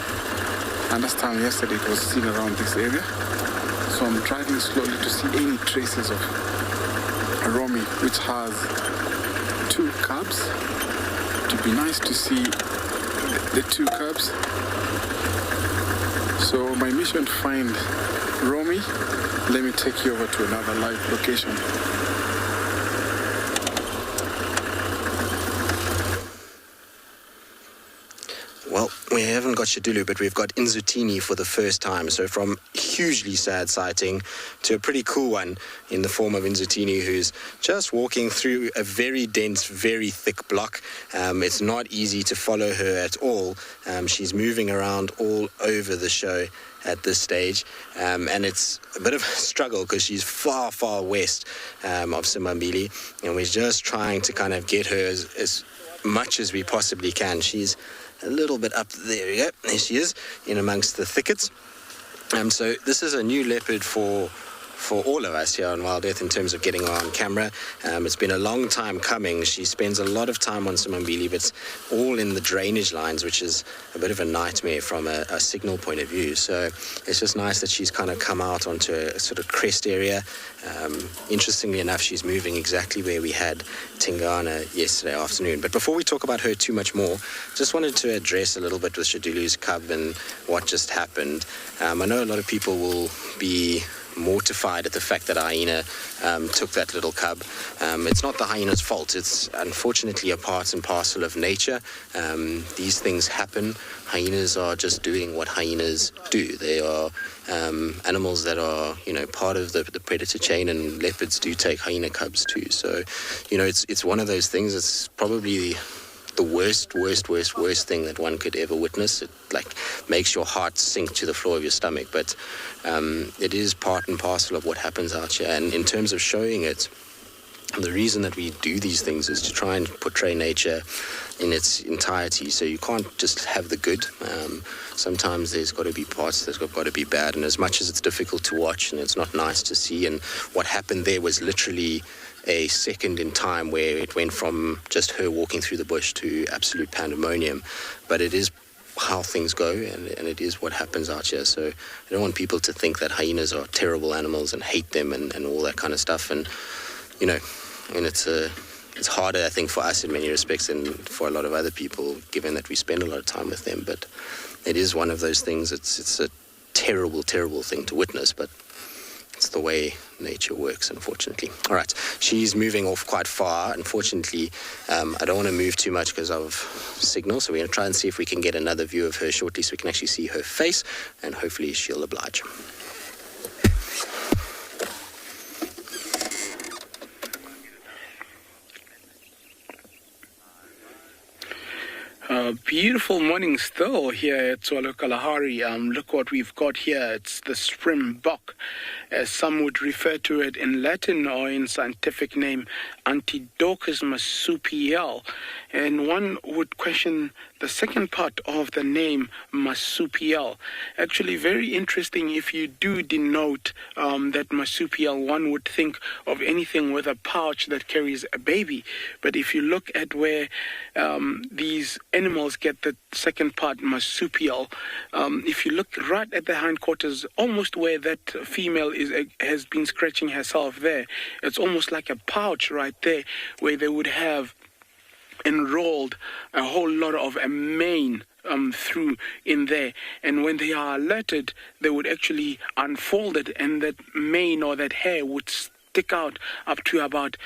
I understand yesterday it was seen around this area. So I'm driving slowly to see any traces of a Romy, which has 2 cubs. It would be nice to see the 2 cubs. So my mission to find Romy, let me take you over to another live location. well, we haven't got Shadulu, but we've got Inzutini for the first time. So from hugely sad sighting to a pretty cool one in the form of Inzutini, who's just walking through a very dense, very thick block. It's not easy to follow her at all. She's moving around all over the show at this stage, and it's a bit of a struggle because she's far, far west of Simambili, and we're just trying to kind of get her as much as we possibly can. She's a little bit up there. We go. There she is, in amongst the thickets. So this is a new leopard for all of us here on Wild Earth in terms of getting her on camera. It's been a long time coming. She spends a lot of time on Simambili, but it's all in the drainage lines, which is a bit of a nightmare from a signal point of view. So it's just nice that she's kind of come out onto a sort of crest area. Interestingly enough, she's moving exactly where we had Tingana yesterday afternoon. But before we talk about her too much more, just wanted to address a little bit with Shadulu's cub and what just happened. I know a lot of people will be mortified at the fact that a hyena took that little cub. It's not the hyena's fault. It's unfortunately a part and parcel of nature. These things happen. Hyenas are just doing what hyenas do. They are animals that are, part of the predator chain, and leopards do take hyena cubs too. So, it's one of those things. It's probably the worst thing that one could ever witness. It makes your heart sink to the floor of your stomach, but it is part and parcel of what happens out here. And in terms of showing it, the reason that we do these things is to try and portray nature in its entirety. So you can't just have the good. Sometimes there's got to be parts that's got to be bad, and as much as it's difficult to watch and it's not nice to see, and what happened there was literally a second in time where it went from just her walking through the bush to absolute pandemonium. But it is how things go, and it is what happens out here. So I don't want people to think that hyenas are terrible animals and hate them and all that kind of stuff. And it's harder, I think, for us in many respects than for a lot of other people, given that we spend a lot of time with them. But it is one of those things. It's a terrible thing to witness, but it's the way nature works, unfortunately. All right, she's moving off quite far. Unfortunately, I don't want to move too much because of signal, so we're going to try and see if we can get another view of her shortly so we can actually see her face, and hopefully she'll oblige. Beautiful morning still here at Tswalu Kalahari. Look what we've got here. It's the springbok, as some would refer to it in Latin, or in scientific name, Antidocus marsupial. And one would question the second part of the name, marsupial. Actually, very interesting. If you do denote that marsupial, one would think of anything with a pouch that carries a baby. But if you look at where these animals get the second part, marsupial, if you look right at the hindquarters, almost where that female has been scratching herself there, it's almost like a pouch right there where they would have enrolled a whole lot of a mane through in there, and when they are alerted, they would actually unfold it, and that mane or that hair would stick out up to about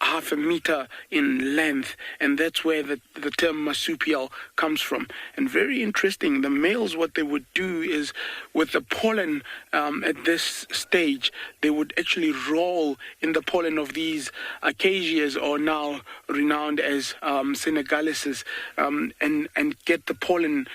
half a meter in length, and that's where the term marsupial comes from. And very interesting, the males, what they would do is with the pollen at this stage, they would actually roll in the pollen of these acacias, or now renowned as Senegaleses, and get the pollen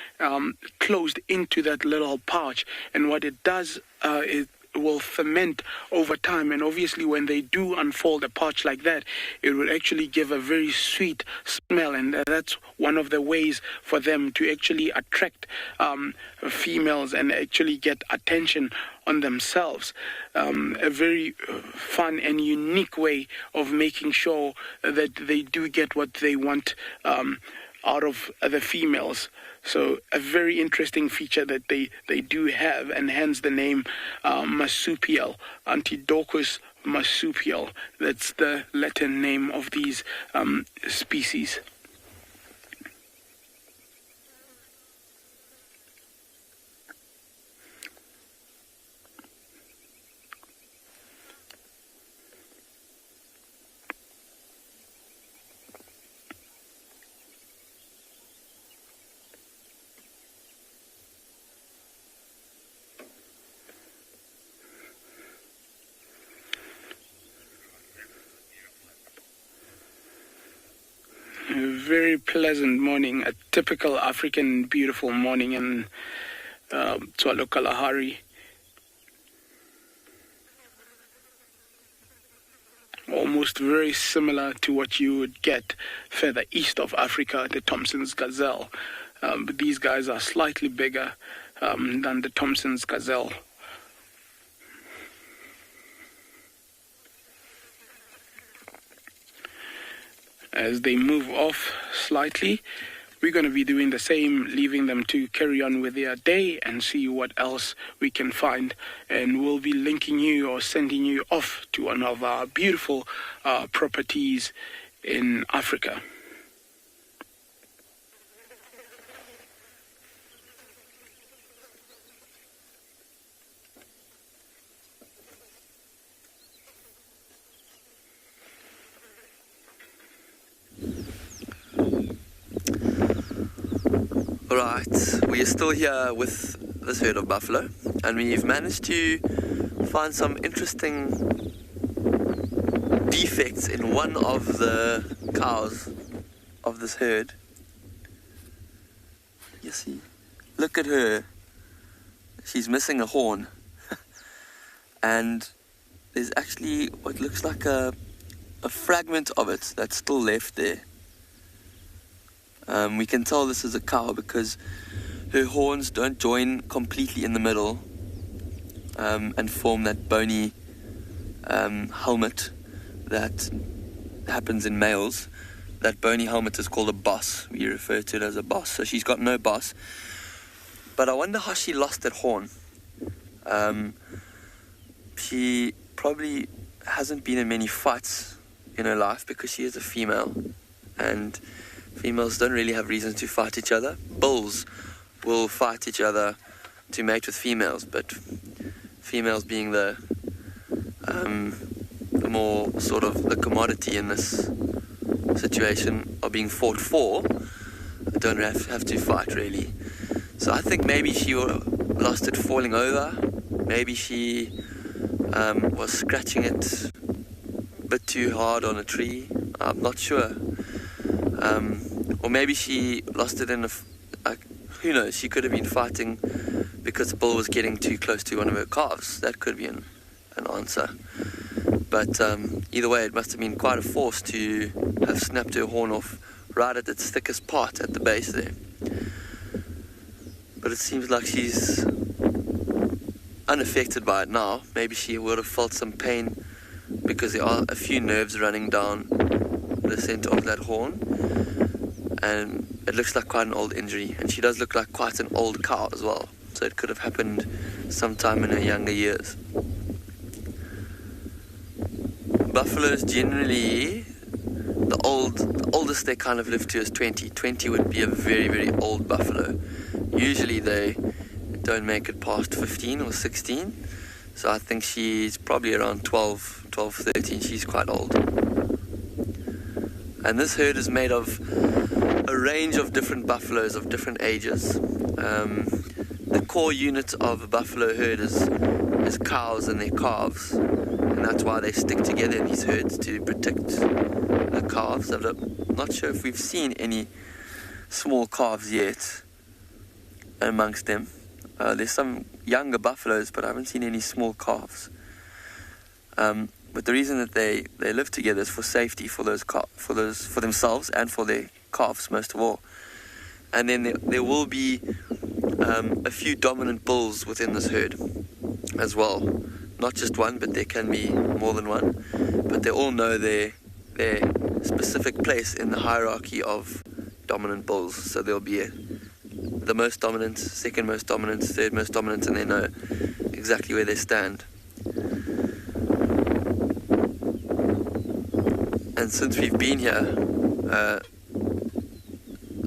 closed into that little pouch. And what it does is will ferment over time, and obviously when they do unfold a pouch like that, it will actually give a very sweet smell, and that's one of the ways for them to actually attract females and actually get attention on themselves. A very fun and unique way of making sure that they do get what they want out of the females. So a very interesting feature that they do have, and hence the name marsupial, Antidocus marsupial. That's the Latin name of these species. very pleasant morning, a typical African beautiful morning in Tswalu Kalahari. Almost very similar to what you would get further east of Africa, the Thompson's gazelle. But these guys are slightly bigger than the Thompson's gazelle. As they move off slightly, we're going to be doing the same, leaving them to carry on with their day and see what else we can find. And we'll be linking you or sending you off to one of our beautiful properties in Africa. Alright, we are still here with this herd of buffalo, and we've managed to find some interesting defects in one of the cows of this herd. You see, look at her. She's missing a horn. And there's actually what looks like a fragment of it that's still left there. We can tell this is a cow because her horns don't join completely in the middle and form that bony helmet that happens in males. That bony helmet is called a boss. We refer to it as a boss. So she's got no boss. But I wonder how she lost that horn. She probably hasn't been in many fights in her life because she is a female. And females don't really have reasons to fight each other. Bulls will fight each other to mate with females, but females being the more sort of the commodity in this situation are being fought for, don't have to fight really. So I think maybe she lost it falling over. Maybe she was scratching it a bit too hard on a tree. I'm not sure. Or maybe she lost it in who knows, she could have been fighting because the bull was getting too close to one of her calves. That could be an answer. But either way, it must have been quite a force to have snapped her horn off right at its thickest part at the base there. But it seems like she's unaffected by it now. Maybe she would have felt some pain because there are a few nerves running down the center of that horn, and it looks like quite an old injury, and she does look like quite an old cow as well, so it could have happened sometime in her younger years. Buffaloes generally, the oldest they kind of live to is 20 would be a very, very old buffalo. Usually they don't make it past 15 or 16, so I think she's probably around 12, 13. She's quite old. And this herd is made of a range of different buffaloes of different ages. The core unit of a buffalo herd is cows and their calves, and that's why they stick together in these herds, to protect the calves. I'm not sure if we've seen any small calves yet amongst them. There's some younger buffaloes, but I haven't seen any small calves. But the reason that they live together is for safety for themselves and for their calves most of all. And then there will be a few dominant bulls within this herd as well. Not just one, but there can be more than one. But they all know their specific place in the hierarchy of dominant bulls. So there'll be the most dominant, second most dominant, third most dominant, and they know exactly where they stand. And since we've been here,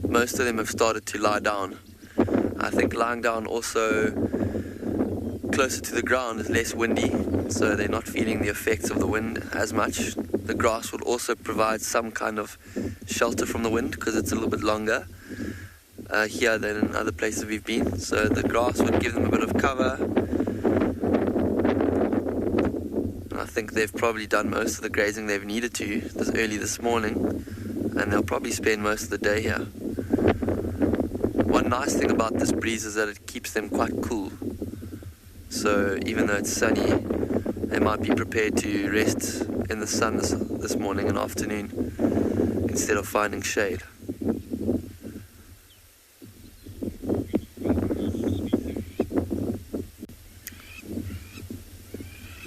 most of them have started to lie down. I think lying down also closer to the ground is less windy, so they're not feeling the effects of the wind as much. The grass would also provide some kind of shelter from the wind because it's a little bit longer here than in other places we've been. So the grass would give them a bit of cover. I think they've probably done most of the grazing they've needed to this early this morning. and they'll probably spend most of the day here. One nice thing about this breeze is that it keeps them quite cool. So even though it's sunny, they might be prepared to rest in the sun this morning and afternoon instead of finding shade.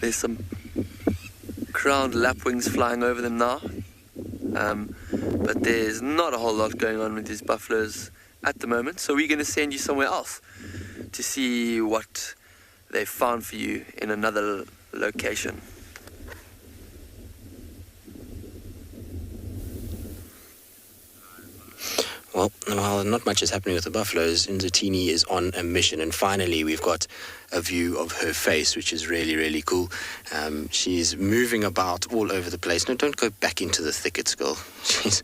There's some crowned lapwings flying over them now, but there's not a whole lot going on with these buffaloes at the moment, so we're going to send you somewhere else to see what they've found for you in another location. Well, while not much is happening with the buffaloes, Nzatini is on a mission, and finally we've got a view of her face, which is really, really cool. She's moving about all over the place. No, don't go back into the thickets, girl. She's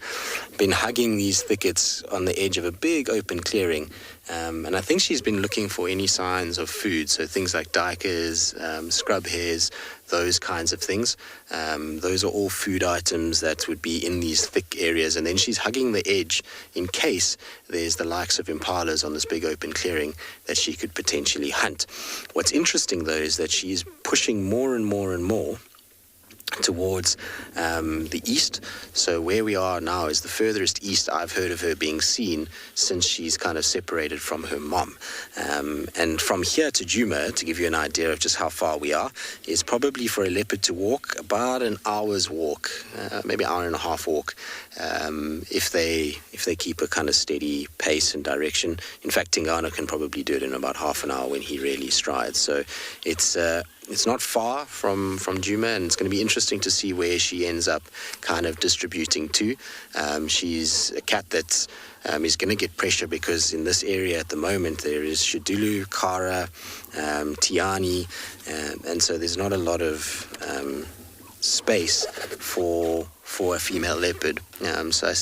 been hugging these thickets on the edge of a big open clearing, and I think she's been looking for any signs of food, so things like duikers, scrub hares, those kinds of things. Those are all food items that would be in these thick areas, and then she's hugging the edge in case there's the likes of impalas on this big open clearing that she could potentially hunt. What's interesting, though, is that she's pushing more and more and more towards the east. So where we are now is the furthest east I've heard of her being seen since she's kind of separated from her mom. And from here to Djuma, to give you an idea of just how far we are, is probably for a leopard to walk about an hour's walk, maybe an hour and a half walk, if they keep a kind of steady pace and direction. In fact, Tingana can probably do it in about half an hour when he really strides. So it's not far from Djuma, and it's going to be interesting to see where she ends up kind of distributing to. She's a cat that is going to get pressure because in this area at the moment there is Shidulu, Kara, Tiani, and so there's not a lot of space for a female leopard. So I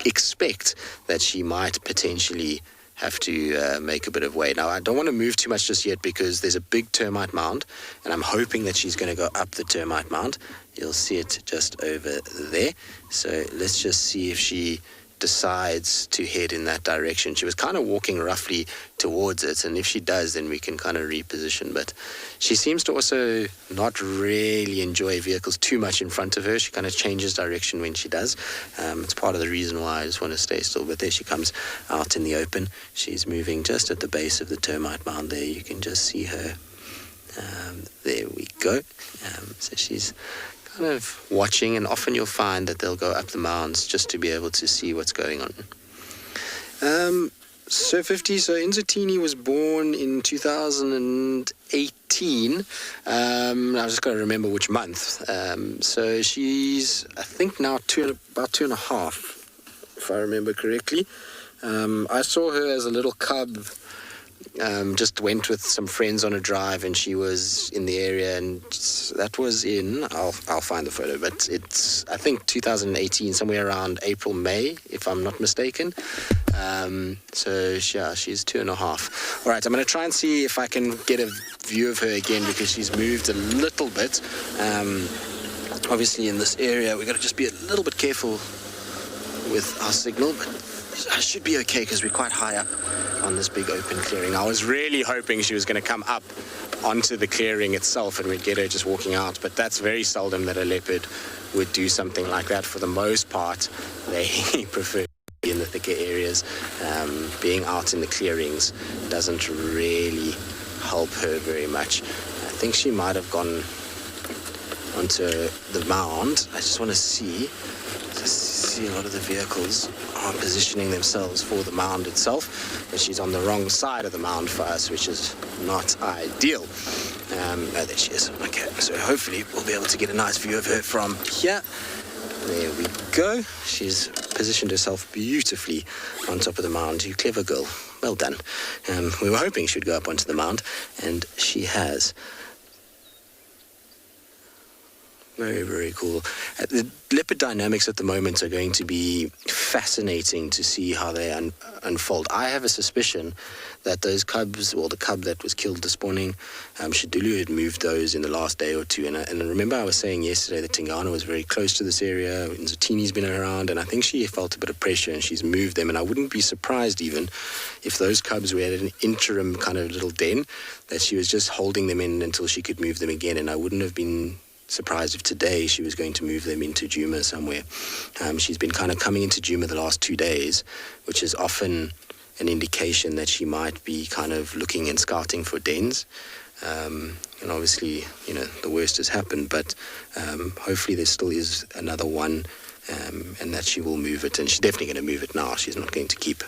expect that she might potentially have to make a bit of way. Now, I don't want to move too much just yet because there's a big termite mound, and I'm hoping that she's going to go up the termite mound. You'll see it just over there. So let's just see if she decides to head in that direction. She was kind of walking roughly towards it, and if she does, then we can kind of reposition. But she seems to also not really enjoy vehicles too much in front of her. She kind of changes direction when she does. It's part of the reason why I just want to stay still. But there she comes out in the open. She's moving just at the base of the termite mound there. You can just see her. There we go. So she's kind of watching, and often you'll find that they'll go up the mounds just to be able to see what's going on. So Nzatini was born in 2018. I just got to remember which month. So she's, I think now about 2.5, if I remember correctly. I saw her as a little cub. Just went with some friends on a drive, and she was in the area, and that was in, I'll find the photo, but it's, I think 2018, somewhere around April, May, if I'm not mistaken. So yeah, she's 2.5. All right, I'm going to try and see if I can get a view of her again, because she's moved a little bit. Obviously in this area, we've got to just be a little bit careful with our signal, but I should be okay because we're quite high up on this big open clearing. I was really hoping she was going to come up onto the clearing itself and we'd get her just walking out, but that's very seldom that a leopard would do something like that. For the most part, they prefer to be in the thicker areas. Being out in the clearings doesn't really help her very much. I think she might have gone onto the mound. I just want to see a lot of the vehicles are positioning themselves for the mound itself, but she's on the wrong side of the mound for us, which is not ideal. There she is. Okay, so hopefully we'll be able to get a nice view of her from here. There we go. She's positioned herself beautifully on top of the mound. You clever girl. Well done. We were hoping she'd go up onto the mound, and she has. Very, very cool. The leopard dynamics at the moment are going to be fascinating to see how they unfold. I have a suspicion that those cubs, well, the cub that was killed this morning, Shidulu had moved those in the last day or two. And remember I was saying yesterday that Tingana was very close to this area, and Zutini's been around, and I think she felt a bit of pressure and she's moved them. And I wouldn't be surprised even if those cubs were at an interim kind of little den, that she was just holding them in until she could move them again. And I wouldn't have been surprised if today she was going to move them into Djuma somewhere. She's been kind of coming into Djuma the last 2 days, which is often an indication that she might be kind of looking and scouting for dens. And obviously, the worst has happened, but hopefully there still is another one, and that she will move it. And she's definitely going to move it now. She's not going to keep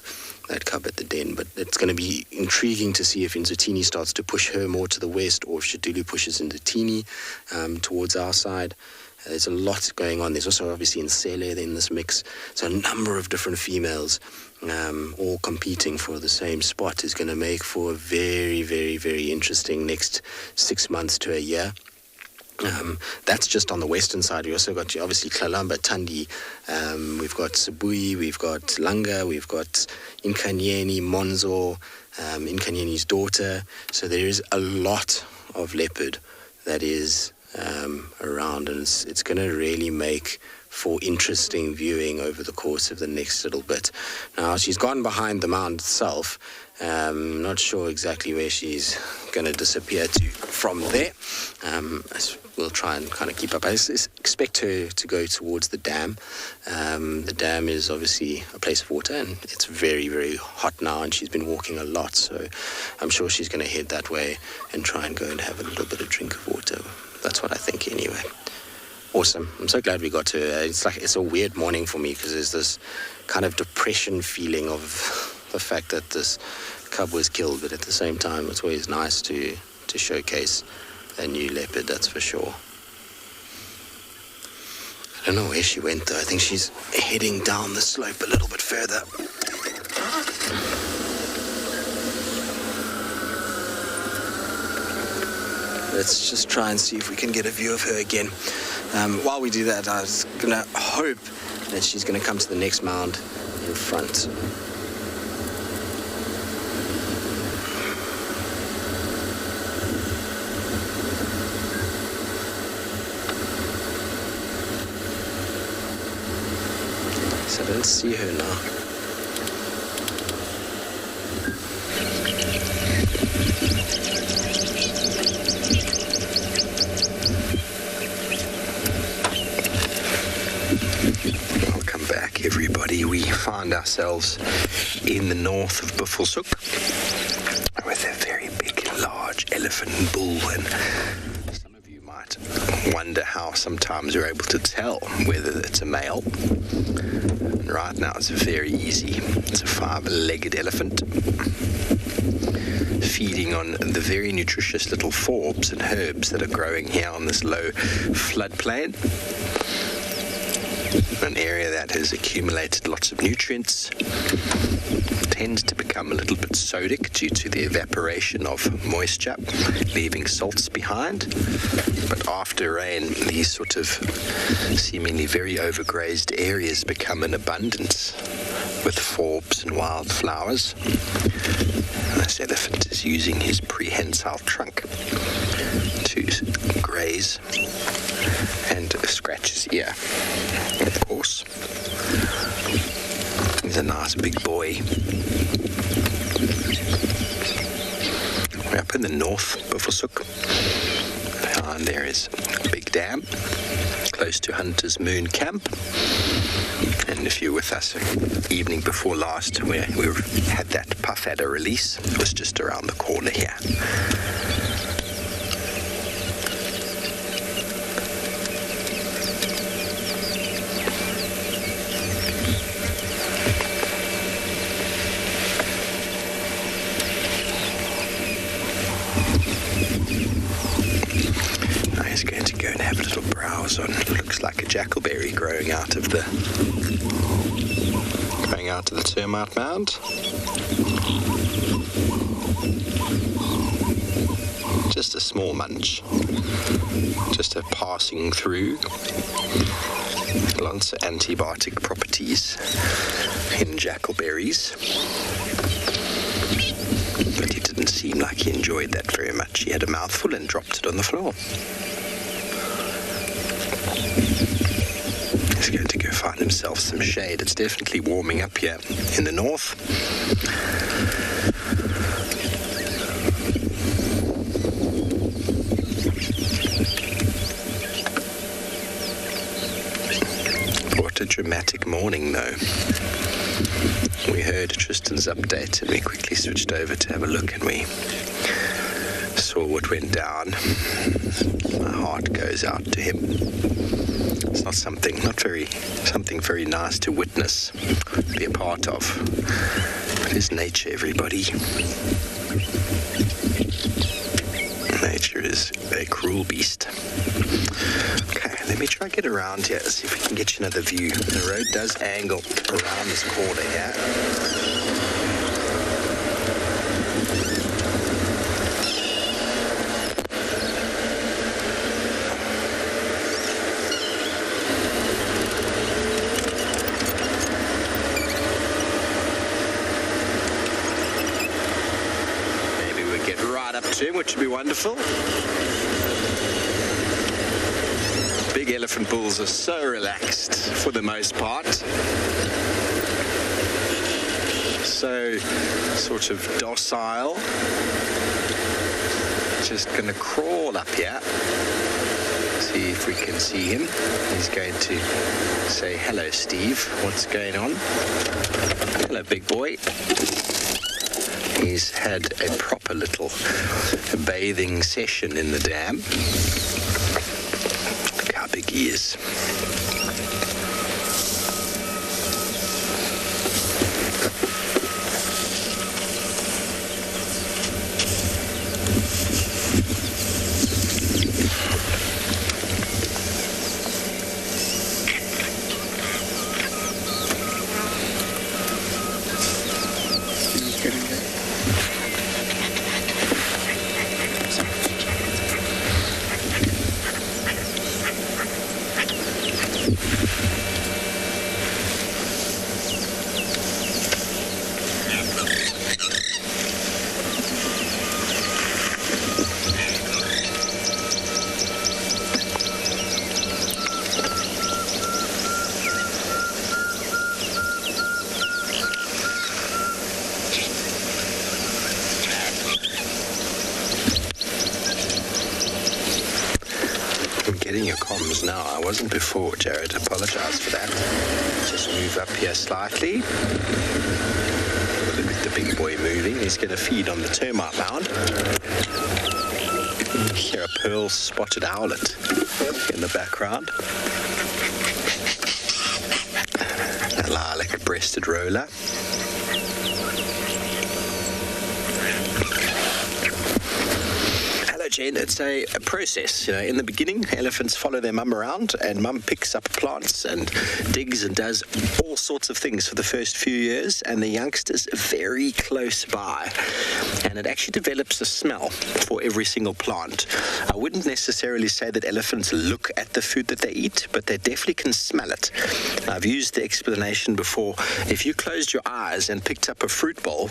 that cub at the den, but it's going to be intriguing to see if Nzutini starts to push her more to the west, or if Shidulu pushes Nzutini towards our side. There's a lot going on. There's also obviously Nsele in this mix. So a number of different females all competing for the same spot is going to make for a very, very, very interesting next 6 months to a year. That's just on the western side. We also got obviously Klalamba, Tandi, we've got Sabui, we've got Langa, we've got Inkanyeni, Monzo, Inkanyeni's daughter. So there is a lot of leopard that is around, and it's going to really make for interesting viewing over the course of the next little bit. Now, she's gone behind the mound itself. Not sure exactly where she's going to disappear to from there. We'll try and kind of keep up. I expect her to go towards the dam. The dam is obviously a place of water, and it's very, very hot now, and she's been walking a lot, so I'm sure she's going to head that way and try and go and have a little bit of drink of water. That's what I think anyway. Awesome. I'm so glad we got to her. It's a weird morning for me because there's this kind of depression feeling of the fact that this cub was killed, but at the same time it's always nice to showcase a new leopard, that's for sure. I don't know where she went though. I think she's heading down the slope a little bit further. Let's just try and see if we can get a view of her again. While we do that, I was going to hope that she's going to come to the next mound in front. So I don't see her now. Welcome back, everybody. We find ourselves in the north of Buffelshoek with a very big, large elephant bull, and some of you might wonder how sometimes you're able to tell whether it's a male. Right now it's very easy. It's a 5-legged elephant feeding on the very nutritious little forbs and herbs that are growing here on this low floodplain. An area that has accumulated lots of nutrients, tends to become a little bit sodic due to the evaporation of moisture, leaving salts behind. But after rain, these sort of seemingly very overgrazed areas become in abundance with forbs and wildflowers. This elephant is using his prehensile trunk to graze and scratch his ear, of course. He's a nice big boy. We're up in the north, Buffelshoek. Behind there is a big dam, close to Hunter's Moon Camp. And if you're with us the evening before last, where we had that puff adder release, it was just around the corner here. He's going to go and have a little browse on. It looks like a jackalberry growing out of the termite mound. just a small munch. Just a passing through. Lots of antibiotic properties in jackalberries. But he didn't seem like he enjoyed that very much. He had a mouthful and dropped it on the floor. He's going to go find himself some shade. It's definitely warming up here in the north. What a dramatic morning, though. We heard Tristan's update and we quickly switched over to have a look, and we saw what went down. My heart goes out to him. It's not something very nice to witness, be a part of. But it's nature, everybody. Nature is a cruel beast. Okay, let me try and get around here, see if we can get you another view. The road does angle around this corner here. Maybe we get right up to him, which would be wonderful. Big elephant bulls are so relaxed for the most part. So sort of docile. Just going to crawl up here. See if we can see him. He's going to say, hello, Steve. What's going on? Hello, big boy. He's had a proper little bathing session in the dam. Look how big he is. Getting your comms now. I wasn't before, Jared. Apologise for that. Just move up here slightly. Look at the big boy moving. He's going to feed on the termite mound. Hear a pearl spotted owlet in the background. A lilac-breasted roller. Jen, it's a process. You know, in the beginning, elephants follow their mum around, and mum picks up plants and digs and does all sorts of things for the first few years, and the youngsters are very close by, and it actually develops a smell for every single plant. I wouldn't necessarily say that elephants look at the food that they eat, but they definitely can smell it. I've used the explanation before. If you closed your eyes and picked up a fruit bowl,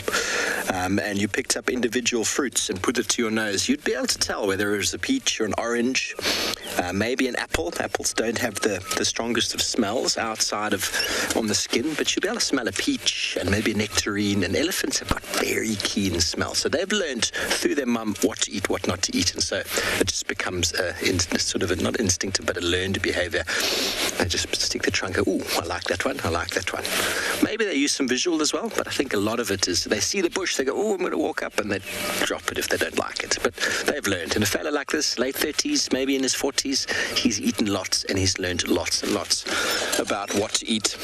and you picked up individual fruits and put it to your nose, you'd be able to tell whether it was a peach or an orange, maybe an apple. Apples don't have the strongest of smells outside of on the skin, but you'll be able to smell a peach and maybe a nectarine, and elephants have got very keen smell. So they've learned through their mum what to eat, what not to eat, and so it just becomes sort of not instinctive, but a learned behavior. They just stick the trunk, ooh, I like that one, I like that one. Maybe they use some visual as well, but I think a lot of it is they see the bush, they go, oh, I'm going to walk up, and they drop it if they don't like it. But they've learned. And a fella like this, late 30s, maybe in his 40s, he's eaten lots, and he's learned lots and lots about what to eat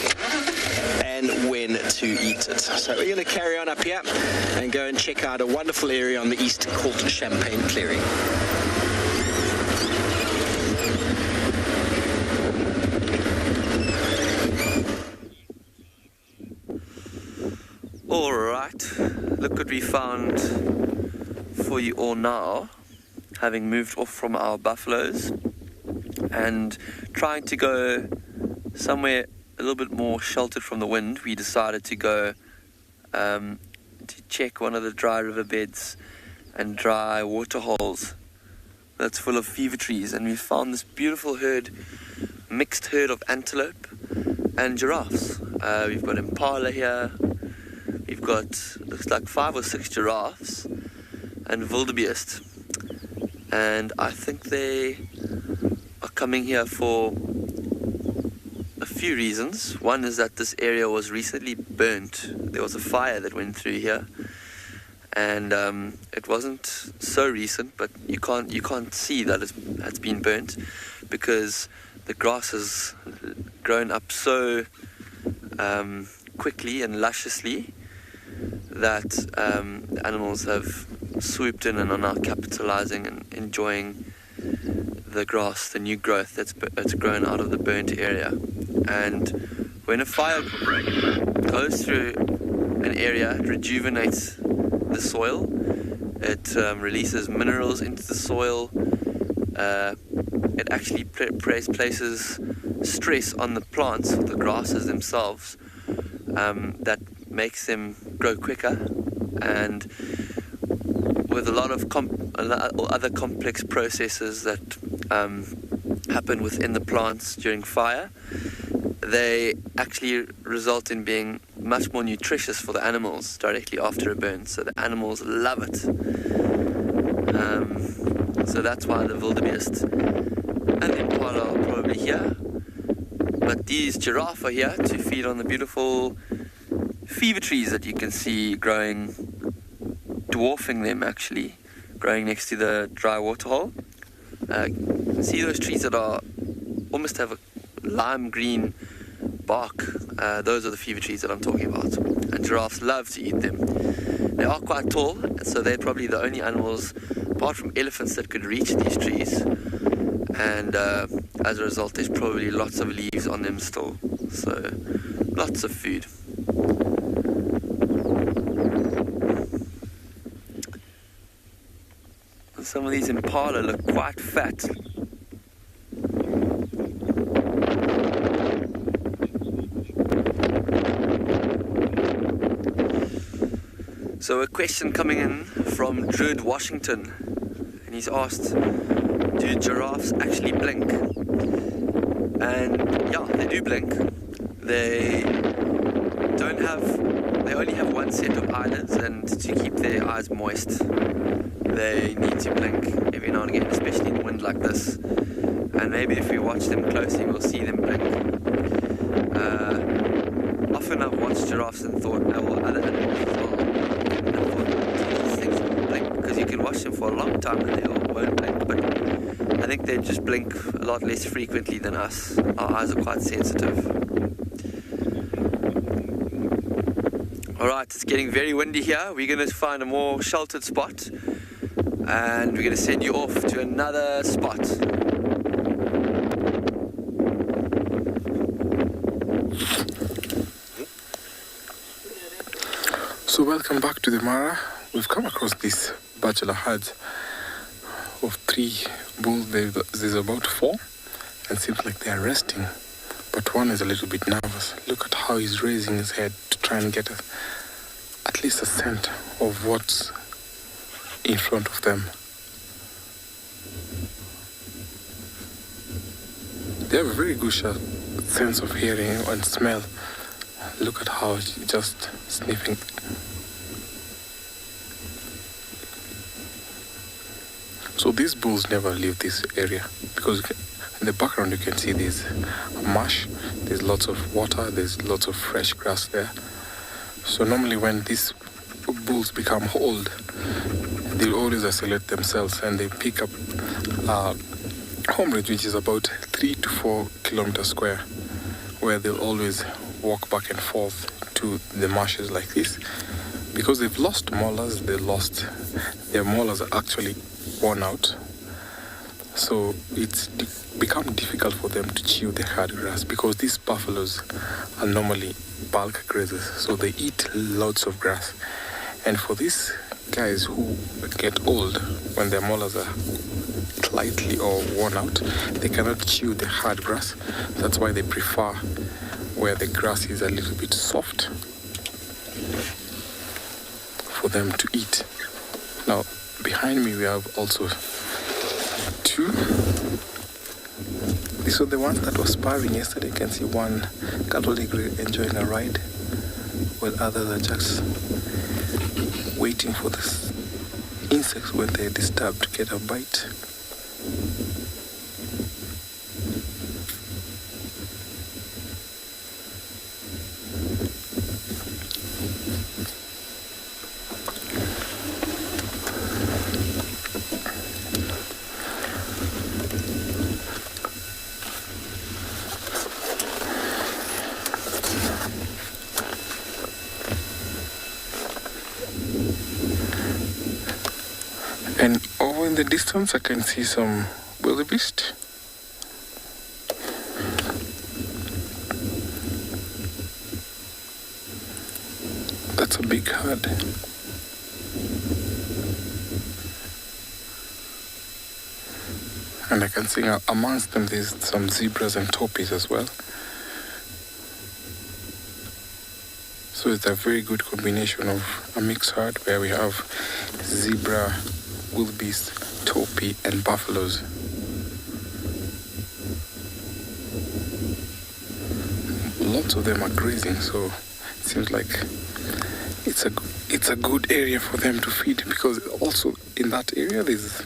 and when to eat it. So we're going to carry on up here and go and check out a wonderful area on the east called Champagne Clearing. All right, look what we found for you all now. having moved off from our buffaloes and trying to go somewhere a little bit more sheltered from the wind, we decided to go to check one of the dry riverbeds and dry water holes that's full of fever trees, and we found this beautiful mixed herd of antelope and giraffes. We've got impala here, we've got looks like 5 or 6 giraffes and wildebeest, and I think they are coming here for a few reasons. One is that this area was recently burnt. There was a fire that went through here, and it wasn't so recent, but you can't see that it's been burnt because the grass has grown up so quickly and lusciously that the animals have swooped in and are now capitalizing and enjoying the grass, the new growth that's grown out of the burnt area. And when a fire goes through an area, it rejuvenates the soil, it releases minerals into the soil, it actually places stress on the plants, the grasses themselves, that makes them grow quicker, and with a lot of other complex processes that happen within the plants during fire, they actually result in being much more nutritious for the animals directly after a burn. So the animals love it. So that's why the wildebeest and the impala are probably here. But these giraffe are here to feed on the beautiful fever trees that you can see growing, dwarfing them actually, growing next to the dry water hole. You can see those trees that are almost have a lime green bark. Those are the fever trees that I'm talking about, and giraffes love to eat them. They are quite tall, so they're probably the only animals apart from elephants that could reach these trees, and as a result there's probably lots of leaves on them still, so lots of food. Some of these impala look quite fat. So a question coming in from Druid Washington, and he's asked, do giraffes actually blink? And yeah, they do blink. They only have one set of eyelids, and to keep their eyes moist, they need to blink every now and again, especially in wind like this. And maybe if we watch them closely, we'll see them blink. Often I've watched giraffes and thought, well, other animals as well, and thought, these things blink, because you can watch them for a long time and they won't blink, but I think they just blink a lot less frequently than us. Our eyes are quite sensitive. Alright, it's getting very windy here. We're going to find a more sheltered spot, and we're going to send you off to another spot. So welcome back to the Mara. We've come across this bachelor herd of 3 bulls. There's about 4, and it seems like they are resting, but one is a little bit nervous. Look at how he's raising his head to try and get at least a scent of what's in front of them. They have a very good sense of hearing and smell. Look at how he's just sniffing. So these bulls never leave this area, because in the background you can see there's marsh, there's lots of water, there's lots of fresh grass there. So normally when these bulls become old, they'll always isolate themselves, and they pick up Homebridge, which is about 3 to 4 kilometers square, where they'll always walk back and forth to the marshes like this. Because they've lost molars, their molars are actually worn out. So it's become difficult for them to chew the hard grass, because these buffaloes are normally bulk grazers, so they eat lots of grass. And for these guys who get old, when their molars are slightly or worn out, they cannot chew the hard grass. That's why they prefer where the grass is a little bit soft for them to eat. Now, behind me we have also two. These were the ones that were sparring yesterday. You can see one Catholic enjoying a ride, while others are just waiting for the insects when they're disturbed to get a bite. And over in the distance, I can see some wildebeest. That's a big herd. And I can see amongst them there's some zebras and taupies as well. So it's a very good combination of a mixed herd where we have zebra, wildebeest, taupie, and buffaloes. Lots of them are grazing, so it seems like it's a good area for them to feed, because also in that area there's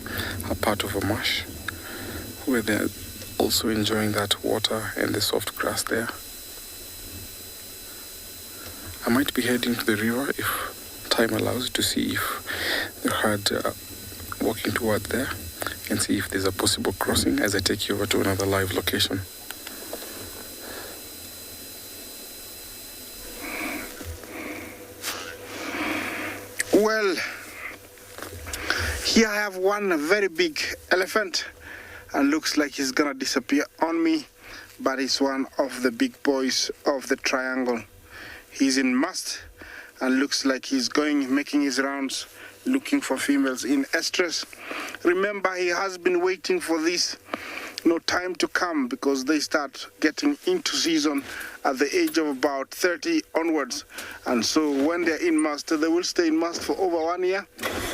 a part of a marsh where they're also enjoying that water and the soft grass there. I might be heading to the river if time allows to see if the herd walking toward there and see if there's a possible crossing as I take you over to another live location. Well, here I have one very big elephant, and looks like he's gonna disappear on me, but he's one of the big boys of the triangle. He's in mast and looks like he's making his rounds looking for females in estrus. Remember, he has been waiting for this time to come, because they start getting into season at the age of about 30 onwards, and so when they're in mast, they will stay in mast for over 1 year,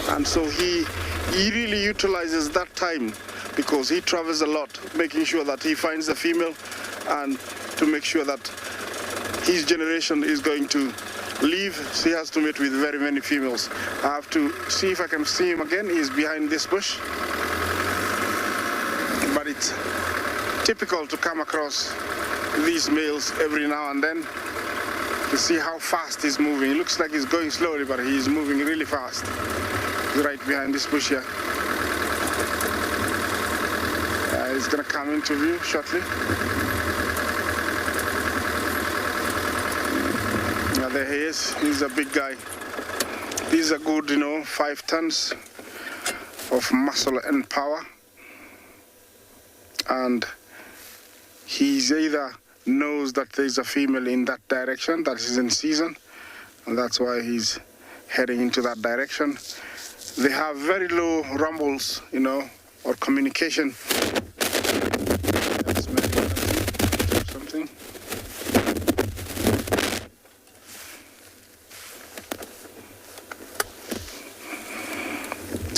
and so he really utilizes that time, because he travels a lot, making sure that he finds a female and to make sure that his generation is going to live. So he has to mate with very many females. I have to see if I can see him again. He's behind this bush. But it's typical to come across these males every now and then to see how fast he's moving. It looks like he's going slowly, but he's moving really fast. He's right behind this bush here. He's gonna come into view shortly. There he is. He's a big guy. He's a good, 5 tons of muscle and power. And he's either knows that there's a female in that direction that is in season, and that's why he's heading into that direction. They have very low rumbles, or communication. Something.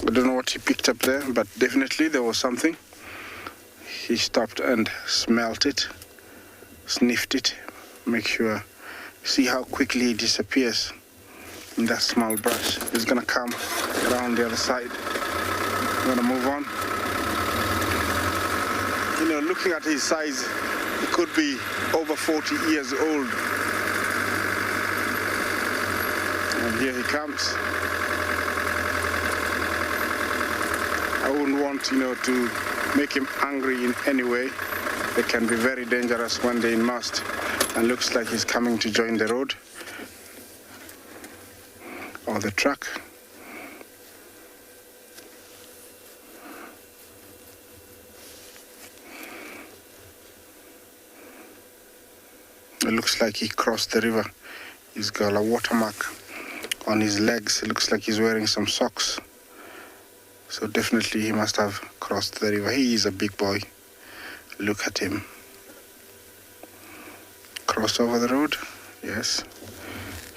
I don't know what he picked up there, but definitely there was something. He stopped and smelt it, sniffed it, make sure, see how quickly he disappears in that small brush. He's gonna come around the other side. I'm gonna move on. Looking at his size, he could be over 40 years old. And here he comes. I wouldn't want, to make him angry in any way. They can be very dangerous when they're in mast. And looks like he's coming to join the road or the truck. It looks like he crossed the river. He's got a watermark on his legs. It looks like he's wearing some socks. So definitely he must have crossed the river. He is a big boy. Look at him. Crossed over the road. Yes.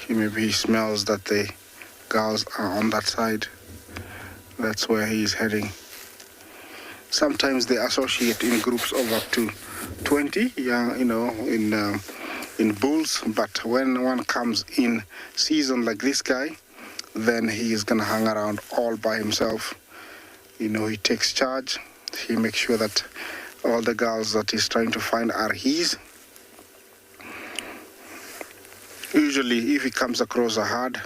Maybe he smells that the girls are on that side. That's where he is heading. Sometimes they associate in groups of up to 20, in bulls. But when one comes in season like this guy, then he is gonna hang around all by himself. He takes charge. He makes sure that all the girls that he's trying to find are his. Usually, if he comes across a herd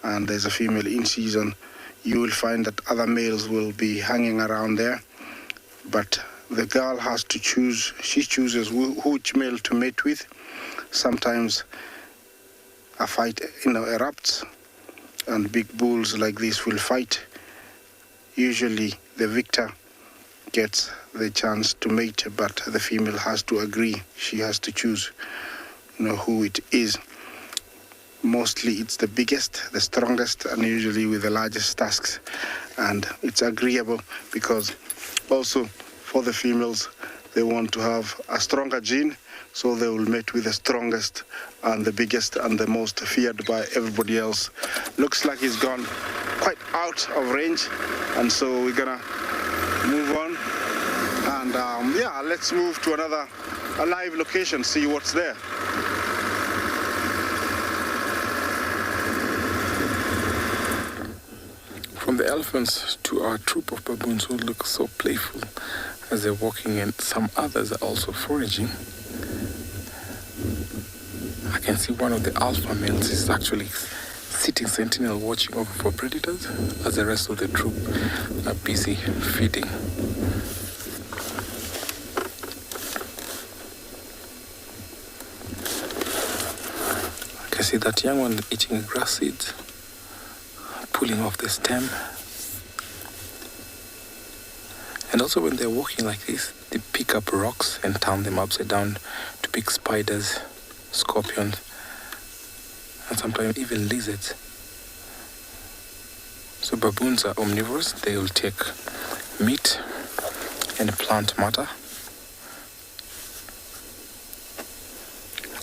and there's a female in season, you will find that other males will be hanging around there. But the girl has to choose. She chooses which male to mate with. Sometimes a fight, erupts, and big bulls like this will fight. Usually, the victor gets the chance to mate, but the female has to agree. She has to choose who it is. Mostly it's the biggest, the strongest, and usually with the largest tusks. And it's agreeable because also for the females, they want to have a stronger gene, so they will mate with the strongest and the biggest and the most feared by everybody else. Looks like he's gone quite out of range, and so we're gonna move on. And let's move to a live location, see what's there. From the elephants to our troop of baboons who look so playful as they're walking, and some others are also foraging. I can see one of the alpha males is actually sitting sentinel watching over for predators as the rest of the troop are busy feeding. I can see that young one eating grass seeds, pulling off the stem. And also when they're walking like this, they pick up rocks and turn them upside down to pick spiders, scorpions, and sometimes even lizards. So baboons are omnivores. They will take meat and plant matter.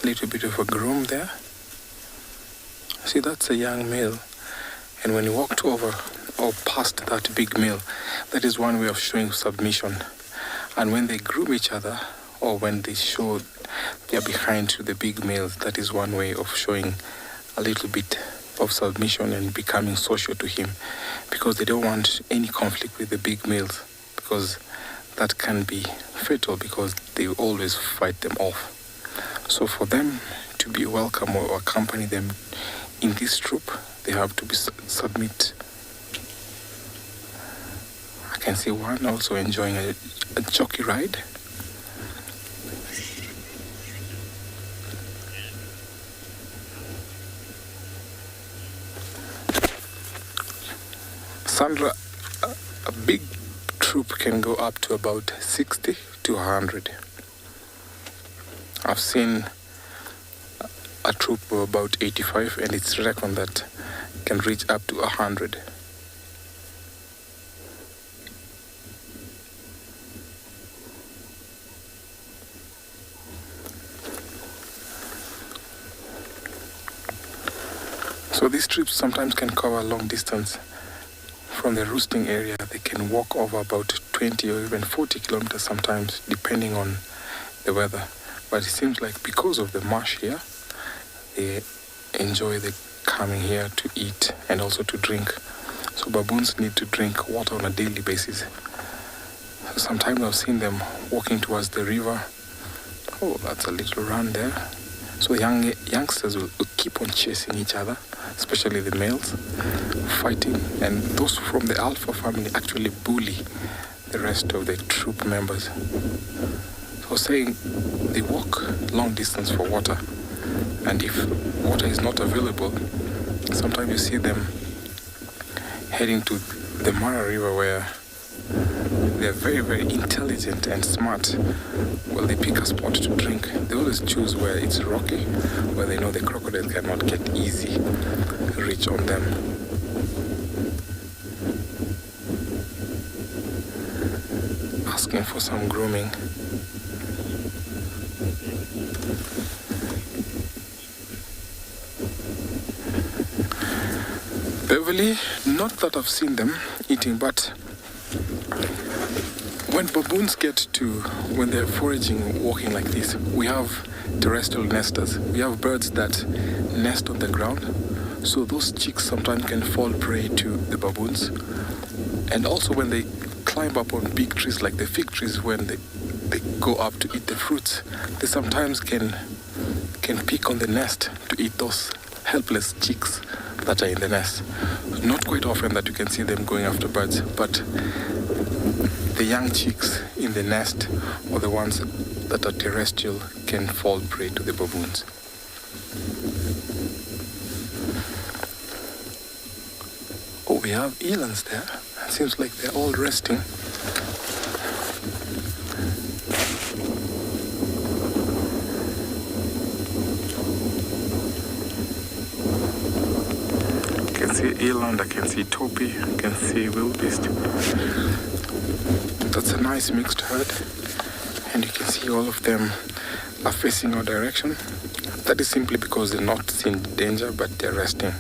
A little bit of a groom there. See, that's a young male. And when you walked over or past that big male, that is one way of showing submission. And when they groom each other, or when they show their behind to the big males, that is one way of showing a little bit of submission and becoming social to him, because they don't want any conflict with the big males, because that can be fatal, because they always fight them off. So for them to be welcome or accompany them in this troop, they have to submit. I can see one also enjoying a jockey ride. Sandra, a big troop can go up to about 60 to 100. I've seen a troop of about 85, and it's reckoned that it can reach up to 100. So these trips sometimes can cover a long distance. From the roosting area, they can walk over about 20 or even 40 kilometers sometimes, depending on the weather. But it seems like because of the marsh here, they enjoy the coming here to eat and also to drink. So baboons need to drink water on a daily basis. So sometimes I've seen them walking towards the river. Oh, that's a little run there. So youngsters will keep on chasing each other, especially the males, fighting. And those from the alpha family actually bully the rest of the troop members. So saying they walk long distance for water. And if water is not available, sometimes you see them heading to the Mara River, where they're very, very intelligent and smart. Well, they pick a spot to drink. They always choose where it's rocky, where they know the crocodile cannot get easy reach on them. Asking for some grooming. Beverly, not that I've seen them eating, but when baboons when they're foraging, walking like this, we have terrestrial nesters. We have birds that nest on the ground, so those chicks sometimes can fall prey to the baboons. And also when they climb up on big trees like the fig trees, when they go up to eat the fruits, they sometimes can pick on the nest to eat those helpless chicks that are in the nest. Not quite often that you can see them going after birds, but the young chicks in the nest or the ones that are terrestrial can fall prey to the baboons. Oh, we have elands there. It seems like they're all resting. I can see eland, I can see topi, I can see wildebeest. That's a nice mixed herd, and you can see all of them are facing our direction. That is simply because they're not seeing danger, but they're resting.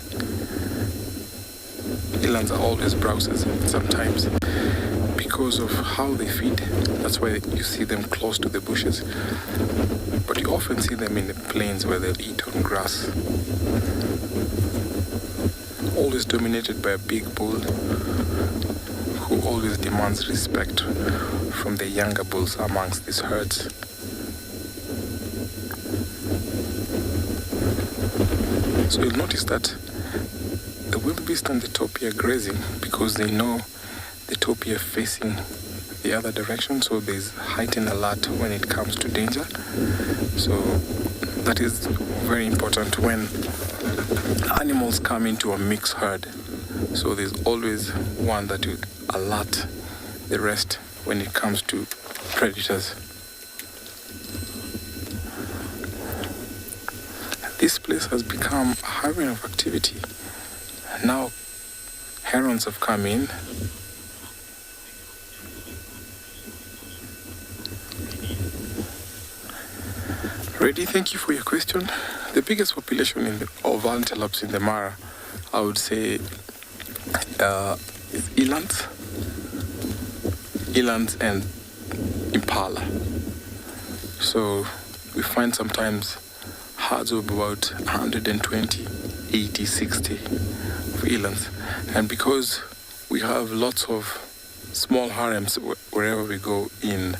Elands are always browsers, sometimes because of how they feed. That's why you see them close to the bushes, but you often see them in the plains where they'll eat on grass. Always dominated by a big bull who always demands respect from the younger bulls amongst these herds. So you'll notice that the wildebeest and the topi are grazing because they know the topi are facing the other direction, so there's heightened alert when it comes to danger. So that is very important when animals come into a mixed herd. So there's always one that will alert the rest when it comes to predators. This place has become a haven of activity. Now herons have come in. Reddy, thank you for your question. The biggest population of antelopes in the Mara, I would say, is elands and impala. So we find sometimes herds of about 120, 80, 60 of elands. And because we have lots of small harems wherever we go in,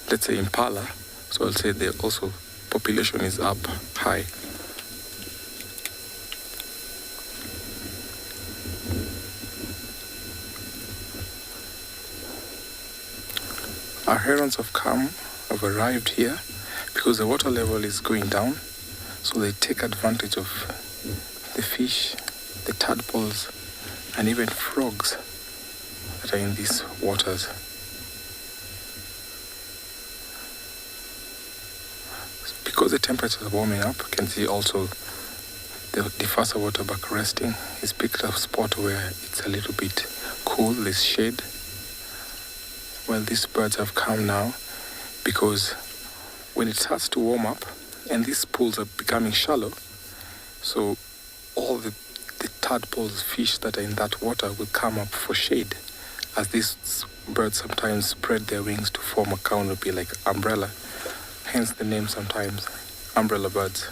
let's say impala, so I'll say they also population is up high. Our herons have arrived here because the water level is going down, so they take advantage of the fish, the tadpoles, and even frogs that are in these waters. Because the temperatures are warming up, you can see also the FISER waterbuck resting. He's picked a spot where it's a little bit cool, there's shade. Well, these birds have come now because when it starts to warm up and these pools are becoming shallow, so all the tadpoles, fish that are in that water will come up for shade, as these birds sometimes spread their wings to form a canopy like umbrella. Hence the name sometimes, umbrella birds.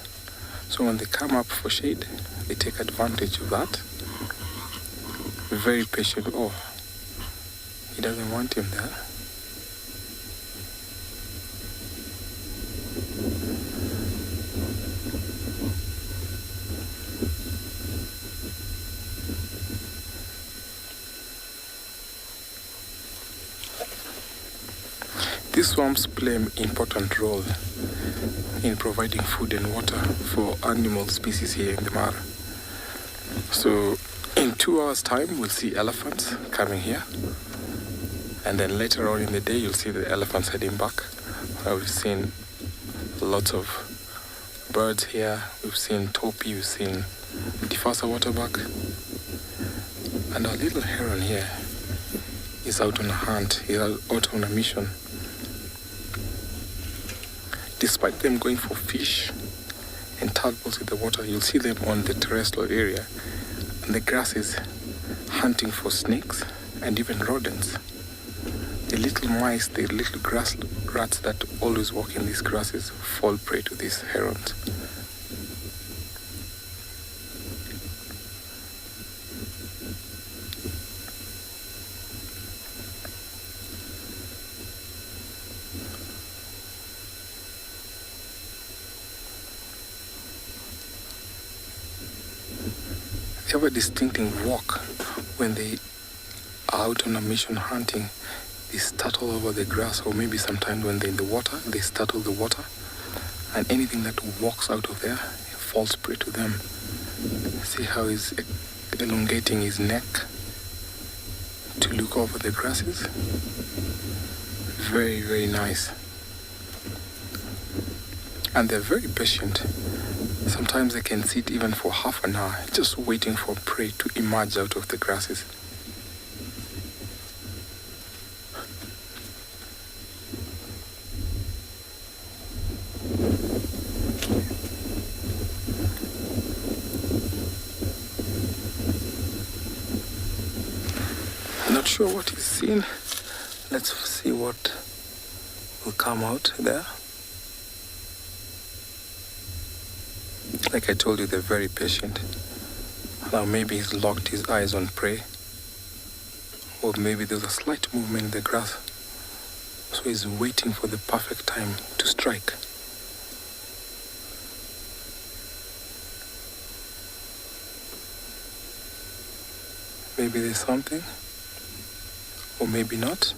So when they come up for shade, they take advantage of that. Very patient. Oh, he doesn't want him there. These swamps play an important role in providing food and water for animal species here in the Mara. So in 2 hours' time, we'll see elephants coming here. And then later on in the day, you'll see the elephants heading back. We've seen lots of birds here. We've seen topi, we've seen the FISER waterbuck. And our little heron here is out on a hunt, he's out on a mission. Despite them going for fish and tadpoles in the water, you'll see them on the terrestrial area and the grasses hunting for snakes and even rodents. The little mice, the little grass rats that always walk in these grasses fall prey to these herons. They have a distinctive walk when they are out on a mission hunting. They startle over the grass, or maybe sometimes when they're in the water, they startle the water, and anything that walks out of there falls prey to them. See how he's elongating his neck to look over the grasses? Very, very nice. And they're very patient. Sometimes they can sit even for half an hour just waiting for prey to emerge out of the grasses. Not sure what he's seen. Let's see what will come out there. Like I told you, they're very patient. Now maybe he's locked his eyes on prey, or maybe there's a slight movement in the grass, so he's waiting for the perfect time to strike. Maybe there's something, or maybe not.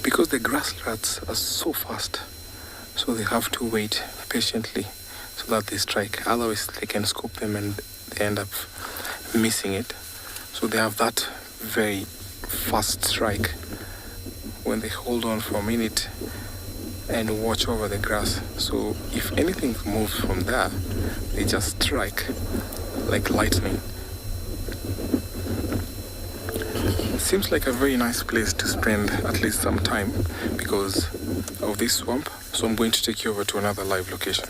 Because the grass rats are so fast, so they have to wait patiently so that they strike. Otherwise, they can scoop them and they end up missing it. So they have that very fast strike when they hold on for a minute and watch over the grass. So if anything moves from there, they just strike like lightning. Seems like a very nice place to spend at least some time because of this swamp. So I'm going to take you over to another live location.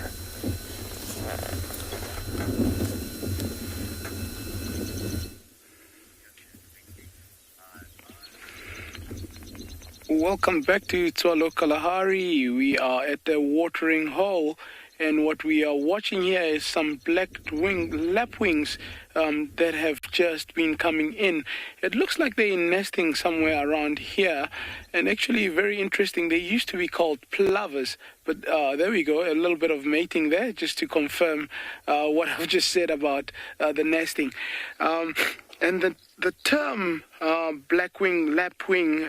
Welcome back to Tswalu Kalahari. We are at the watering hole, and what we are watching here is some black lapwings that have just been coming in. It looks like they're nesting somewhere around here, and actually very interesting. They used to be called plovers, but there we go, a little bit of mating there just to confirm what I've just said about the nesting. And the term blackwing, lapwing,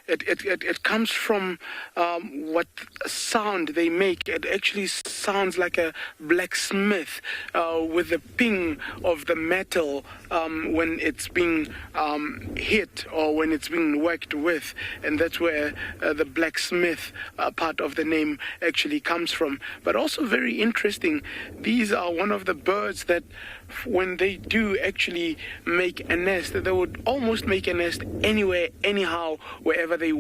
it comes from what sound they make. It actually sounds like a blacksmith with the ping of the metal when it's being hit or when it's being worked with. And that's where the blacksmith part of the name actually comes from. But also very interesting, these are one of the birds that when they do actually make a nest, they would almost make a nest anywhere, anyhow, wherever they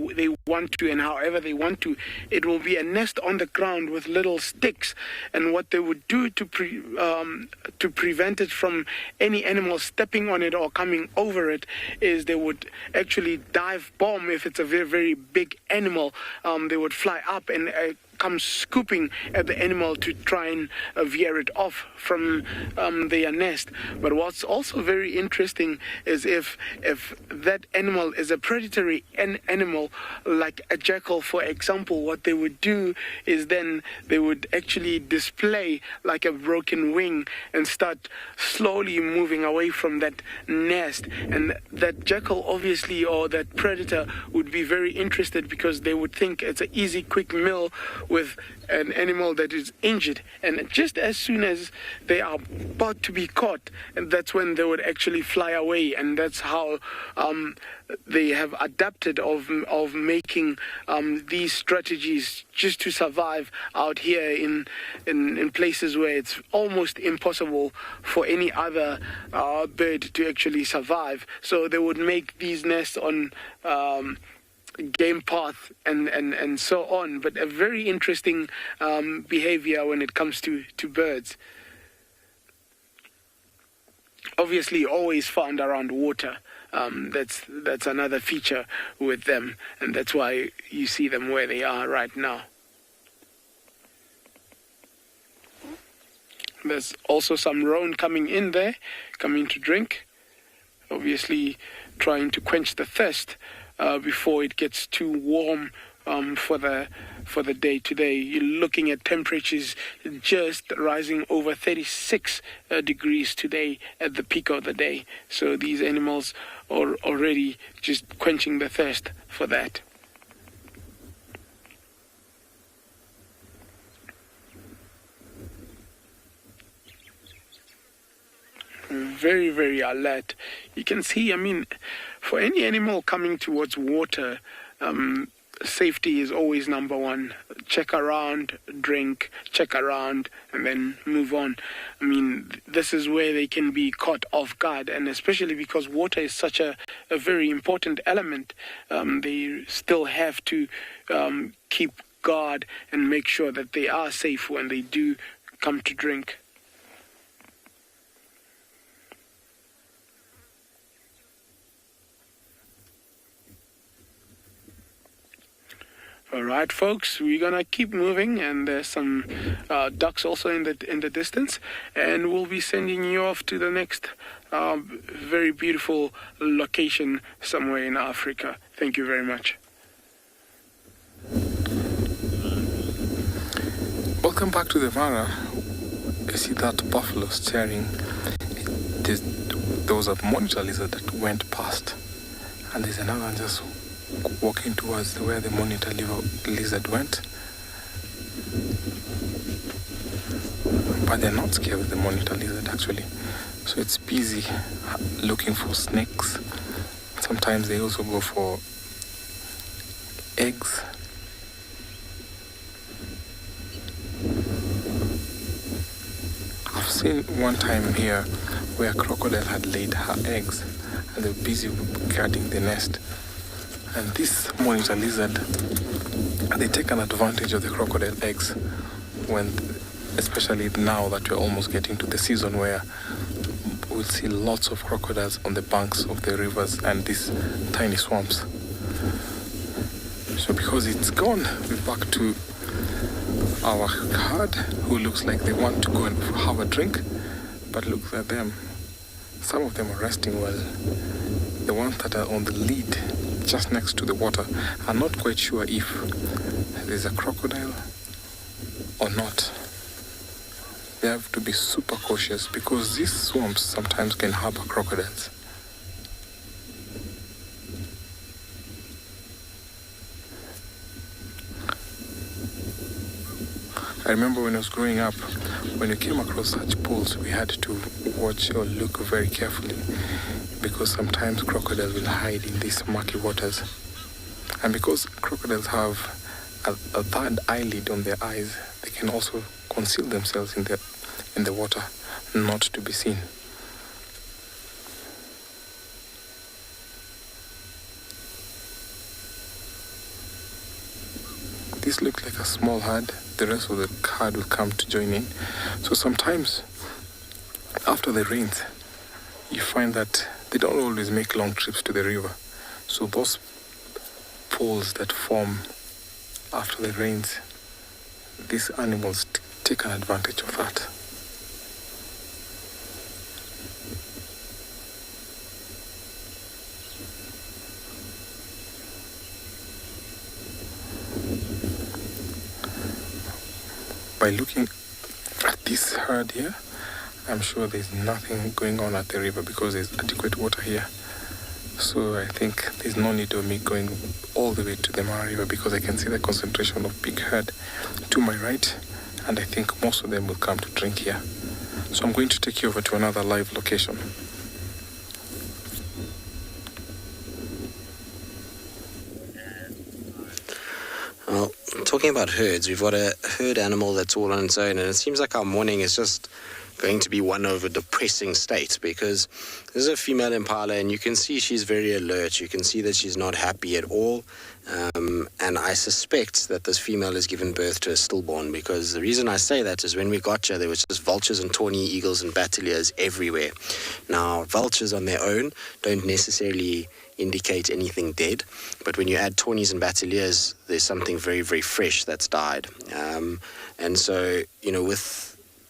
want to and however they want to. It will be a nest on the ground with little sticks, and what they would do to prevent it from any animal stepping on it or coming over it is they would actually dive bomb. If it's a very, very big animal, they would fly up and come scooping at the animal to try and veer it off from their nest. But what's also very interesting is if that animal is a predatory animal, like a jackal, for example, what they would do is then they would actually display like a broken wing and start slowly moving away from that nest. And that jackal, obviously, or that predator would be very interested because they would think it's an easy, quick meal with an animal that is injured, and just as soon as they are about to be caught, and that's when they would actually fly away. And that's how they have adapted of making these strategies just to survive out here in places where it's almost impossible for any other bird to actually survive. So they would make these nests on game path and so on. But a very interesting behavior when it comes to birds. Obviously always found around water. That's another feature with them, and that's why you see them where they are right now. There's also some roan coming in there, coming to drink, obviously trying to quench the thirst before it gets too warm for the day today. You're looking at temperatures just rising over 36 degrees today at the peak of the day. So these animals are already just quenching the thirst for that. Very, very alert. You can see, I mean, for any animal coming towards water, safety is always number one. Check around, drink, check around, and then move on. I mean, this is where they can be caught off guard, and especially because water is such a very important element, they still have to keep guard and make sure that they are safe when they do come to drink. All right, folks, we're gonna keep moving, and there's some ducks also in the distance, and we'll be sending you off to the next very beautiful location somewhere in Africa. Thank you very much. Welcome back to the Mara. You see that buffalo staring. There was a monitor lizard that went past, and there's another one just walking towards where the monitor lizard went. But they're not scared of the monitor lizard actually. So it's busy looking for snakes. Sometimes they also go for eggs. I've seen one time here where a crocodile had laid her eggs and they were busy guarding the nest. And this monitor lizard, they take an advantage of the crocodile eggs especially now that we're almost getting to the season where we'll see lots of crocodiles on the banks of the rivers and these tiny swamps. So because it's gone, we're back to our herd, who looks like they want to go and have a drink, but look at them. Some of them are resting well. The ones that are on the lead just next to the water are not quite sure if there's a crocodile or not. They have to be super cautious because these swamps sometimes can harbor crocodiles. I remember when I was growing up, when we came across such pools, we had to watch or look very carefully because sometimes crocodiles will hide in these murky waters. And because crocodiles have a third eyelid on their eyes, they can also conceal themselves in the water, not to be seen. This looks like a small herd. The rest of the herd will come to join in. So sometimes, after the rains, you find that they don't always make long trips to the river. So those pools that form after the rains, these animals take an advantage of that. By looking at this herd here, I'm sure there's nothing going on at the river because there's adequate water here. So I think there's no need of me going all the way to the Mara River because I can see the concentration of big herd to my right, and I think most of them will come to drink here. So I'm going to take you over to another live location. Well, talking about herds, we've got a herd animal that's all on its own, and it seems like our morning is just going to be one of a depressing state because there's a female impala and you can see she's very alert. You can see that she's not happy at all. And I suspect that this female has given birth to a stillborn because the reason I say that is when we got here, there was just vultures and tawny eagles and bateliers everywhere. Now, vultures on their own don't necessarily indicate anything dead, but when you add tawnies and bateliers, there's something very, very fresh that's died. And so, with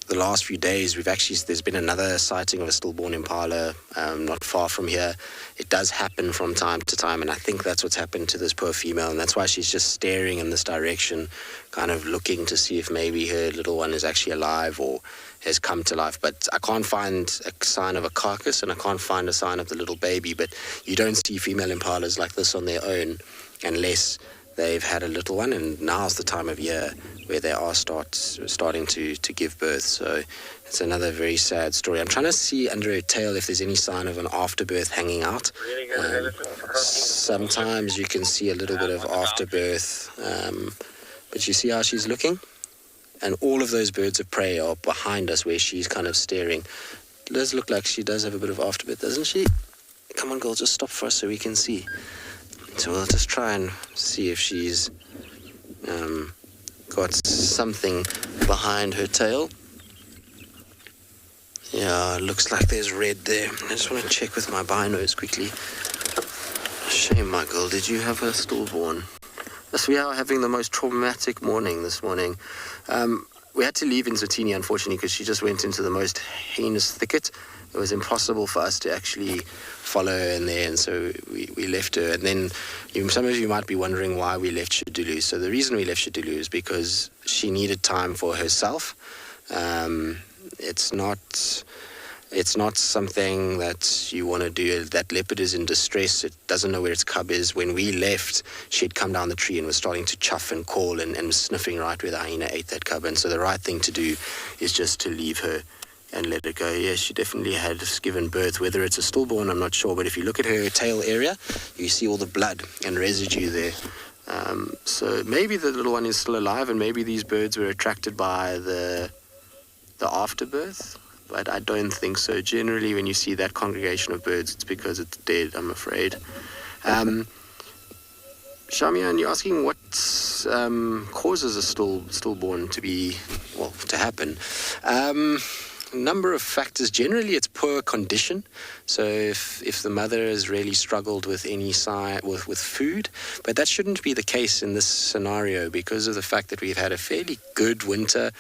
the last few days, there's been another sighting of a stillborn impala not far from here. It does happen from time to time, and I think that's what's happened to this poor female, and that's why she's just staring in this direction, kind of looking to see if maybe her little one is actually alive or has come to life. But I can't find a sign of a carcass, and I can't find a sign of the little baby, but you don't see female impalas like this on their own unless they've had a little one, and now's the time of year where they are starting to give birth. So it's another very sad story. I'm trying to see under her tail if there's any sign of an afterbirth hanging out. Sometimes you can see a little bit of afterbirth, but you see how she's looking? And all of those birds of prey are behind us where she's kind of staring. It does look like she does have a bit of afterbirth, doesn't she? Come on, girl, just stop for us so we can see. So we'll just try and see if she's got something behind her tail. Yeah, looks like there's red there. I just want to check with my binos quickly. Shame, my girl. Did you have a stillborn? Yes, we are having the most traumatic morning this morning. We had to leave in Zotini, unfortunately, because she just went into the most heinous thicket. It was impossible for us to actually follow her in there, and so we left her. And then some of you might be wondering why we left Shidulu. So the reason we left Shidulu is because she needed time for herself. It's not something that you want to do. That leopard is in distress. It doesn't know where its cub is. When we left, she'd come down the tree and was starting to chuff and call and was sniffing right where the hyena ate that cub. And so the right thing to do is just to leave her and let her go. Yes, she definitely had given birth. Whether it's a stillborn, I'm not sure. But if you look at her tail area, you see all the blood and residue there. So maybe the little one is still alive, and maybe these birds were attracted by the afterbirth. But I don't think so. Generally, when you see that congregation of birds, it's because it's dead, I'm afraid. Shamian, you're asking what causes a stillborn to happen. Number of factors. Generally, it's poor condition. So if the mother has really struggled with any with food, but that shouldn't be the case in this scenario because of the fact that we've had a fairly good winter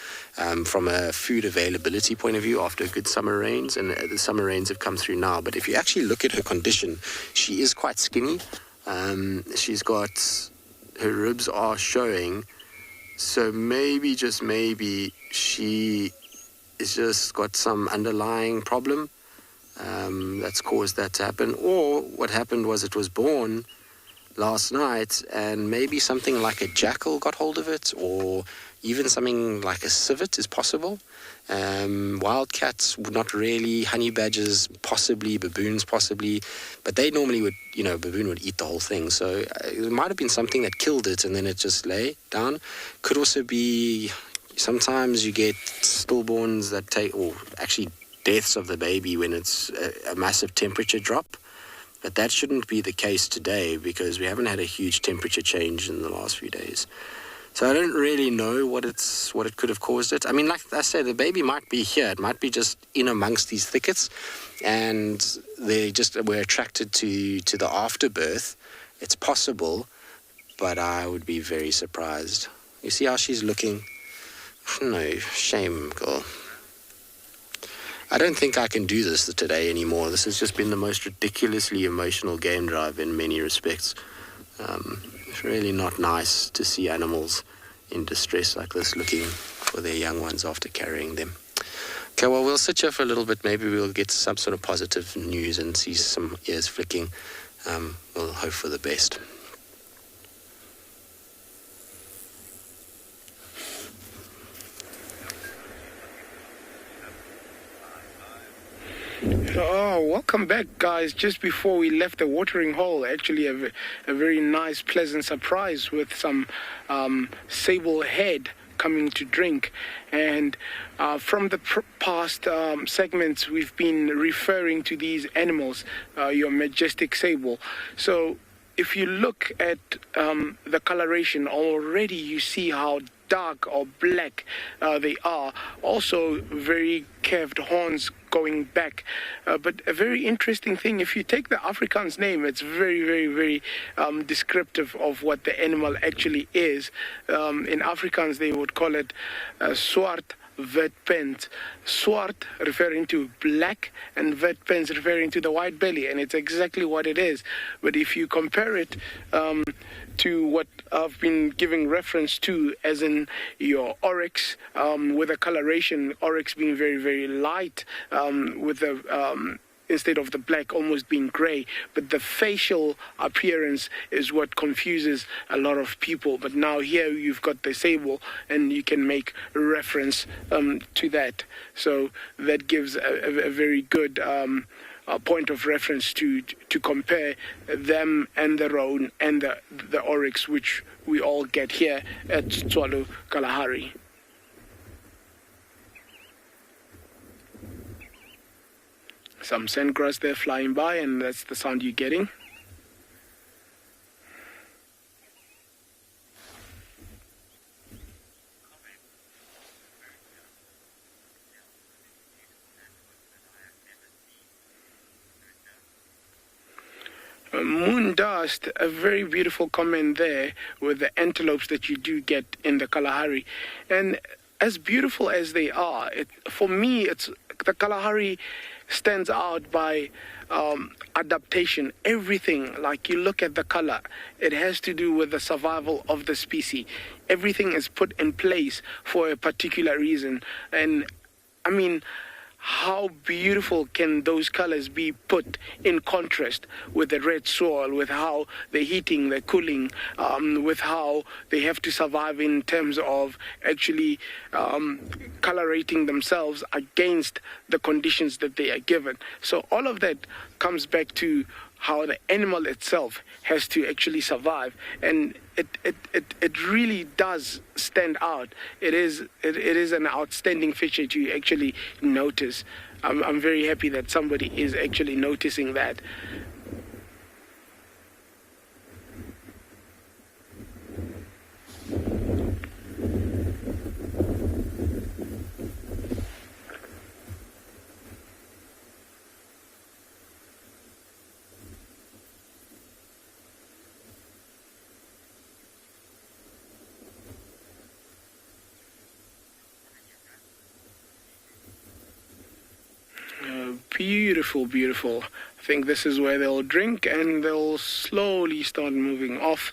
from a food availability point of view after good summer rains, and the summer rains have come through now. But if you actually look at her condition, she is quite skinny. She's got, her ribs are showing, so maybe, just maybe, she is just got some underlying problem that's caused that to happen. Or what happened was it was born last night and maybe something like a jackal got hold of it, or even something like a civet is possible. Wildcats, not really. Honey badgers, possibly. Baboons, possibly. But they normally would, baboon would eat the whole thing. So it might have been something that killed it and then it just lay down. Could also be, sometimes you get stillborns that take, or actually deaths of the baby when it's a massive temperature drop. But that shouldn't be the case today because we haven't had a huge temperature change in the last few days. So I don't really know what it could have caused it. I mean, like I said, the baby might be here. It might be just in amongst these thickets, and they just were attracted to the afterbirth. It's possible, but I would be very surprised. You see how she's looking? No, shame, girl. I don't think I can do this today anymore. This has just been the most ridiculously emotional game drive in many respects. It's really not nice to see animals in distress like this looking for their young ones after carrying them. Okay, well, we'll sit here for a little bit. Maybe we'll get some sort of positive news and see some ears flicking. we'll hope for the best. Oh, welcome back, guys. Just before we left the watering hole, actually a very nice, pleasant surprise with some sable head coming to drink. And from the past segments, we've been referring to these animals, your majestic sable. So if you look at the coloration, already you see how dark or black they are. Also very curved horns going back. But a very interesting thing, if you take the Afrikaans name, it's very, very, very descriptive of what the animal actually is. In Afrikaans, they would call it swart witpens. Swart referring to black and witpens referring to the white belly, and it's exactly what it is. But if you compare it to what I've been giving reference to, as in your oryx, with a coloration, oryx being very, very light, with the instead of the black almost being gray, but the facial appearance is what confuses a lot of people. But now here you've got the sable, and you can make reference to that. So that gives a very good point of reference to compare them and the roan and the oryx, which we all get here at Tswalu Kalahari. Some sandgrass there flying by, and that's the sound you're getting. Moon dust, a very beautiful comment there with the antelopes that you do get in the Kalahari. And as beautiful as they are, for me, it's the Kalahari stands out by adaptation. Everything, like you look at the color, it has to do with the survival of the species. Everything is put in place for a particular reason. And I mean, how beautiful can those colors be put in contrast with the red soil, with how the heating, the cooling, with how they have to survive in terms of actually colorating themselves against the conditions that they are given. So all of that comes back to how the animal itself has to actually survive, and it really does stand out. It is an outstanding feature to actually notice. I'm very happy that somebody is actually noticing that. Beautiful, beautiful. I think this is where they'll drink, and they'll slowly start moving off,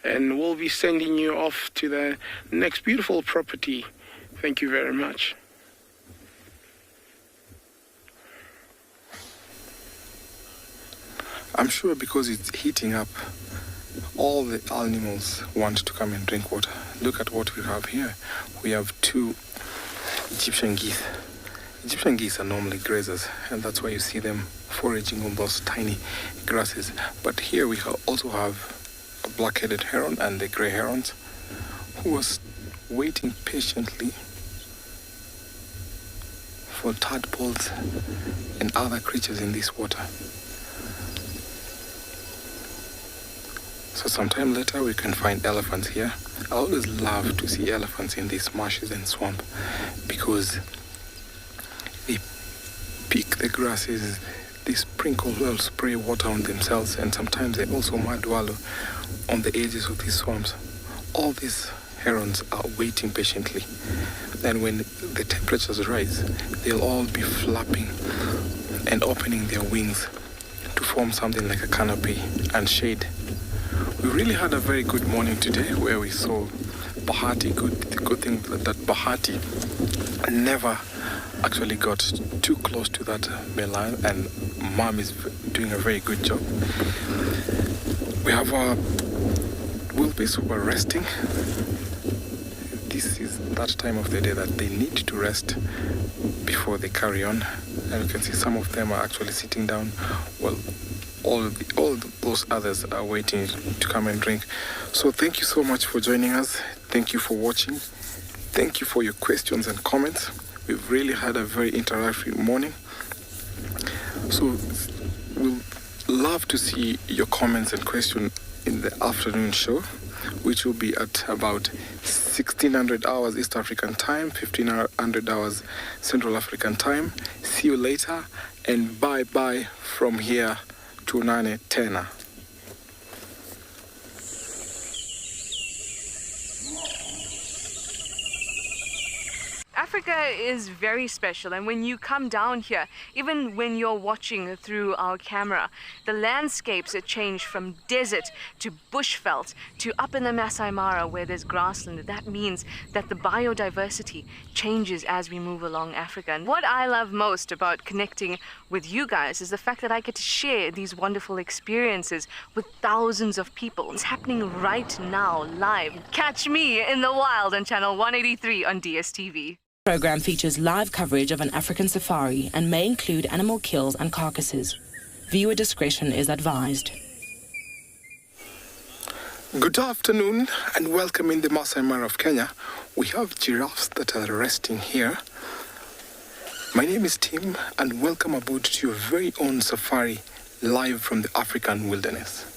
and we'll be sending you off to the next beautiful property. Thank you very much. I'm sure because it's heating up, all the animals want to come and drink water. Look at what we have here. We have two Egyptian geese. Egyptian geese are normally grazers, and that's why you see them foraging on those tiny grasses. But here we also have a black-headed heron and the grey herons, who was waiting patiently for tadpoles and other creatures in this water. So sometime later we can find elephants here. I always love to see elephants in these marshes and swamp, because they pick the grasses, they sprinkle or spray water on themselves, and sometimes they also mud wallow on the edges of these swamps. All these herons are waiting patiently. Then when the temperatures rise, they'll all be flapping and opening their wings to form something like a canopy and shade. We really had a very good morning today, where we saw Bahati, good thing that Bahati never actually got too close to that male lion, and Mom is doing a very good job. We have our wildebeest who are resting. This is that time of the day that they need to rest before they carry on, and you can see some of them are actually sitting down while all those others are waiting to come and drink. So thank you so much for joining us. Thank you for watching. Thank you for your questions and comments. We've really had a very interactive morning. So we'll love to see your comments and questions in the afternoon show, which will be at about 1600 hours East African time, 1500 hours Central African time. See you later, and bye-bye from here to Nane Tena. Africa is very special, and when you come down here, even when you're watching through our camera, the landscapes change from desert to bushveld to up in the Masai Mara where there's grassland. That means that the biodiversity changes as we move along Africa. And what I love most about connecting with you guys is the fact that I get to share these wonderful experiences with thousands of people. It's happening right now, live. Catch me in the wild on channel 183 on DSTV. The program features live coverage of an African safari and may include animal kills and carcasses. Viewer discretion is advised. Good afternoon and welcome in the Masai Mara of Kenya. We have giraffes that are resting here. My name is Tim and welcome aboard to your very own safari live from the African wilderness.